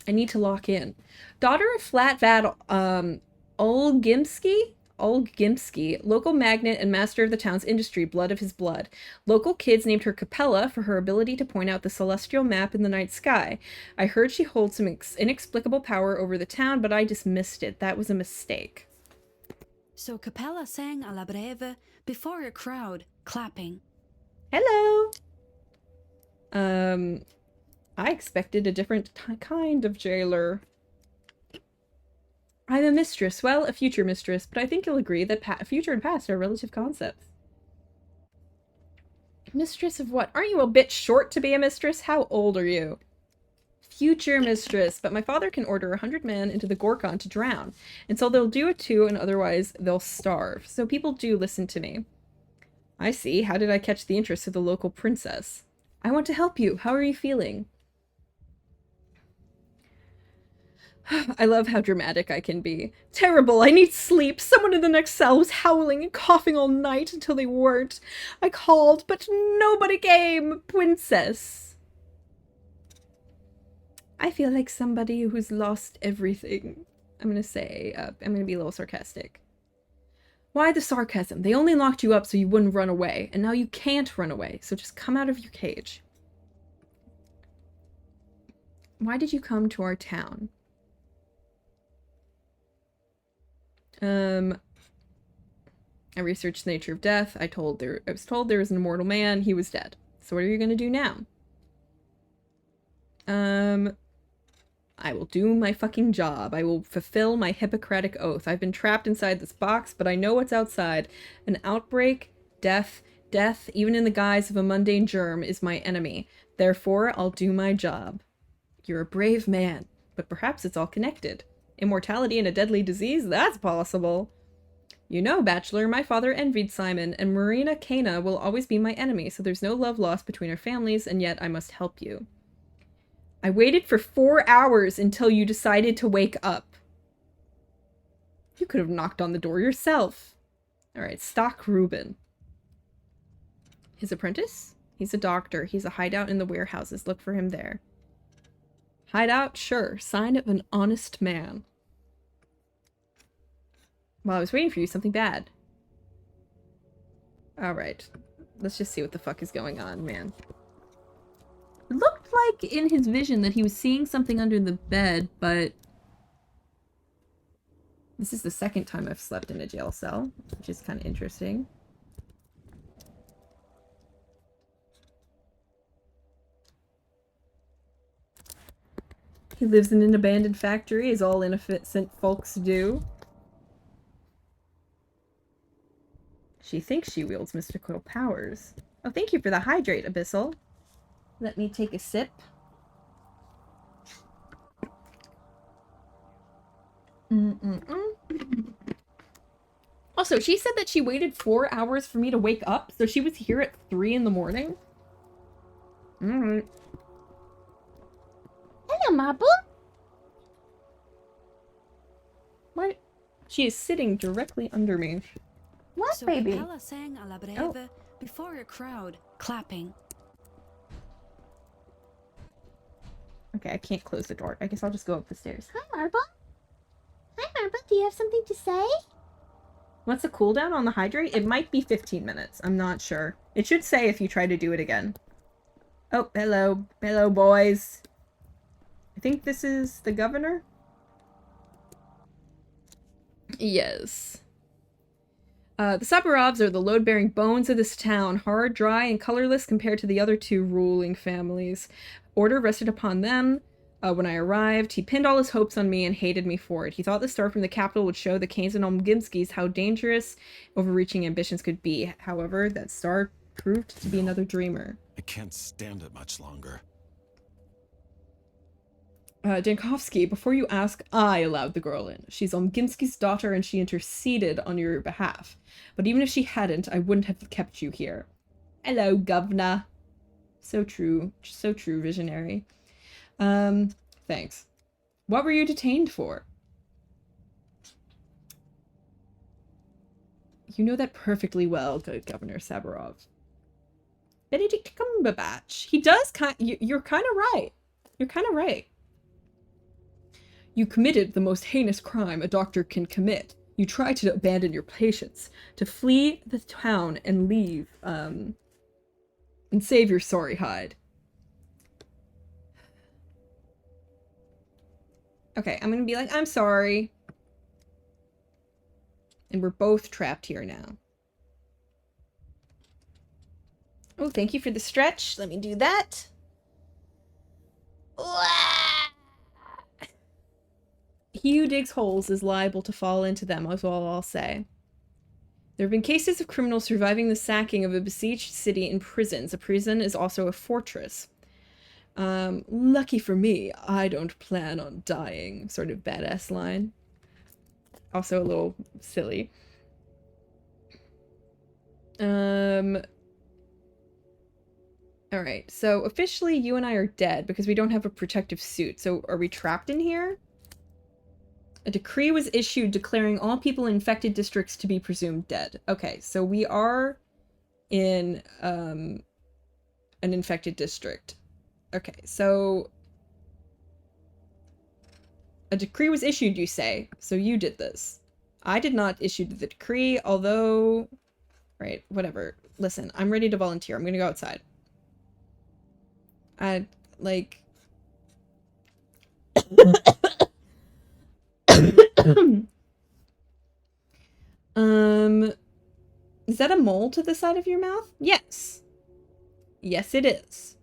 I need to lock in. Daughter of Flatvad, Olgimsky? Olgimsky, local magnate and master of the town's industry, blood of his blood. Local kids named her Capella for her ability to point out the celestial map in the night sky. I heard she holds some inexplicable power over the town, but I dismissed it. That was a mistake. So Capella sang alla breve before a crowd, clapping. Hello! I expected a different kind of jailer. I'm a mistress. Well, a future mistress, but I think you'll agree that future and past are relative concepts. Mistress of what? Aren't you a bit short to be a mistress? How old are you? Future mistress, but my father can order 100 men into the Gorkon to drown, and so they'll do it too, and otherwise they'll starve. So people do listen to me. I see. How did I catch the interest of the local princess? I want to help you. How are you feeling? I love how dramatic I can be. Terrible, I need sleep. Someone in the next cell was howling and coughing all night until they weren't. I called, but nobody came. Princess. I feel like somebody who's lost everything. I'm gonna say, I'm gonna be a little sarcastic. Why the sarcasm? They only locked you up so you wouldn't run away, and now you can't run away, so just come out of your cage. Why did you come to our town? I researched the nature of death. I was told there was an immortal man. He was dead. So what are you gonna do now? I will do my fucking job. I will fulfill my Hippocratic oath. I've been trapped inside this box, but I know what's outside. An outbreak, death, even in the guise of a mundane germ, is my enemy. Therefore, I'll do my job. You're a brave man. but perhaps it's all connected. Immortality and a deadly disease? That's possible. You know, Bachelor, my father envied Simon, and Marina Cana will always be my enemy, so there's no love lost between our families, and yet I must help you. I waited for 4 hours until you decided to wake up. You could have knocked on the door yourself. Alright, Stock Reuben. His apprentice? He's a doctor. He's a hideout in the warehouses. Look for him there. Hideout? Sure. Sign of an honest man. While I was waiting for you, something bad. Alright. Let's just see what the fuck is going on, man. It looked like in his vision that he was seeing something under the bed, but... This is the second time I've slept in a jail cell, which is kind of interesting. He lives in an abandoned factory, as all innocent folks do. She thinks she wields mystical powers. Oh, thank you for the hydrate, Abyssal. Let me take a sip. Also, she said that she waited 4 hours for me to wake up, so she was here at 3 in the morning. Alright. Hello, Marble. What? She is sitting directly under me. What, So baby? Capella sang a la breve before a crowd, clapping. Okay, I can't close the door. I guess I'll just go up the stairs. Hi, Marble. Hi, Marble. Do you have something to say? What's the cooldown on the hydrate? It might be 15 minutes. I'm not sure. It should say if you try to do it again. Oh, hello. Hello, boys. I think this is the governor? Yes. The Saburovs are the load-bearing bones of this town, hard, dry, and colorless compared to the other two ruling families. Order rested upon them. When I arrived, he pinned all his hopes on me and hated me for it. He thought the star from the capital would show the Kanes and Olmgimskis how dangerous overreaching ambitions could be. However, that star proved to be another dreamer. I can't stand it much longer. Jankovsky, before you ask, I allowed the girl in. She's Olmgimski's daughter and she interceded on your behalf. But even if she hadn't, I wouldn't have kept you here. Hello, governor. So true, visionary. Thanks. What were you detained for? You know that perfectly well, good Governor Saburov. Benedict Cumberbatch. He does you're kind of right. You're kind of right. You committed the most heinous crime a doctor can commit. You tried to abandon your patients, to flee the town and leave, and save your sorry hide. Okay, I'm gonna be like, I'm sorry. And we're both trapped here now. Oh, thank you for the stretch. Let me do that. He who digs holes is liable to fall into them, is all I'll say. There have been cases of criminals surviving the sacking of a besieged city in prisons. A prison is also a fortress. Lucky for me, I don't plan on dying. Sort of badass line. Also a little silly. Alright, so officially you and I are dead because we don't have a protective suit. So are we trapped in here? A decree was issued declaring all people in infected districts to be presumed dead. Okay, so we are in an infected district. Okay, so a decree was issued, you say, so you did this. I did not issue the decree, although... Right, whatever. Listen, I'm ready to volunteer. I'm gonna go outside. Like... Is that a mole to the side of your mouth? Yes. Yes, it is.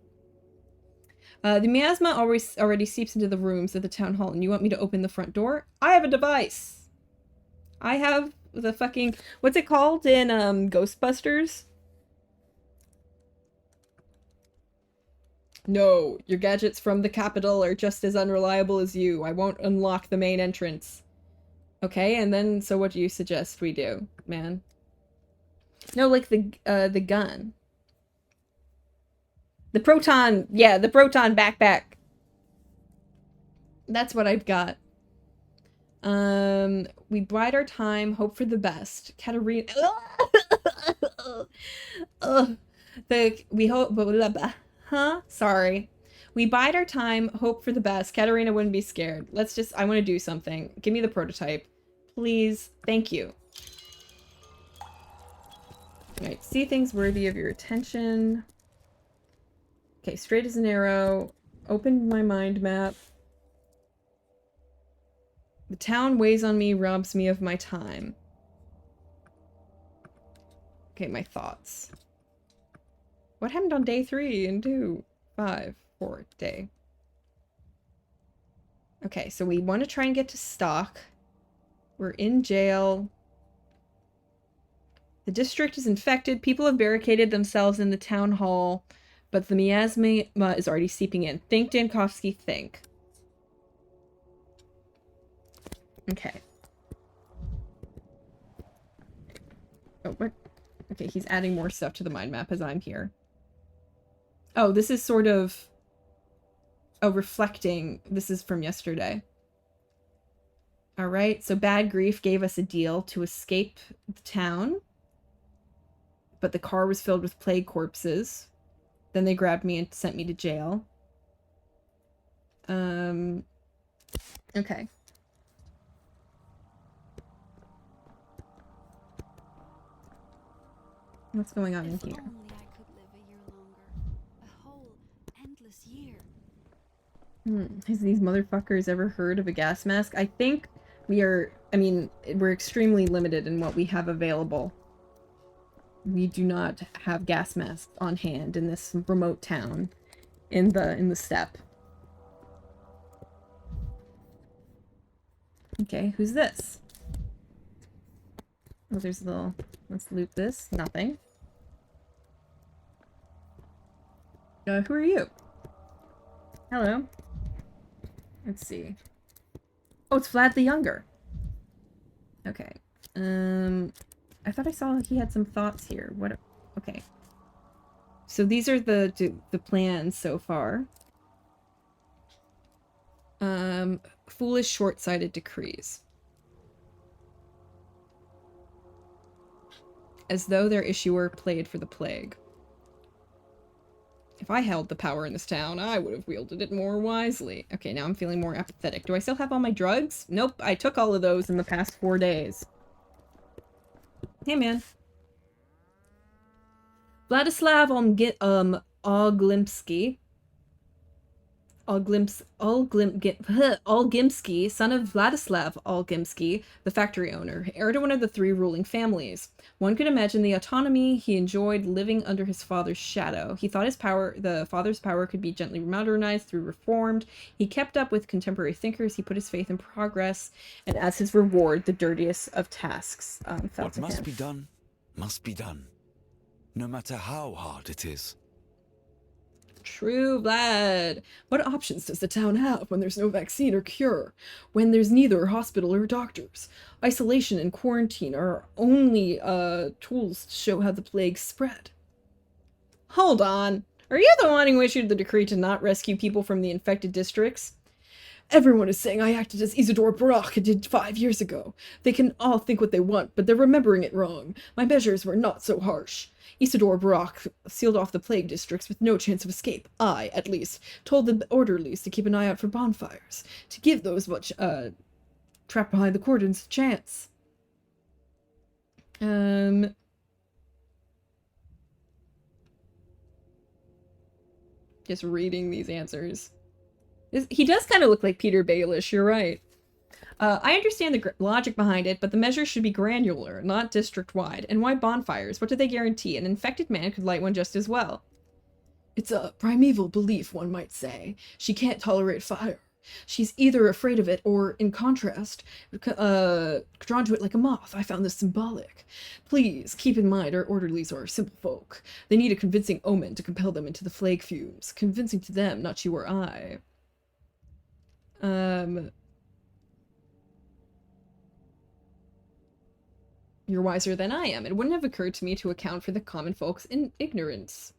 The miasma already seeps into the rooms of the town hall, and you want me to open the front door? I have a device! I have the fucking... What's it called in, Ghostbusters? No, your gadgets from the capital are just as unreliable as you. I won't unlock the main entrance. Okay, and then, so what do you suggest we do, man? No, like the gun. The proton, yeah, the proton backpack. That's what I've got. We bide our time, hope for the best. Katarina. We hope, blah, blah, blah. Huh? Sorry. We bide our time, hope for the best. Katarina wouldn't be scared. Let's just, I want to do something. Give me the prototype. Please. Thank you. Alright, see things worthy of your attention. Okay, straight as an arrow. Open my mind map. The town weighs on me, robs me of my time. Okay, my thoughts. What happened on day 3 and 2, 5, 4 day? Okay, so we want to try and get to stock. We're in jail. The district is infected. People have barricaded themselves in the town hall, but the miasma is already seeping in. Think, Dankovsky, think. Okay. Oh, what? Okay, he's adding more stuff to the mind map as I'm here. Oh, this is sort of... Oh, reflecting. This is from yesterday. Alright, so Bad Grief gave us a deal to escape the town. But the car was filled with plague corpses. Then they grabbed me and sent me to jail. Okay. What's going on in here? If only I could live a year longer. A whole endless year. Has these motherfuckers ever heard of a gas mask? I think we are, I mean, we're extremely limited in what we have available. We do not have gas masks on hand in this remote town in the steppe. Okay, who's this? Oh, there's a little... Let's loot this. Nothing. Who are you? Hello. Let's see. Oh, it's Vlad the Younger. Okay. I thought I saw he had some thoughts here. What? Okay. So these are the plans so far. Foolish, short-sighted decrees. As though their issuer played for the plague. If I held the power in this town, I would have wielded it more wisely. Okay, now I'm feeling more apathetic. Do I still have all my drugs? Nope, I took all of those in the past 4 days. Hey, man. Vladislav Olgimsky, son of Vladislav Olgimsky, the factory owner, heir to one of the 3 ruling families. One could imagine the autonomy he enjoyed living under his father's shadow. He thought the father's power could be gently modernized through reformed. He kept up with contemporary thinkers. He put his faith in progress, and as his reward, the dirtiest of tasks fell What to must him. be done, must be done. No matter how hard it is. True, Vlad. What options does the town have when there's no vaccine or cure? When there's neither hospital or doctors? Isolation and quarantine are our only tools to show how the plague spread. Hold on. Are you the one who issued the decree to not rescue people from the infected districts? Everyone is saying I acted as Isidore Barak did 5 years ago. They can all think what they want, but they're remembering it wrong. My measures were not so harsh. Isidore Barak sealed off the plague districts with no chance of escape. I, at least, told the orderlies to keep an eye out for bonfires, to give those trapped behind the cordons a chance. Just reading these answers. He does kind of look like Peter Baelish, you're right. I understand the logic behind it, but the measures should be granular, not district-wide. And why bonfires? What do they guarantee? An infected man could light one just as well. It's a primeval belief, one might say. She can't tolerate fire. She's either afraid of it or, in contrast, drawn to it like a moth. I found this symbolic. Please, keep in mind our orderlies are simple folk. They need a convincing omen to compel them into the plague fumes. Convincing to them, not you or I. You're wiser than I am. It wouldn't have occurred to me to account for the common folks' ignorance.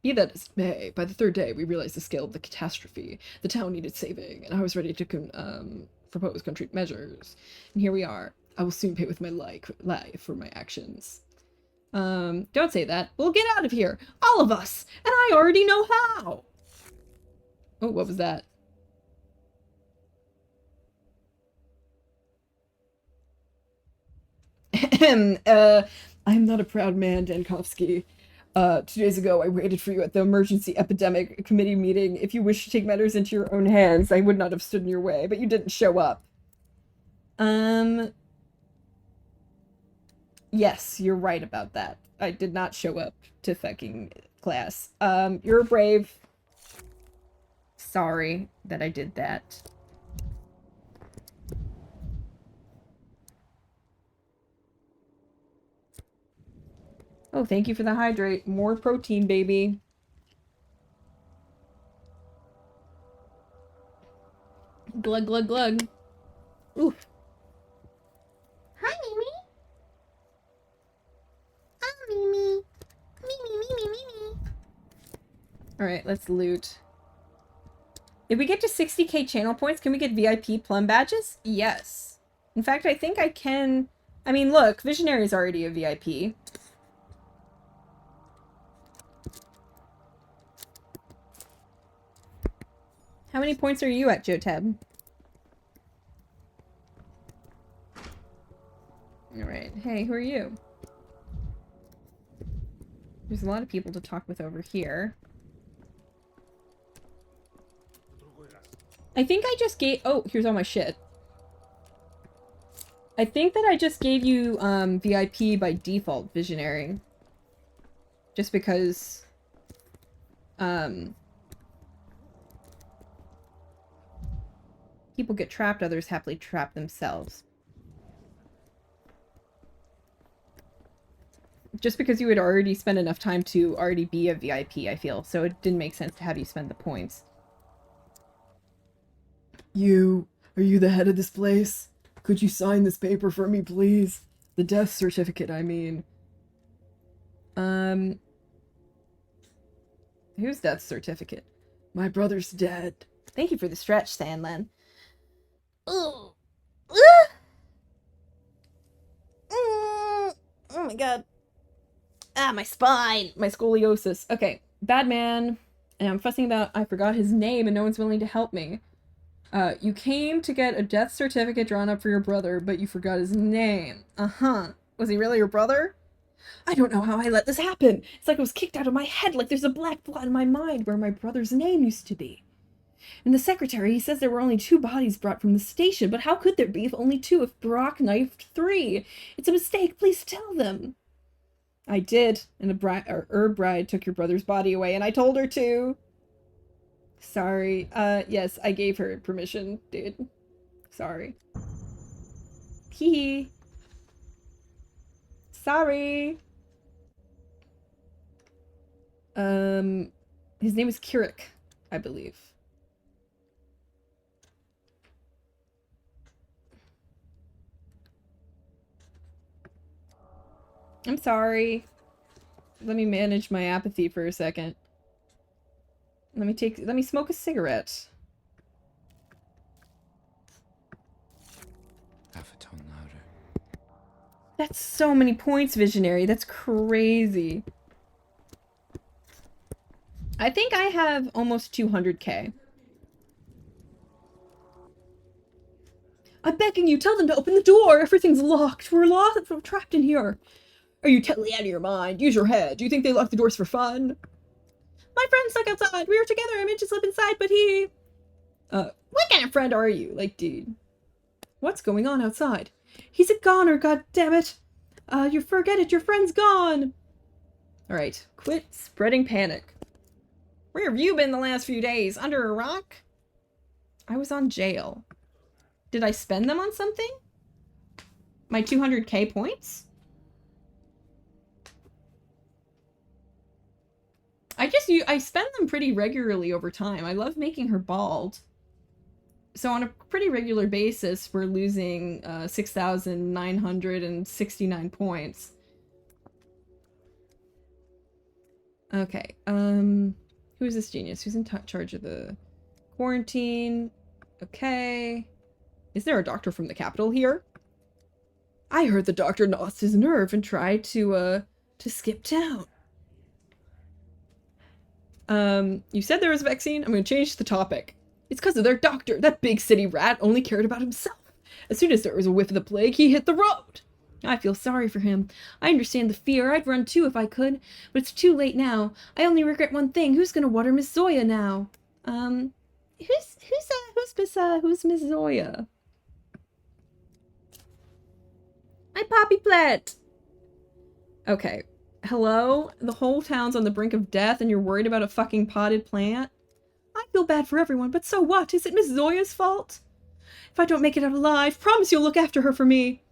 Be that as it may, by the third day we realized the scale of the catastrophe. The town needed saving, and I was ready to propose concrete measures. And here we are. I will soon pay with my life for my actions. Don't say that. We'll get out of here. All of us! And I already know how! Oh, what was that? I'm not a proud man, Dankovsky. 2 days ago, I waited for you at the Emergency Epidemic Committee meeting. If you wish to take matters into your own hands, I would not have stood in your way, but you didn't show up. Yes, you're right about that. I did not show up to fucking class. You're brave. Sorry that I did that. Oh, thank you for the hydrate. More protein, baby. Glug, glug, glug. Ooh. Hi, Mimi. Oh, Mimi. Mimi. Alright, let's loot. If we get to 60k channel points, can we get VIP plum badges? Yes. In fact, I think I can... I mean, look, Visionary's already a VIP. How many points are you at, Jotab? Alright. Hey, who are you? There's a lot of people to talk with over here. I think I just gave... Oh, here's all my shit. I think that I just gave you VIP by default, Visionary. Just because... people get trapped, others happily trap themselves. Just because you had already spent enough time to already be a VIP, I feel. So it didn't make sense to have you spend the points. Are you the head of this place? Could you sign this paper for me, please? The death certificate, I mean. Whose death certificate? My brother's dead. Thank you for the stretch, Sandland. Ooh. Oh my god. Ah, my spine. My scoliosis. Okay, bad man. And I'm fussing about I forgot his name and no one's willing to help me. You came to get a death certificate drawn up for your brother, but you forgot his name. Uh-huh. Was he really your brother? I don't know how I let this happen. It's like it was kicked out of my head, like there's a black blot in my mind where my brother's name used to be. And the secretary, he says there were only 2 bodies brought from the station, but how could there be if only 2 if Brock knifed 3? It's a mistake, please tell them. I did, and Herb Bride took your brother's body away, and I told her to. Sorry. Yes, I gave her permission, dude. Sorry. Hee. Sorry. His name is Kirik, I believe. I'm sorry. Let me manage my apathy for a second. Let me smoke a cigarette. Half a ton louder. That's so many points, Visionary. That's crazy. I think I have almost 200k. I'm begging you, tell them to open the door. Everything's locked. We're locked. We're trapped in here. Are you totally out of your mind? Use your head. Do you think they locked the doors for fun? My friend's stuck outside. We were together. I meant to slip inside, but he... what kind of friend are you? Like, dude. What's going on outside? He's a goner, goddammit. You forget it. Your friend's gone. Alright. Quit spreading panic. Where have you been the last few days? Under a rock? I was on jail. Did I spend them on something? My 200k points? I spend them pretty regularly over time. I love making her bald. So on a pretty regular basis, we're losing 6,969 points. Okay, who's this genius? Who's in charge of the quarantine? Okay. Is there a doctor from the capital here? I heard the doctor lost his nerve and tried to skip town. You said there was a vaccine? I'm gonna change the topic. It's because of their doctor. That big city rat only cared about himself. As soon as there was a whiff of the plague, he hit the road. I feel sorry for him. I understand the fear. I'd run too if I could, but it's too late now. I only regret one thing. Who's gonna water Miss Zoya now? Who's Miss Zoya? Hi, Poppy Plant. Okay. Hello? The whole town's on the brink of death and you're worried about a fucking potted plant? I feel bad for everyone, but so what? Is it Miss Zoya's fault? If I don't make it out alive, promise you'll look after her for me.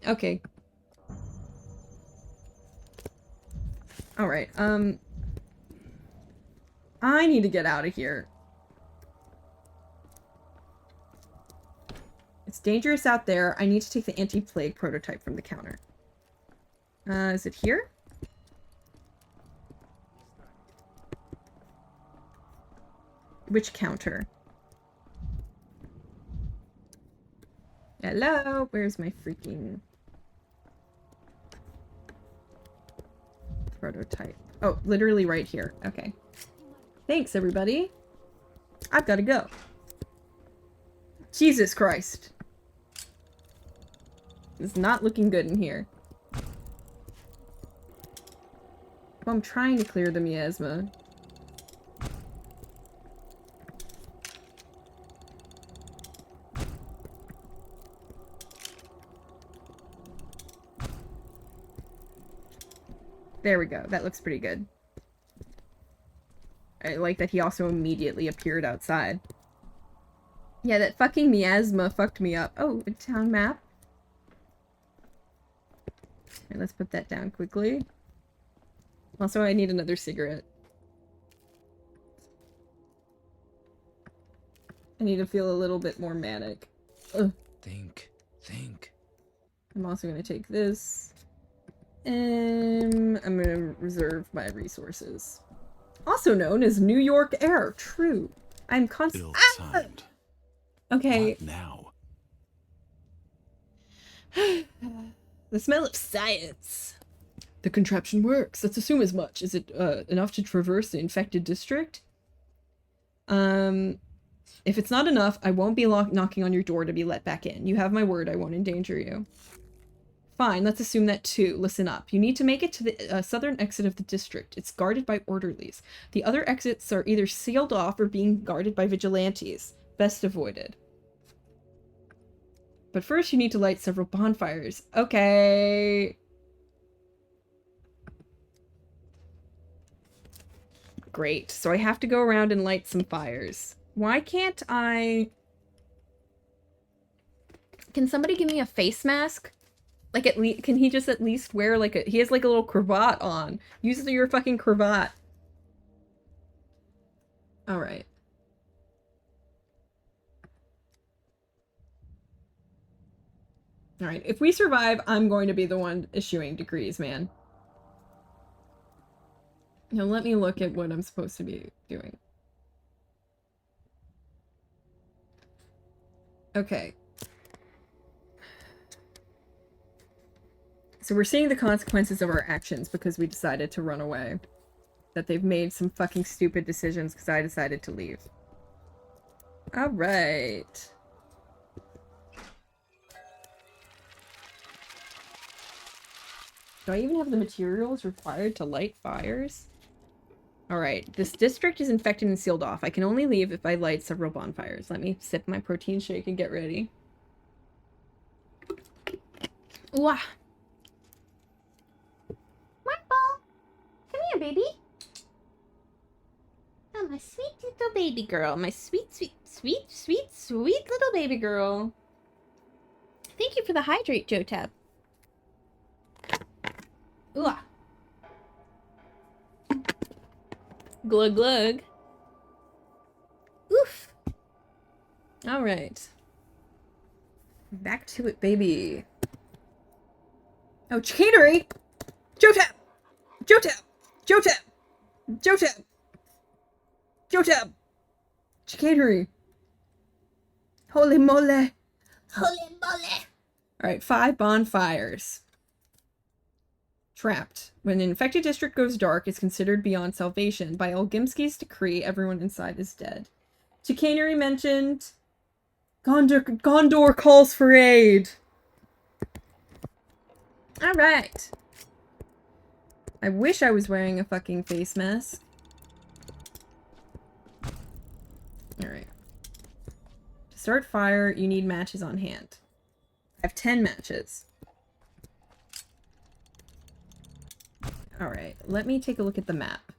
Okay. Alright, I need to get out of here. It's dangerous out there. I need to take the anti-plague prototype from the counter. Is it here? Which counter? Hello? Where's my freaking prototype? Oh, literally right here. Okay. Thanks, everybody. I've got to go. Jesus Christ. It's not looking good in here. Well, I'm trying to clear the miasma. There we go. That looks pretty good. I like that he also immediately appeared outside. Yeah, that fucking miasma fucked me up. Oh, a town map. Okay, let's put that down quickly. Also, I need another cigarette. I need to feel a little bit more manic. Ugh. Think. I'm also going to take this. And I'm going to reserve my resources. Also known as New York air. True. I'm constantly... Ill-timed. Okay. What now? The smell of science. The contraption works. Let's assume as much. Is it enough to traverse the infected district? If it's not enough, I won't be knocking on your door to be let back in. You have my word, I won't endanger you. Fine, let's assume that too. Listen up. You need to make it to the southern exit of the district. It's guarded by orderlies. The other exits are either sealed off or being guarded by vigilantes. Best avoided. But first you need to light several bonfires. Okay. Great. So I have to go around and light some fires. Why can't I... Can somebody give me a face mask? Like, at least, can he just at least wear, like, a... He has, like, a little cravat on. Use your fucking cravat. Alright. Alright, if we survive, I'm going to be the one issuing degrees, man. Now let me look at what I'm supposed to be doing. Okay. So we're seeing the consequences of our actions because we decided to run away. That they've made some fucking stupid decisions because I decided to leave. Alright. Do I even have the materials required to light fires? Alright, this district is infected and sealed off. I can only leave if I light several bonfires. Let me sip my protein shake and get ready. Wah! Marble! Come here, baby. Oh, my sweet little baby girl. My sweet, sweet, Sweet, sweet, sweet little baby girl. Thank you for the hydrate, Jotab. Ooh. Ah. Glug glug. Oof. All right. Back to it, baby. Oh, chicanery! Jotab! Jotab! Jotab! Jotab! Jotab! Chicanery! Holy moly! Holy moly! Alright, 5 bonfires. Trapped. When an infected district goes dark, it's considered beyond salvation. By Olgimski's decree, everyone inside is dead. Chicanery mentioned. Gondor calls for aid! Alright. I wish I was wearing a fucking face mask. Alright. To start fire, you need matches on hand. I have 10 matches. Alright, let me take a look at the map.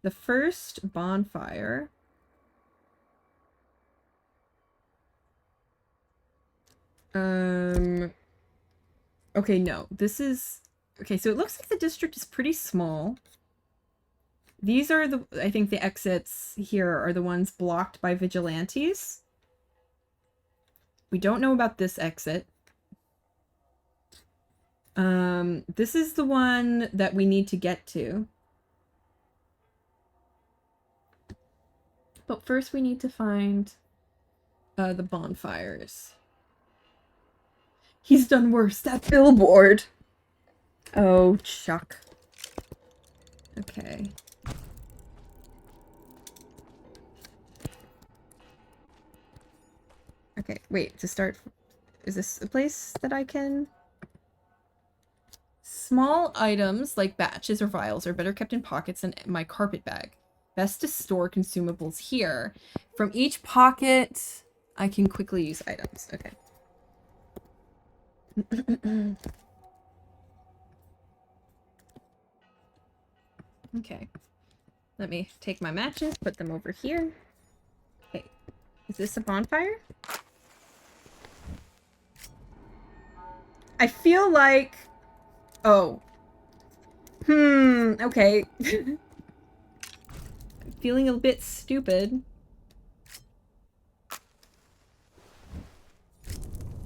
The first bonfire... Okay, no. This is... Okay, so it looks like the district is pretty small. These are the... I think the exits here are the ones blocked by vigilantes. We don't know about this exit. This is the one that we need to get to. But first we need to find the bonfires. He's done worse. That billboard. Oh, Chuck. Okay. Okay, wait, to start... Is this a place that I can... Small items, like batches or vials, are better kept in pockets than my carpet bag. Best to store consumables here. From each pocket, I can quickly use items. Okay. Okay. Let me take my matches, put them over here. Okay. Is this a bonfire? I feel like... Oh. Okay. I'm feeling a bit stupid.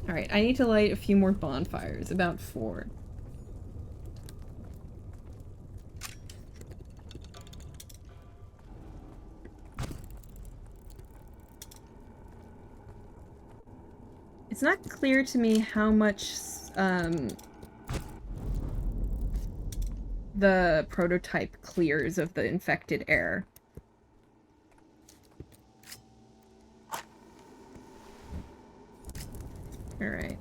Alright, I need to light a few more bonfires. About 4. It's not clear to me how much, the prototype clears of the infected air. Alright.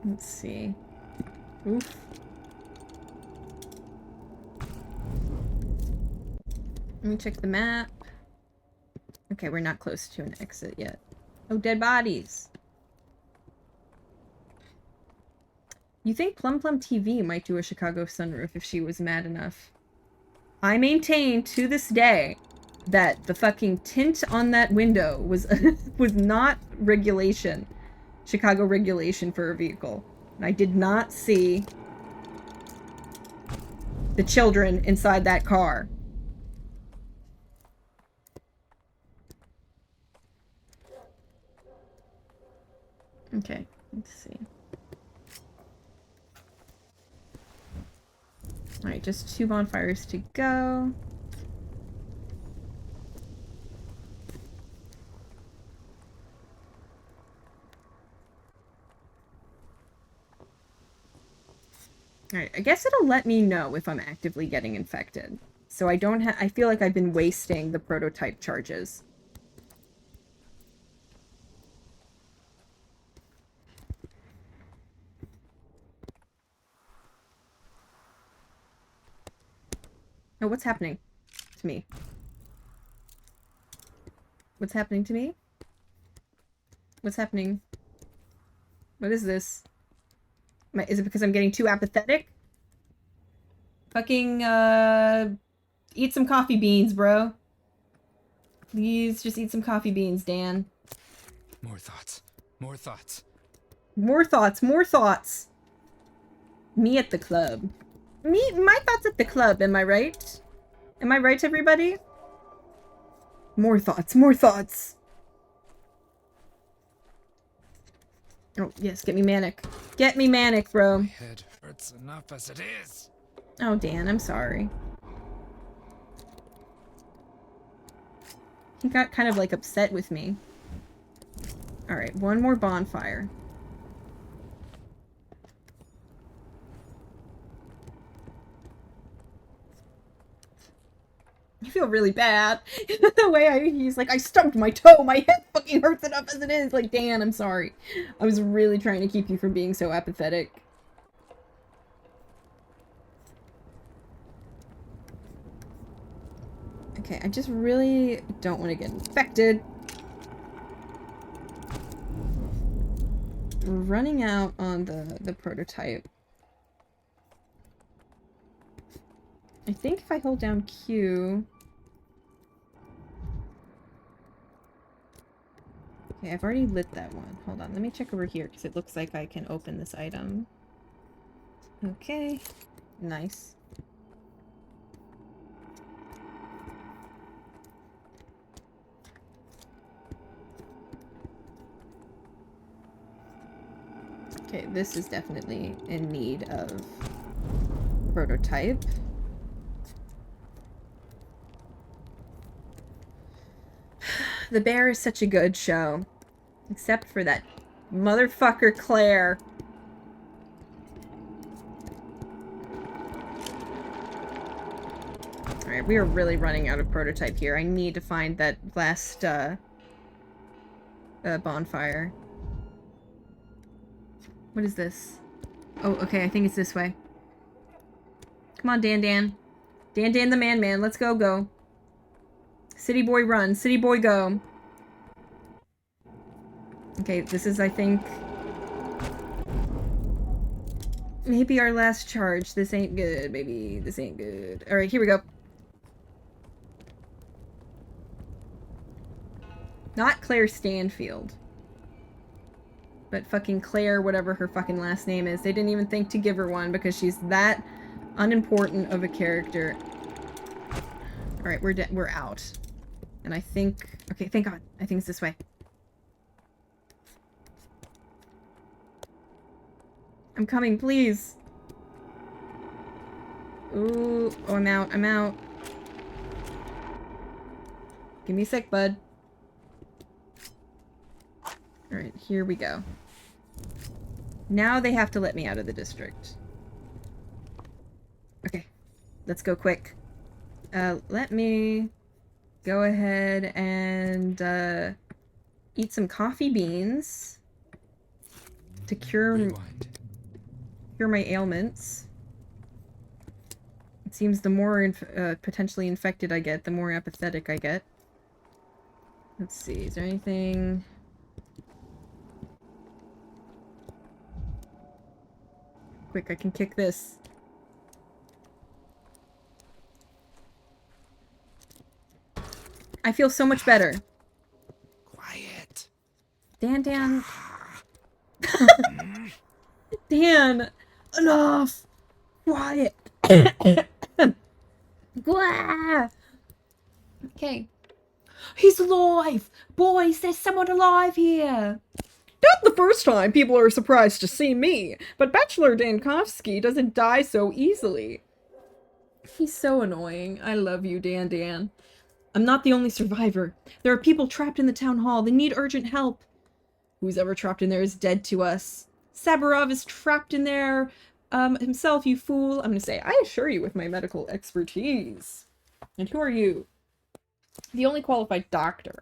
Let's see. Oof. Let me check the map. Okay, we're not close to an exit yet. Oh, dead bodies. You think Plum Plum TV might do a Chicago sunroof if she was mad enough. I maintain to this day that the fucking tint on that window was was not regulation. Chicago regulation for a vehicle. And I did not see the children inside that car. Okay, let's see. Alright, just 2 bonfires to go. Alright, I guess it'll let me know if I'm actively getting infected. So I don't I feel like I've been wasting the prototype charges. Oh, what's happening to me? What's happening to me? What's happening? What is this? Is it because I'm getting too apathetic? Fucking, eat some coffee beans, bro. Please just eat some coffee beans, Dan. More thoughts. More thoughts. More thoughts, more thoughts. Me at the club. My thoughts at the club, am I right? Am I right, everybody? More thoughts, more thoughts. Oh, yes, get me manic. Get me manic, bro. My head hurts enough as it is. Oh, Dan, I'm sorry. He got kind of, like, upset with me. Alright, one more bonfire. I feel really bad. The way he's like, I stubbed my toe, my head fucking hurts enough as it is. Like, Dan, I'm sorry. I was really trying to keep you from being so apathetic. Okay, I just really don't want to get infected. We're running out on the prototype. I think if I hold down Q... Okay, I've already lit that one. Hold on, let me check over here, because it looks like I can open this item. Okay. Nice. Okay, this is definitely in need of prototype. The Bear is such a good show. Except for that motherfucker Claire. Alright, we are really running out of prototype here. I need to find that last, bonfire. What is this? Oh, okay, I think it's this way. Come on, Dan Dan. Dan Dan the man. Let's go. City boy run. City boy go. Okay, this is, I think... maybe our last charge. This ain't good, baby. This ain't good. Alright, here we go. Not Claire Stanfield. But fucking Claire, whatever her fucking last name is. They didn't even think to give her one because she's that unimportant of a character. Alright, we're out. And I think... okay, thank God. I think it's this way. I'm coming, please. Ooh. Oh, I'm out. Give me a sec, bud. Alright, here we go. Now they have to let me out of the district. Okay. Let's go quick. Let me go ahead and, eat some coffee beans to cure my ailments. It seems the more potentially infected I get, the more apathetic I get. Let's see, is there anything... quick, I can kick this. I feel so much better. Quiet. Dan. Dan! Enough! Quiet! Okay. He's alive! Boys, there's someone alive here! Not the first time people are surprised to see me, but Bachelor Dankovsky doesn't die so easily. He's so annoying. I love you, Dan. I'm not the only survivor. There are people trapped in the town hall. They need urgent help. Who's ever trapped in there is dead to us. Saburov is trapped in there himself, you fool. I'm gonna say, I assure you with my medical expertise. And who are you? The only qualified doctor.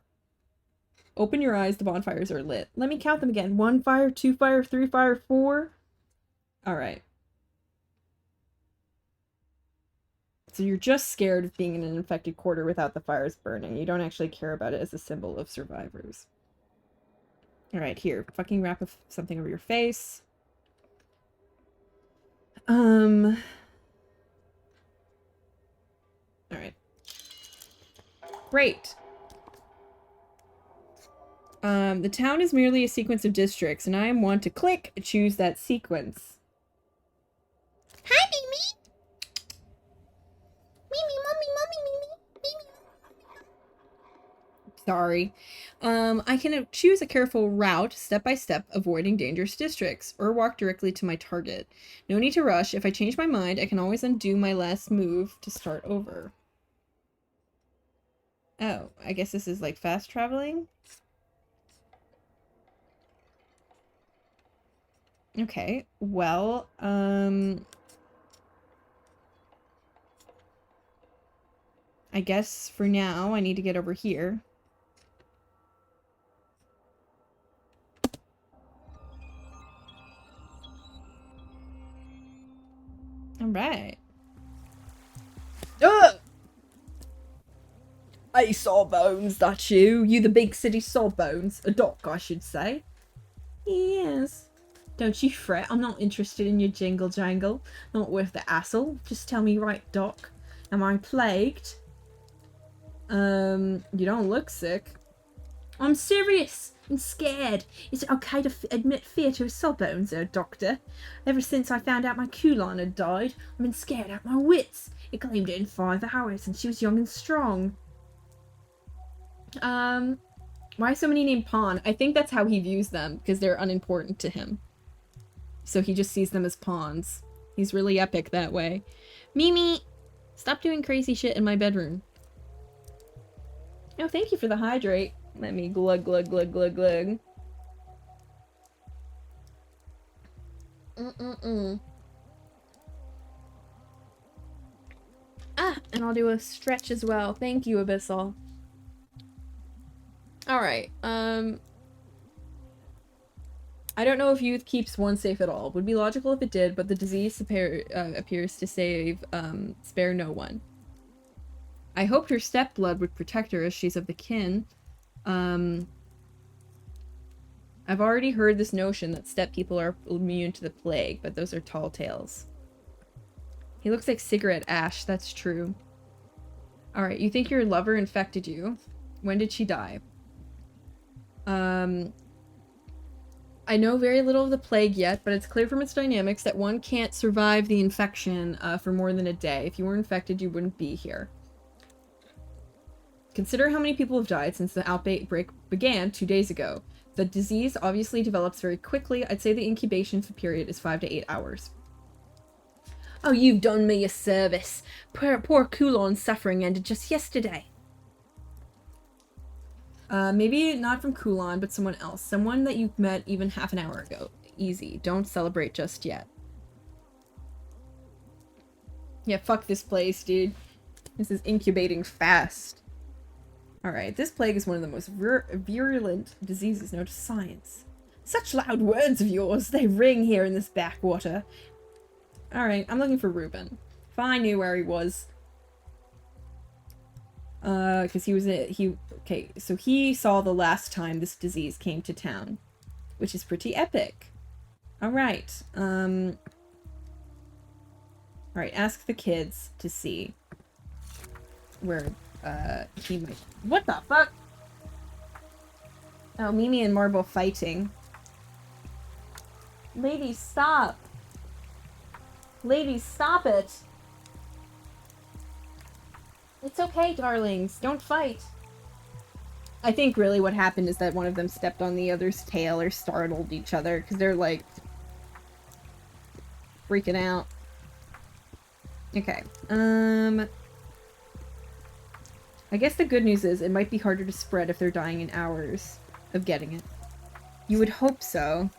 Open your eyes, the bonfires are lit. Let me count them again. 1 fire, 2 fire, 3 fire, 4. Alright. So you're just scared of being in an infected quarter without the fires burning. You don't actually care about it as a symbol of survivors. Alright, here. Fucking wrap something over your face. Alright. Great. The town is merely a sequence of districts, and I am one to choose that sequence. Hi, Mimi. Mimi, mommy, Mimi. Sorry. I can choose a careful route, step by step, avoiding dangerous districts, or walk directly to my target. No need to rush. If I change my mind, I can always undo my last move to start over. Oh, I guess this is like fast traveling? Okay, well, I guess for now I need to get over here. Alright. Ugh! Hey, Sawbones, that's you. You the big city Sawbones. A doc, I should say. Yes. Don't you fret, I'm not interested in your jingle jangle. Not worth the hassle. Just tell me right, Doc. Am I plagued? You don't look sick. I'm serious and scared. Is it okay to admit fear to a Sawbones, Doctor? Ever since I found out my Kulan had died, I've been scared out my wits. It claimed it in 5 hours and she was young and strong. Why so many named Pawn? I think that's how he views them, because they're unimportant to him. So he just sees them as pawns. He's really epic that way. Mimi! Stop doing crazy shit in my bedroom. Oh, thank you for the hydrate. Let me glug glug glug glug glug. Ah, and I'll do a stretch as well. Thank you, Abyssal. Alright, I don't know if youth keeps one safe at all. Would be logical if it did, but the disease appears to spare no one. I hoped her stepblood would protect her as she's of the kin. I've already heard this notion that step people are immune to the plague, but those are tall tales. He looks like cigarette ash, that's true. Alright, you think your lover infected you? When did she die? I know very little of the plague yet, but it's clear from its dynamics that one can't survive the infection for more than a day. If you were infected, you wouldn't be here. Consider how many people have died since the outbreak began 2 days ago. The disease obviously develops very quickly. I'd say the incubation period is 5 to 8 hours. Oh, you've done me a service. Poor Kulan's suffering ended just yesterday. Maybe not from Kulan, but someone else. Someone that you met even half an hour ago. Easy. Don't celebrate just yet. Yeah, fuck this place, dude. This is incubating fast. Alright, this plague is one of the most virulent diseases known to science. Such loud words of yours, they ring here in this backwater. Alright, I'm looking for Reuben. If I knew where he was. Because okay, so he saw the last time this disease came to town, which is pretty epic. Alright, alright, ask the kids to see where, he might— What the fuck? Oh, Mimi and Marble fighting. Ladies, stop! Ladies, stop it! It's okay, darlings. Don't fight. I think really what happened is that one of them stepped on the other's tail or startled each other because they're like freaking out. Okay. I guess the good news is it might be harder to spread if they're dying in hours of getting it. You would hope so.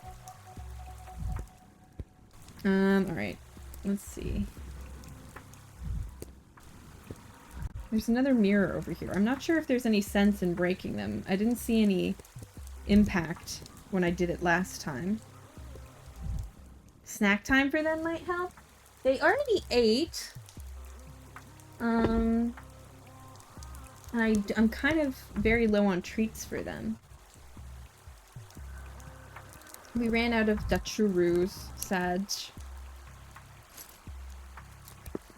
Alright. Let's see. There's another mirror over here. I'm not sure if there's any sense in breaking them. I didn't see any impact when I did it last time. Snack time for them might help. They already ate. I'm kind of very low on treats for them. We ran out of Dachurus, Sag.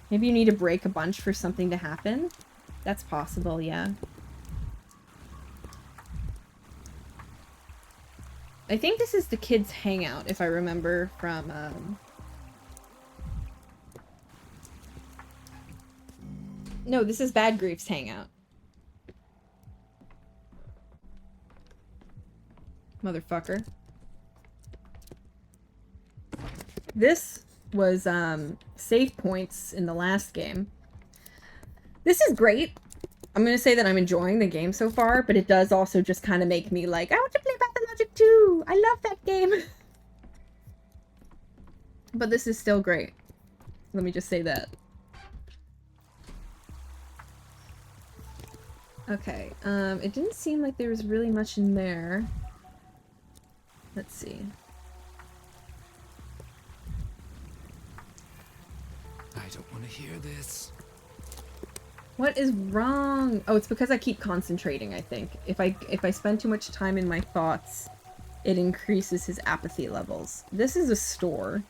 Maybe you need to break a bunch for something to happen? That's possible, yeah. I think this is the kids' hangout, if I remember from, No, this is Bad Grief's hangout. Motherfucker. This was, save points in the last game. This is great. I'm gonna say that I'm enjoying the game so far, but it does also just kind of make me like, I want to play Pathologic 2! I love that game! But this is still great. Let me just say that. Okay, it didn't seem like there was really much in there. Let's see. I don't want to hear this. What is wrong? Oh, it's because I keep concentrating, I think. If I spend too much time in my thoughts, it increases his apathy levels. This is a store.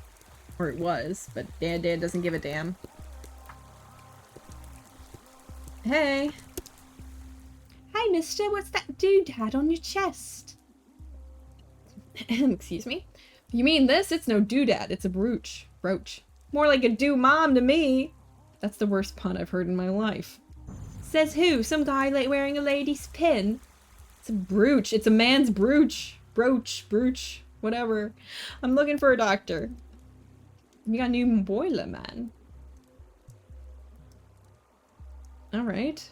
Or it was, but Dad doesn't give a damn. Hey! Hi, mister, what's that doodad on your chest? Excuse me? You mean this? It's no doodad, it's a brooch. Brooch. More like a do-mom to me! That's the worst pun I've heard in my life. Says who? Some guy like wearing a lady's pin? It's a brooch. It's a man's brooch. Brooch. Whatever. I'm looking for a doctor. You got a new boiler, man. Alright.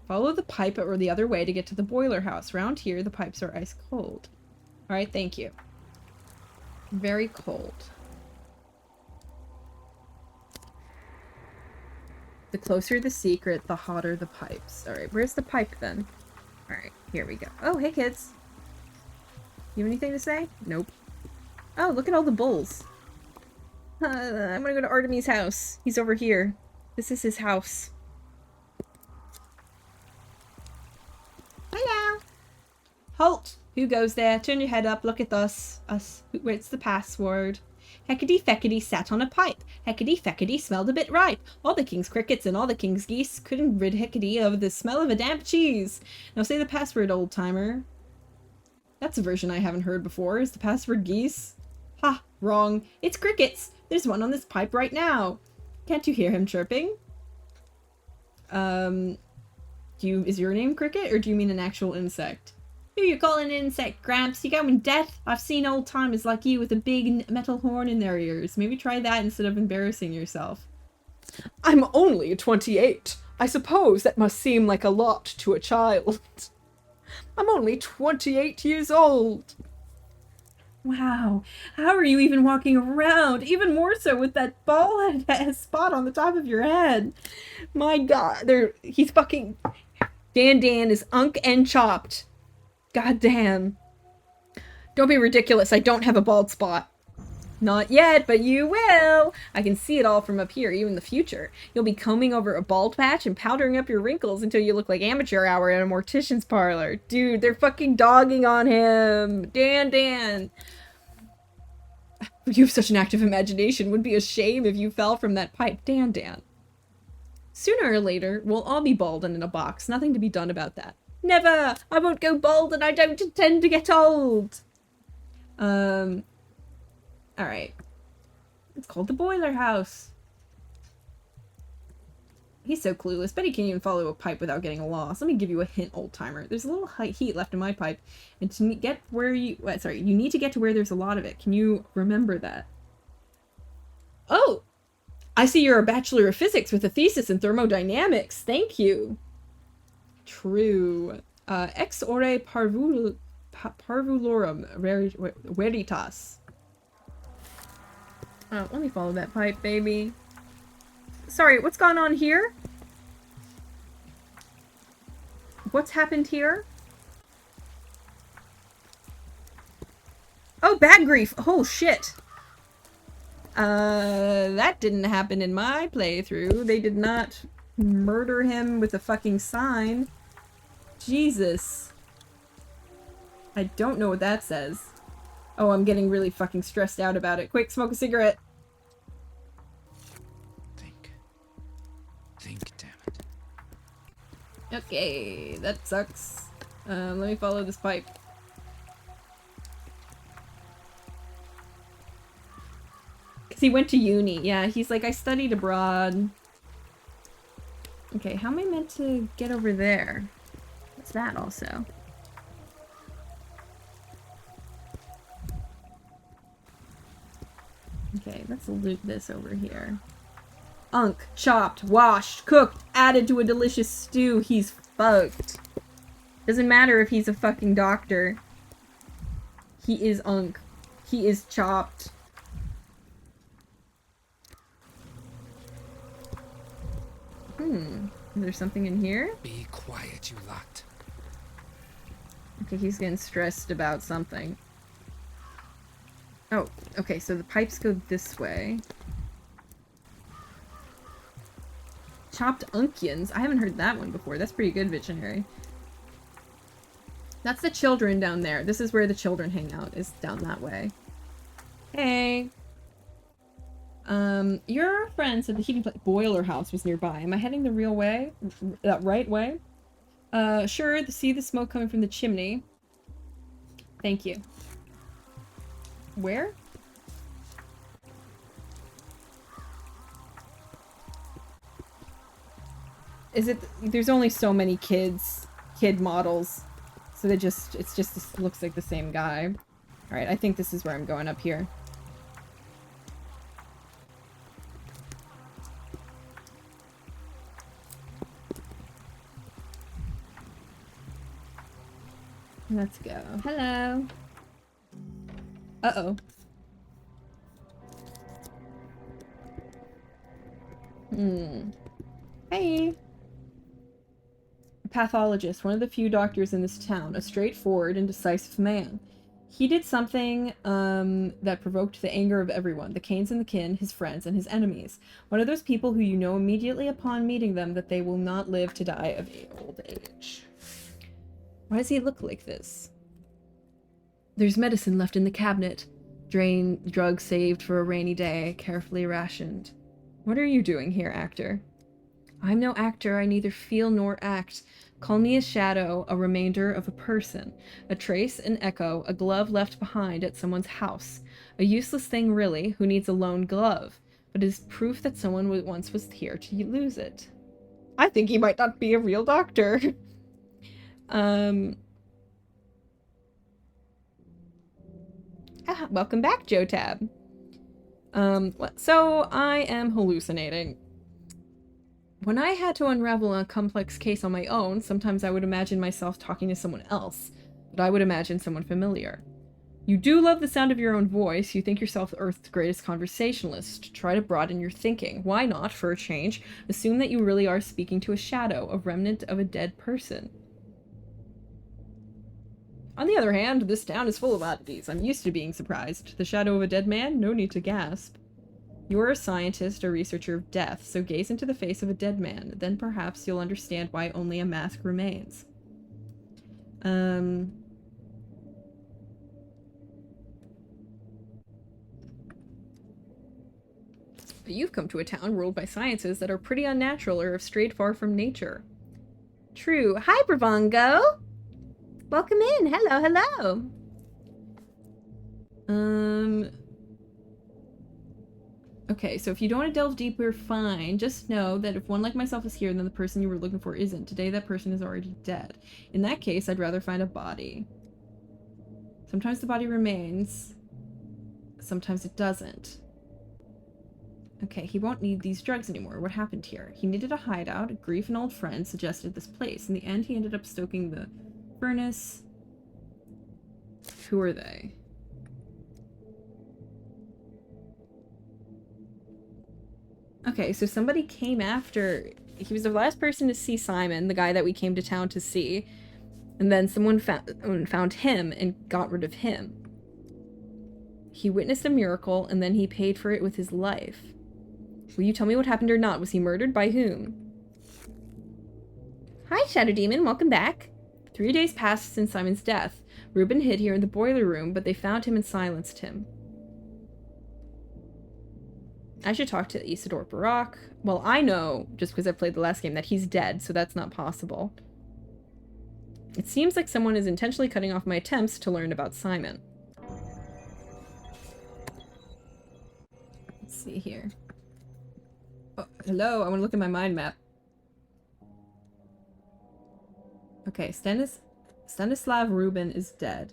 Follow the pipe or the other way to get to the boiler house. Round here, the pipes are ice cold. Alright, thank you. Very cold. The closer the secret, the hotter the pipes. Alright, where's the pipe then? Alright, here we go. Oh, hey kids. You have anything to say? Nope. Oh, look at all the bulls. I'm gonna go to Artemis' house. He's over here. This is his house. Hello! Halt! Who goes there? Turn your head up, look at us. Where's the password? Heckety feckety sat on a pipe. Heckety feckety smelled a bit ripe. All the king's crickets and all the king's geese couldn't rid Heckety of the smell of a damp cheese. Now say the password, old timer. That's a version I haven't heard before. Is the password geese? Ha! Wrong. It's crickets! There's one on this pipe right now. Can't you hear him chirping? Is your name Cricket, or do you mean an actual insect? Who you calling an insect, Gramps? You going deaf? I've seen old timers like you with a big metal horn in their ears. Maybe try that instead of embarrassing yourself. I'm only 28. I suppose that must seem like a lot to a child. I'm only 28 years old. Wow, how are you even walking around? Even more so with that bald head spot on the top of your head. My god, he's fucking... Dan is unk and chopped. God damn. Don't be ridiculous, I don't have a bald spot. Not yet, but you will! I can see it all from up here, even the future. You'll be combing over a bald patch and powdering up your wrinkles until you look like amateur hour at a mortician's parlor. Dude, they're fucking dogging on him! Dan! You have such an active imagination. Would be a shame if you fell from that pipe. Dan. Sooner or later, we'll all be bald and in a box. Nothing to be done about that. Never! I won't go bald and I don't intend to get old! Alright. It's called the Boiler House. He's so clueless. Bet he can't even follow a pipe without getting lost. Let me give you a hint, old timer. There's a little heat left in my pipe, and to get where you need to get to where there's a lot of it. Can you remember that? Oh! I see you're a Bachelor of Physics with a thesis in thermodynamics. Thank you. True. Ex ore parvulorum veritas. Oh, let me follow that pipe, baby. Sorry, what's gone on here? What's happened here? Oh, bad grief! Oh, shit! That didn't happen in my playthrough. They did not murder him with a fucking sign. Jesus. I don't know what that says. Oh, I'm getting really fucking stressed out about it. Quick, smoke a cigarette. Okay, that sucks. Let me follow this pipe. Because he went to uni. Yeah, he's like, I studied abroad. Okay, how am I meant to get over there? What's that also? Okay, let's loot this over here. Unk, chopped, washed, cooked, added to a delicious stew. He's fucked. Doesn't matter if he's a fucking doctor. He is Unk. He is chopped. Is there something in here? Be quiet, you lot. Okay, he's getting stressed about something. Oh, okay, so the pipes go this way. Chopped Unkians. I haven't heard that one before. That's pretty good, Visionary. That's the children down there. This is where the children hang out, is down that way. Hey. Your friend said the heating boiler house was nearby. Am I heading the real way? That right way? Sure, see the smoke coming from the chimney. Thank you. Where? Is it? There's only so many kid models, so it just looks like the same guy. All right, I think this is where I'm going up here. Let's go. Hello. Uh-oh. Hey. A pathologist, one of the few doctors in this town, a straightforward and decisive man. He did something that provoked the anger of everyone, the Canes and the kin, his friends, and his enemies. One of those people who you know immediately upon meeting them that they will not live to die of old age. Why does he look like this? There's medicine left in the cabinet. Drugs saved for a rainy day, carefully rationed. What are you doing here, actor? I'm no actor, I neither feel nor act. Call me a shadow, a remainder of a person. A trace, an echo, a glove left behind at someone's house. A useless thing, really, who needs a lone glove. But it is proof that someone once was here to lose it. I think he might not be a real doctor. Welcome back, Joe Tab. So I am hallucinating. When I had to unravel a complex case on my own, sometimes I would imagine myself talking to someone else, but I would imagine someone familiar. You do love the sound of your own voice. You think yourself Earth's greatest conversationalist. Try to broaden your thinking. Why not, for a change, assume that you really are speaking to a shadow, a remnant of a dead person? On the other hand, this town is full of oddities. I'm used to being surprised. The shadow of a dead man? No need to gasp. You're a scientist, a researcher of death, so gaze into the face of a dead man. Then perhaps you'll understand why only a mask remains. But you've come to a town ruled by sciences that are pretty unnatural or have strayed far from nature. True. Hi, Bravongo! Welcome in. Hello, hello. Okay, so if you don't want to delve deeper, fine. Just know that if one like myself is here, then the person you were looking for isn't. Today, that person is already dead. In that case, I'd rather find a body. Sometimes the body remains. Sometimes it doesn't. Okay, he won't need these drugs anymore. What happened here? He needed a hideout. Grief and old friends suggested this place. In the end, he ended up stoking the furnace. Who are they? Okay, so somebody came after... He was the last person to see Simon, the guy that we came to town to see. And then someone found him and got rid of him. He witnessed a miracle, and then he paid for it with his life. Will you tell me what happened or not? Was he murdered? By whom? Hi, Shadow Demon. Welcome back. 3 days passed since Simon's death. Reuben hid here in the boiler room, but they found him and silenced him. I should talk to Isidore Barak. Well, I know, just because I played the last game, that he's dead, so that's not possible. It seems like someone is intentionally cutting off my attempts to learn about Simon. Let's see here. Oh, hello, I want to look at my mind map. Okay, Stanislav Rubin is dead.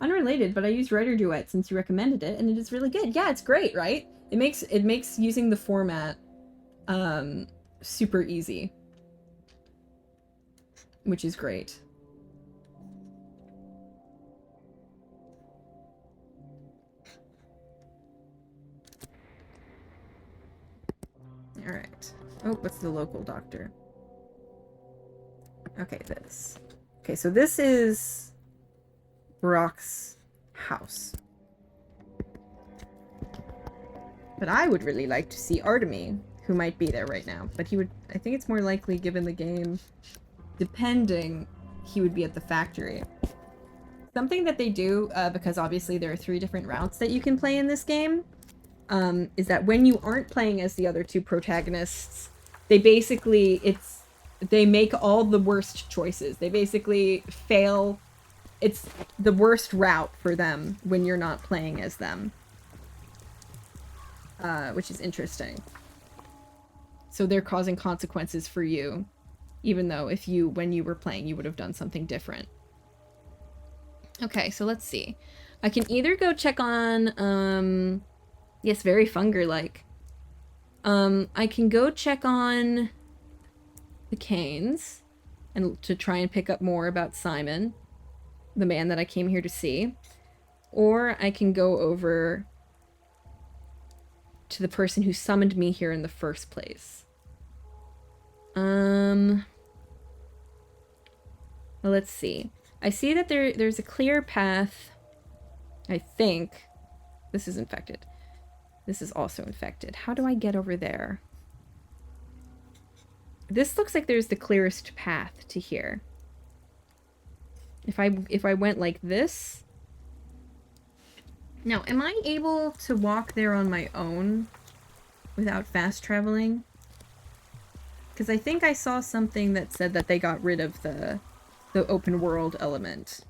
Unrelated, but I used Writer Duet since you recommended it, and it is really good. Yeah, it's great, right? It makes using the format super easy, which is great. All right. Oh, what's the local doctor? Okay, this. Okay, so this is Brock's house. But I would really like to see Artemy, who might be there right now. But he would, I think it's more likely, given the game, depending, he would be at the factory. Something that they do, because obviously there are 3 different routes that you can play in this game, is that when you aren't playing as the other 2 protagonists, they basically, they make all the worst choices. They basically fail. It's the worst route for them when you're not playing as them. Which is interesting. So they're causing consequences for you, even though if you, when you were playing, you would have done something different. Okay, so let's see. I can either go check on, yes, very Funger-like. I can go check on the Canes and to try and pick up more about Simon, the man that I came here to see. Or I can go over to the person who summoned me here in the first place. Well, let's see. I see that there's a clear path. I think. This is infected. This is also infected. How do I get over there? This looks like there's the clearest path to here. If I went like this. Now, am I able to walk there on my own without fast traveling? Because I think I saw something that said that they got rid of the open world element.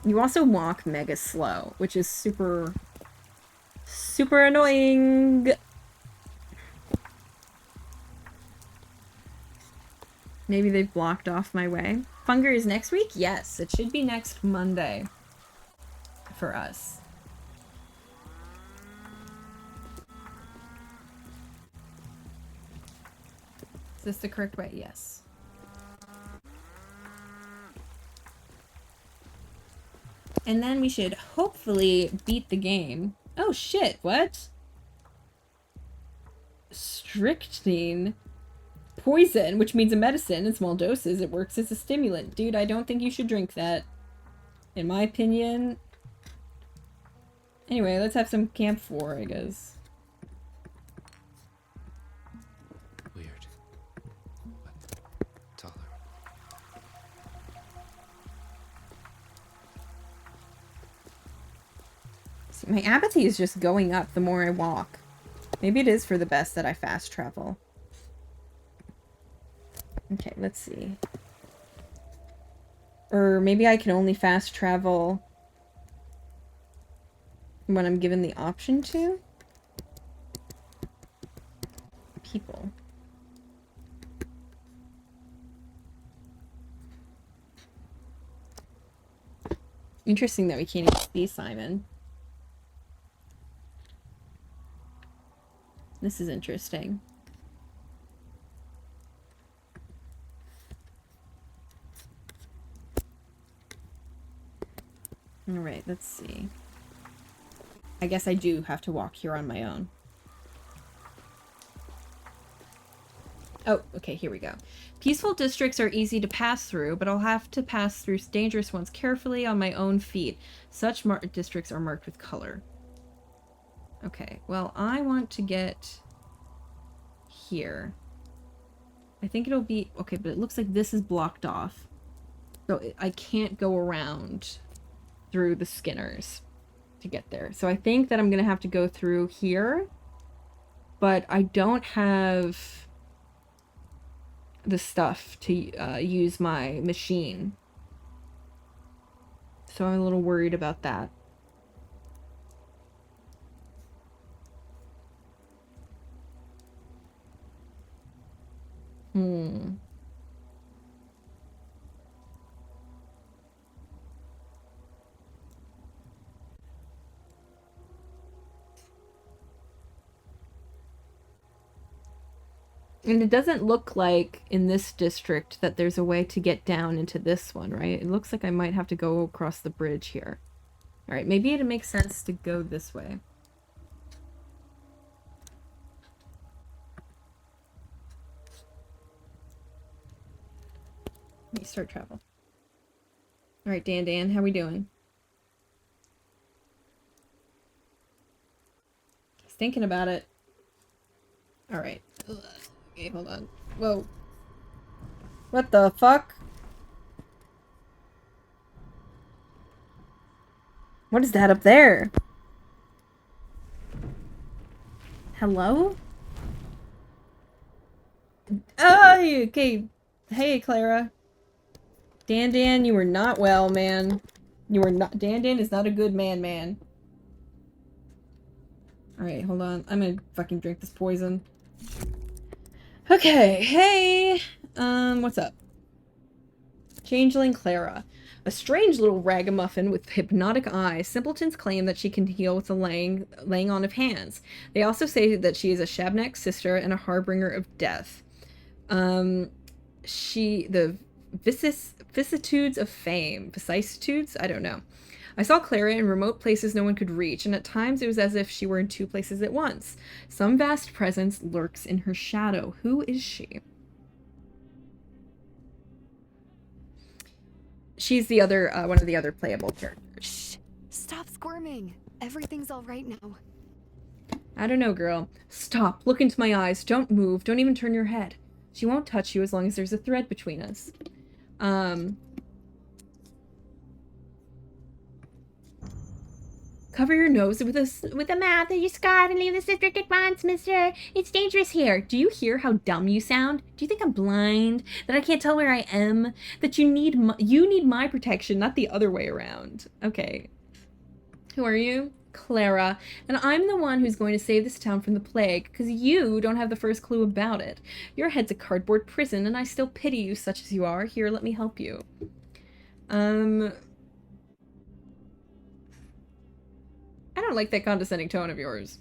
You also walk mega slow, which is super annoying. Maybe they've blocked off my way. Funger is next week? Yes, it should be next Monday for us. Is this the correct way? Yes. And then we should hopefully beat the game. Oh shit, what? Strychnine. Poison, which means a medicine in small doses. It works as a stimulant. Dude, I don't think you should drink that. In my opinion. Anyway, let's have some Camp 4, I guess. Weird. But tolerable. See, my apathy is just going up the more I walk. Maybe it is for the best that I fast travel. Okay, let's see. Or maybe I can only fast travel when I'm given the option to? People. Interesting that we can't even see Simon. This is interesting. Alright, let's see. I guess I do have to walk here on my own. Oh, okay, here we go. Peaceful districts are easy to pass through, but I'll have to pass through dangerous ones carefully on my own feet. Such districts are marked with color. Okay, well, I want to get here. I think it'll be... Okay, but it looks like this is blocked off. So I can't go around through the Skinners to get there. So I think that I'm gonna have to go through here, but I don't have the stuff to use my machine. So I'm a little worried about that. And it doesn't look like in this district that there's a way to get down into this one, right? It looks like I might have to go across the bridge here. Alright, maybe it makes sense to go this way. Let me start travel. Alright, Dan, how we doing? I was thinking about it. Alright. Okay, hold on. Whoa. What the fuck? What is that up there? Hello? Oh, okay. Hey, Clara. Dan, you were not well, man. You were not- Dan is not a good man. Alright, hold on. I'm gonna fucking drink this poison. Okay, hey! What's up? Changeling Clara. A strange little ragamuffin with hypnotic eyes, simpletons claim that she can heal with the laying on of hands. They also say that she is a Shabnak sister and a harbinger of death. The vicissitudes of fame. Vicissitudes? I don't know. I saw Clara in remote places no one could reach, and at times it was as if she were in two places at once. Some vast presence lurks in her shadow. Who is she? She's the other, one of the other playable characters. Shh! Stop squirming! Everything's alright now. I don't know, girl. Stop. Look into my eyes. Don't move. Don't even turn your head. She won't touch you as long as there's a thread between us. Cover your nose with a mouth that you scarred and leave the district at once, mister. It's dangerous here. Do you hear how dumb you sound? Do you think I'm blind? That I can't tell where I am? That you need my protection, not the other way around. Okay. Who are you? Clara. And I'm the one who's going to save this town from the plague, because you don't have the first clue about it. Your head's a cardboard prison, and I still pity you such as you are. Here, let me help you. I don't like that condescending tone of yours.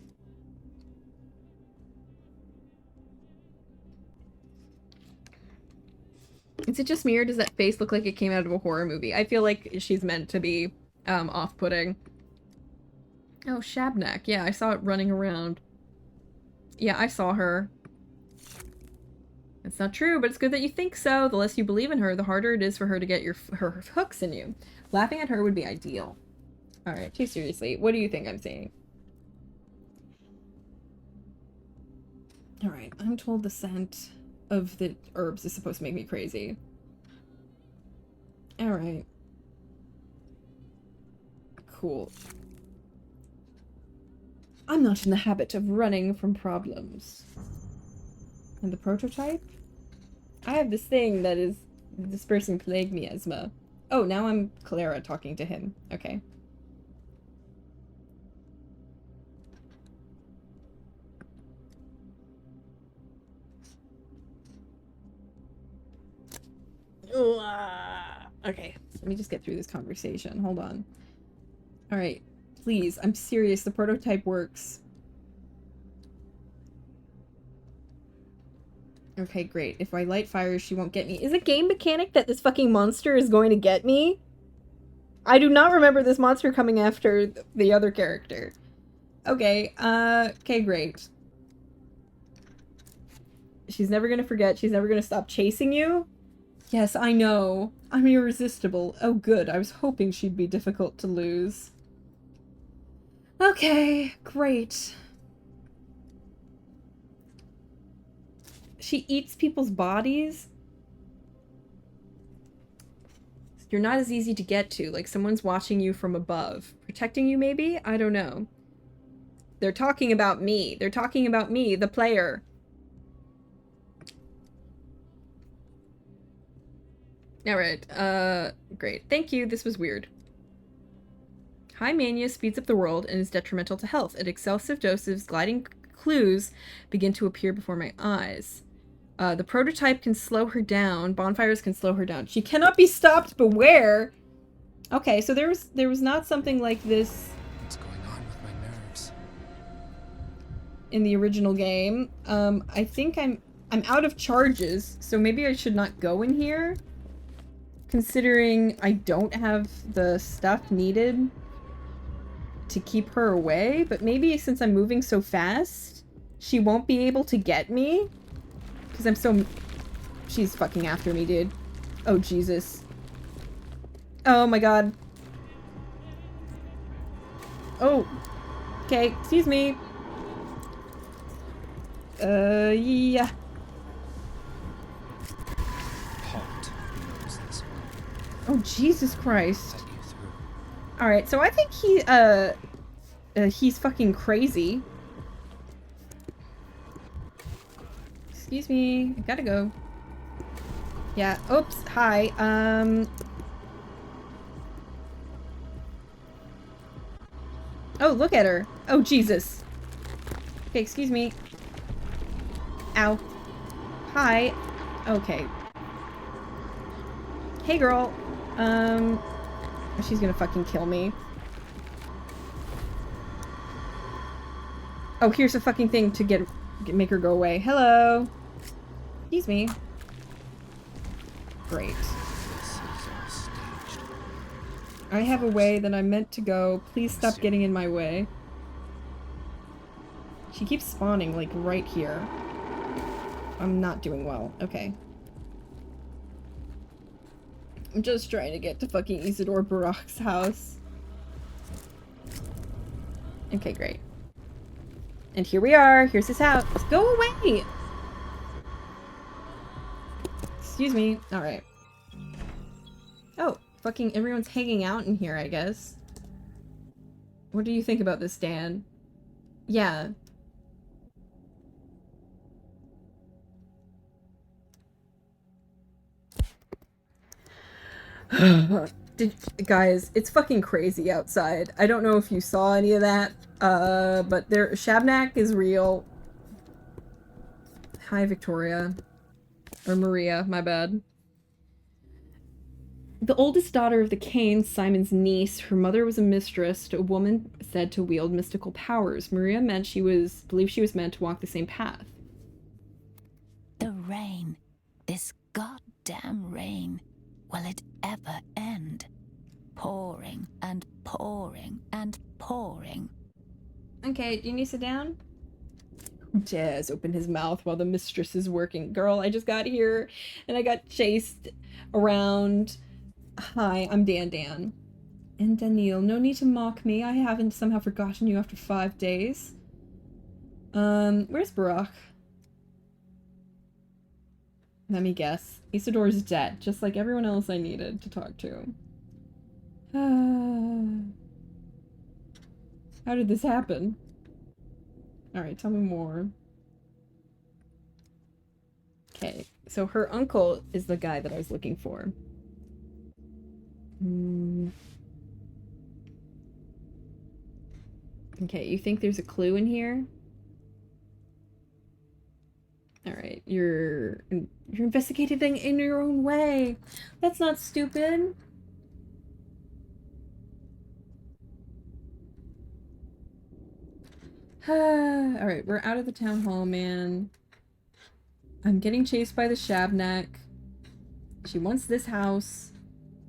Is it just me, or does that face look like it came out of a horror movie? I feel like she's meant to be, off-putting. Oh, Shabnak. Yeah, I saw it running around. Yeah, I saw her. It's not true, but it's good that you think so. The less you believe in her, the harder it is for her to get her hooks in you. Laughing at her would be ideal. Alright, too seriously. What do you think I'm saying? Alright, I'm told the scent of the herbs is supposed to make me crazy. Alright. Cool. I'm not in the habit of running from problems. And the prototype? I have this thing that is dispersing plague miasma. Oh, now I'm Clara talking to him. Okay. Okay, let me just get through this conversation. Hold on. Alright, please, I'm serious. The prototype works. Okay, great. If I light fires, she won't get me. Is it game mechanic that this fucking monster is going to get me? I do not remember this monster coming after the other character. Okay, okay, great. She's never gonna forget. She's never gonna stop chasing you? Yes, I know. I'm irresistible. Oh, good. I was hoping she'd be difficult to lose. Okay, great. She eats people's bodies? You're not as easy to get to, like someone's watching you from above. Protecting you, maybe? I don't know. They're talking about me. They're talking about me, the player. Alright, great. Thank you, this was weird. High mania speeds up the world and is detrimental to health. At excessive doses, gliding clues begin to appear before my eyes. The prototype can slow her down. Bonfires can slow her down. She cannot be stopped, beware! Okay, so there was not something like this... What's going on with my nerves? In the original game. I think I'm out of charges, so maybe I should not go in here. Considering I don't have the stuff needed to keep her away, but maybe since I'm moving so fast, she won't be able to get me? Because I'm so... She's fucking after me, dude. Oh, Jesus. Oh my god. Oh. Okay, excuse me. Yeah. Halt. Knows this one. Oh, Jesus Christ. Let you through. Alright, so I think he's fucking crazy. Excuse me, I gotta go. Yeah, oops, hi, Oh, look at her. Oh, Jesus. Okay, excuse me. Ow. Hi. Okay. Hey, girl. She's gonna fucking kill me. Oh, here's a fucking thing to make her go away. Hello. Excuse me. Great. This is all staged. I have a way that I'm meant to go. Please stop getting in my way. She keeps spawning, like, right here. I'm not doing well. Okay. I'm just trying to get to fucking Isidore Barak's house. Okay, great. And here we are. Here's his house. Go away! Excuse me. Alright. Oh, fucking everyone's hanging out in here, I guess. What do you think about this, Dan? Yeah. Guys, it's fucking crazy outside. I don't know if you saw any of that, but Shabnak is real. Hi, Victoria. Or Maria, my bad. The oldest daughter of the Canes, Simon's niece, her mother was a mistress, a woman said to wield mystical powers. Maria believed she was meant to walk the same path. The rain. This goddamn rain. Will it ever end? Pouring and pouring and pouring. Okay, do you need to sit down? Jazz opened his mouth while the mistress is working. Girl, I just got here and I got chased around. Hi, I'm Dan. And Daniel, no need to mock me. I haven't somehow forgotten you after 5 days. Where's Barak? Let me guess. Isidore's dead, just like everyone else I needed to talk to. How did this happen? Alright, tell me more. Okay, so her uncle is the guy that I was looking for. Okay, you think there's a clue in here? Alright, you're investigating in your own way. That's not stupid. Alright, we're out of the town hall, man. I'm getting chased by the Shabnak. She wants this house.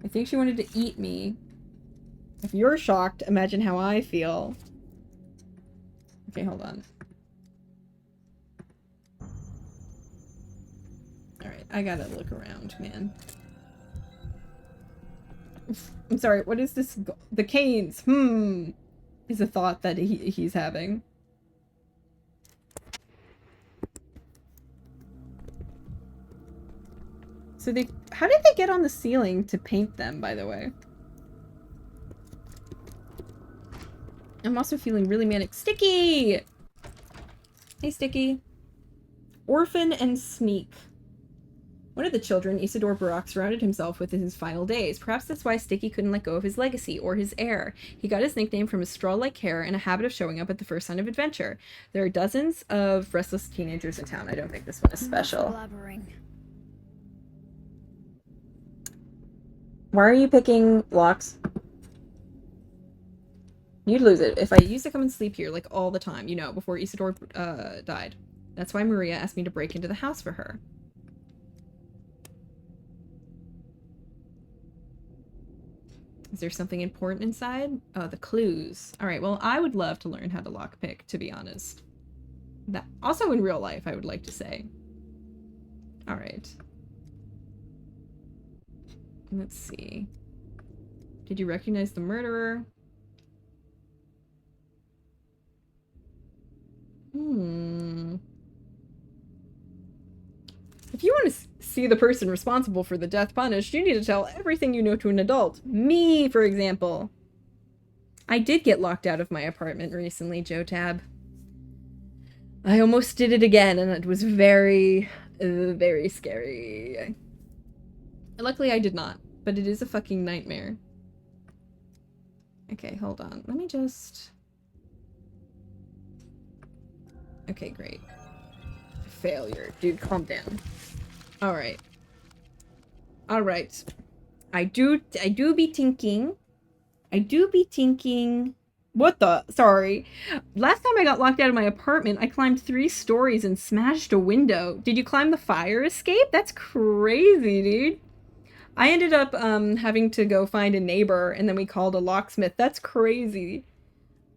I think she wanted to eat me. If you're shocked, imagine how I feel. Okay, hold on. Alright, I gotta look around, man. I'm sorry, what is this? The Canes, is a thought that he's having. So how did they get on the ceiling to paint them, by the way? I'm also feeling really manic. Sticky! Hey, Sticky. Orphan and Sneak. One of the children, Isidore Barak, surrounded himself with in his final days. Perhaps that's why Sticky couldn't let go of his legacy, or his heir. He got his nickname from his straw-like hair and a habit of showing up at the first sign of adventure. There are dozens of restless teenagers in town. I don't think this one is special. Why are you picking locks? You'd lose it. If I used to come and sleep here, like, all the time, you know, before Isidore, died. That's why Maria asked me to break into the house for her. Is there something important inside? Oh, the clues. Alright, well, I would love to learn how to lockpick, to be honest. That also in real life, I would like to say. Alright. Let's see. Did you recognize the murderer? If you want to see the person responsible for the death punished, you need to tell everything you know to an adult. Me, for example. I did get locked out of my apartment recently, Joe Tab. I almost did it again, and it was very, very scary. Luckily, I did not, but it is a fucking nightmare. Okay, hold on. Let me just... Okay, great. Failure. Dude, calm down. Alright. Alright. I do be thinking. What the? Sorry. Last time I got locked out of my apartment, I climbed 3 stories and smashed a window. Did you climb the fire escape? That's crazy, dude. I ended up having to go find a neighbor, and then we called a locksmith. That's crazy.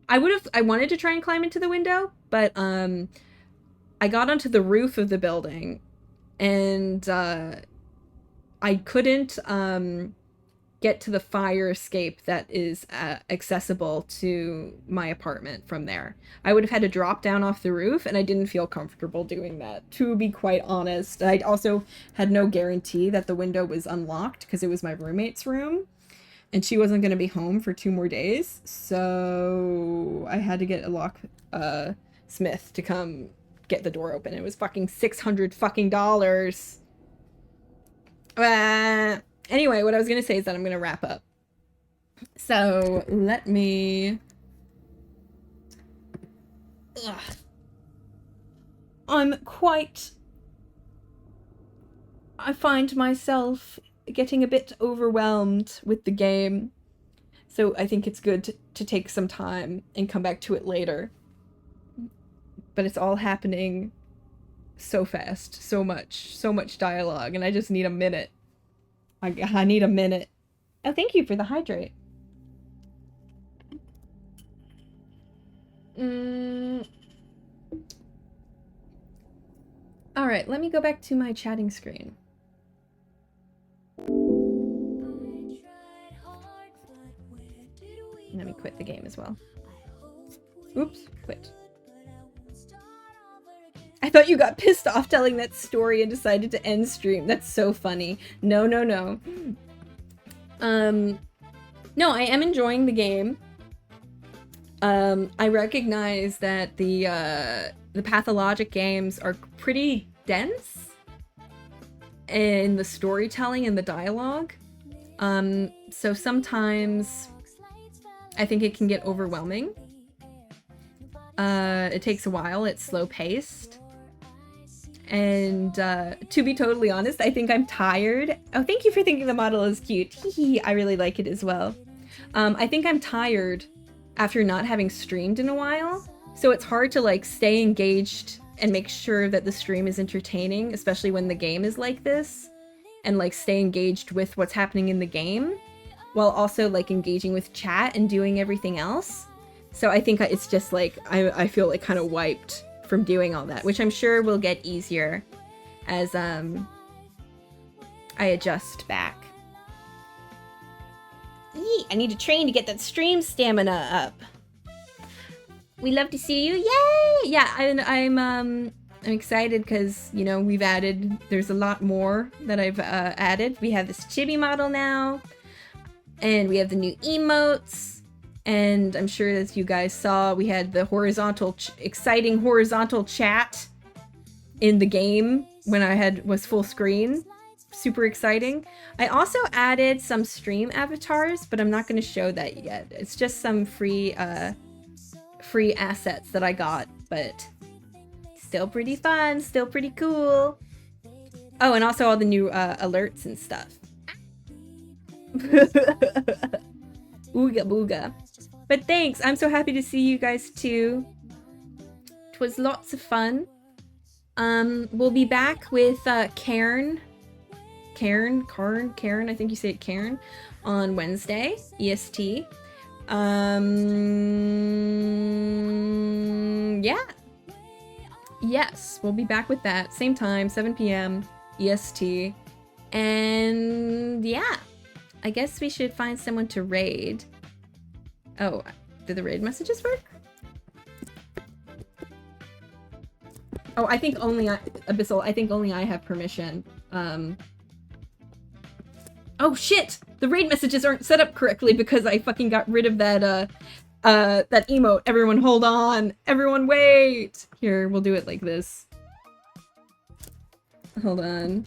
I wanted to try and climb into the window, but I got onto the roof of the building, and I couldn't get to the fire escape that is accessible to my apartment from there. I would have had to drop down off the roof, and I didn't feel comfortable doing that, to be quite honest. I also had no guarantee that the window was unlocked because it was my roommate's room, and she wasn't going to be home for 2 more days, so I had to get a locksmith to come get the door open. It was fucking $600 fucking dollars. Anyway, what I was gonna say is that I'm gonna wrap up. So let me... Ugh. I find myself getting a bit overwhelmed with the game. So I think it's good to take some time and come back to it later. But it's all happening so fast, so much dialogue, and I just need a minute. I need a minute. Oh, thank you for the hydrate. Alright, let me go back to my chatting screen. Let me quit the game as well. Oops, quit. I thought you got pissed off telling that story and decided to end stream. That's so funny. No. No, I am enjoying the game. I recognize that the Pathologic games are pretty dense in the storytelling and the dialogue. So sometimes I think it can get overwhelming. It takes a while, it's slow-paced. And to be totally honest, I think I'm tired. Oh, thank you for thinking the model is cute. Hee I really like it as well. I think I'm tired after not having streamed in a while. So it's hard to like stay engaged and make sure that the stream is entertaining, especially when the game is like this. And like stay engaged with what's happening in the game, while also like engaging with chat and doing everything else. So I think it's just like, I feel like kind of wiped from doing all that, which I'm sure will get easier as I adjust back. Yee, I need to train to get that stream stamina up. We love to see you. Yay! Yeah, I'm excited because, you know, there's a lot more that I've added. We have this chibi model now, and we have the new emotes, and I'm sure as you guys saw, we had the exciting horizontal chat in the game when I was full screen. Super exciting. I also added some stream avatars, but I'm not going to show that yet. It's just some free assets that I got, but still pretty fun, still pretty cool. Oh, and also all the new alerts and stuff. Ooga booga. But thanks, I'm so happy to see you guys too. It was lots of fun. We'll be back with Karen, I think you say it Karen, on Wednesday, EST. Yeah. Yes, we'll be back with that. Same time, 7 p.m. EST. And yeah, I guess we should find someone to raid. Oh, did the raid messages work? Oh, I think only Abyssal, I think only I have permission. Oh shit! The raid messages aren't set up correctly because I fucking got rid of that emote. Everyone hold on! Everyone wait! Here, we'll do it like this. Hold on.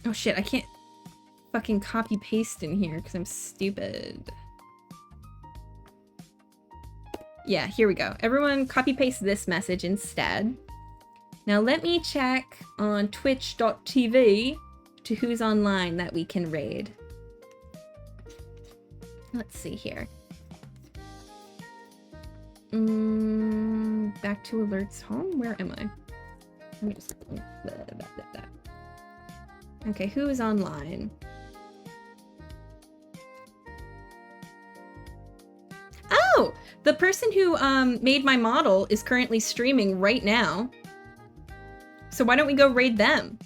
Oh shit, I can't fucking copy paste in here because I'm stupid. Yeah, here we go. Everyone copy paste this message instead. Now let me check on twitch.tv to who's online that we can raid. Let's see here. Back to alerts home? Where am I? Let me just... Okay, who is online? Oh! The person who made my model is currently streaming right now. So why don't we go raid them?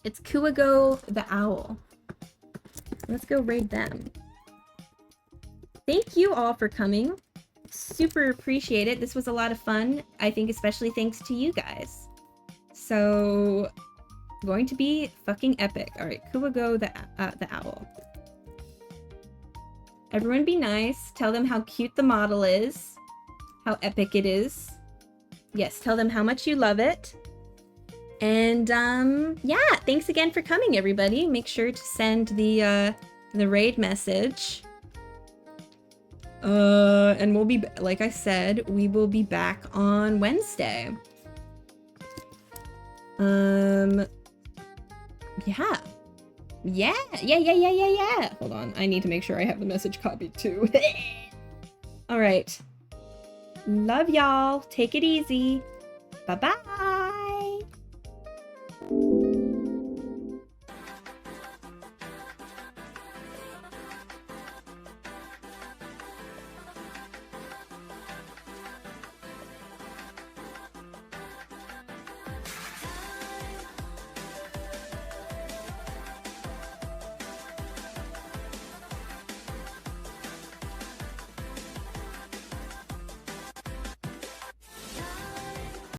It's Kuago the Owl. Let's go raid them. Thank you all for coming. Super appreciate it. This was a lot of fun. I think especially thanks to you guys. So, going to be fucking epic. Alright, Kuago the Owl. Everyone be nice. Tell them how cute the model is. How epic it is. Yes, tell them how much you love it. And, yeah, thanks again for coming, everybody. Make sure to send the raid message. And we'll be, like I said, we will be back on Wednesday. Yeah. Yeah. Hold on, I need to make sure I have the message copied too. All right. Love y'all. Take it easy. Bye-bye.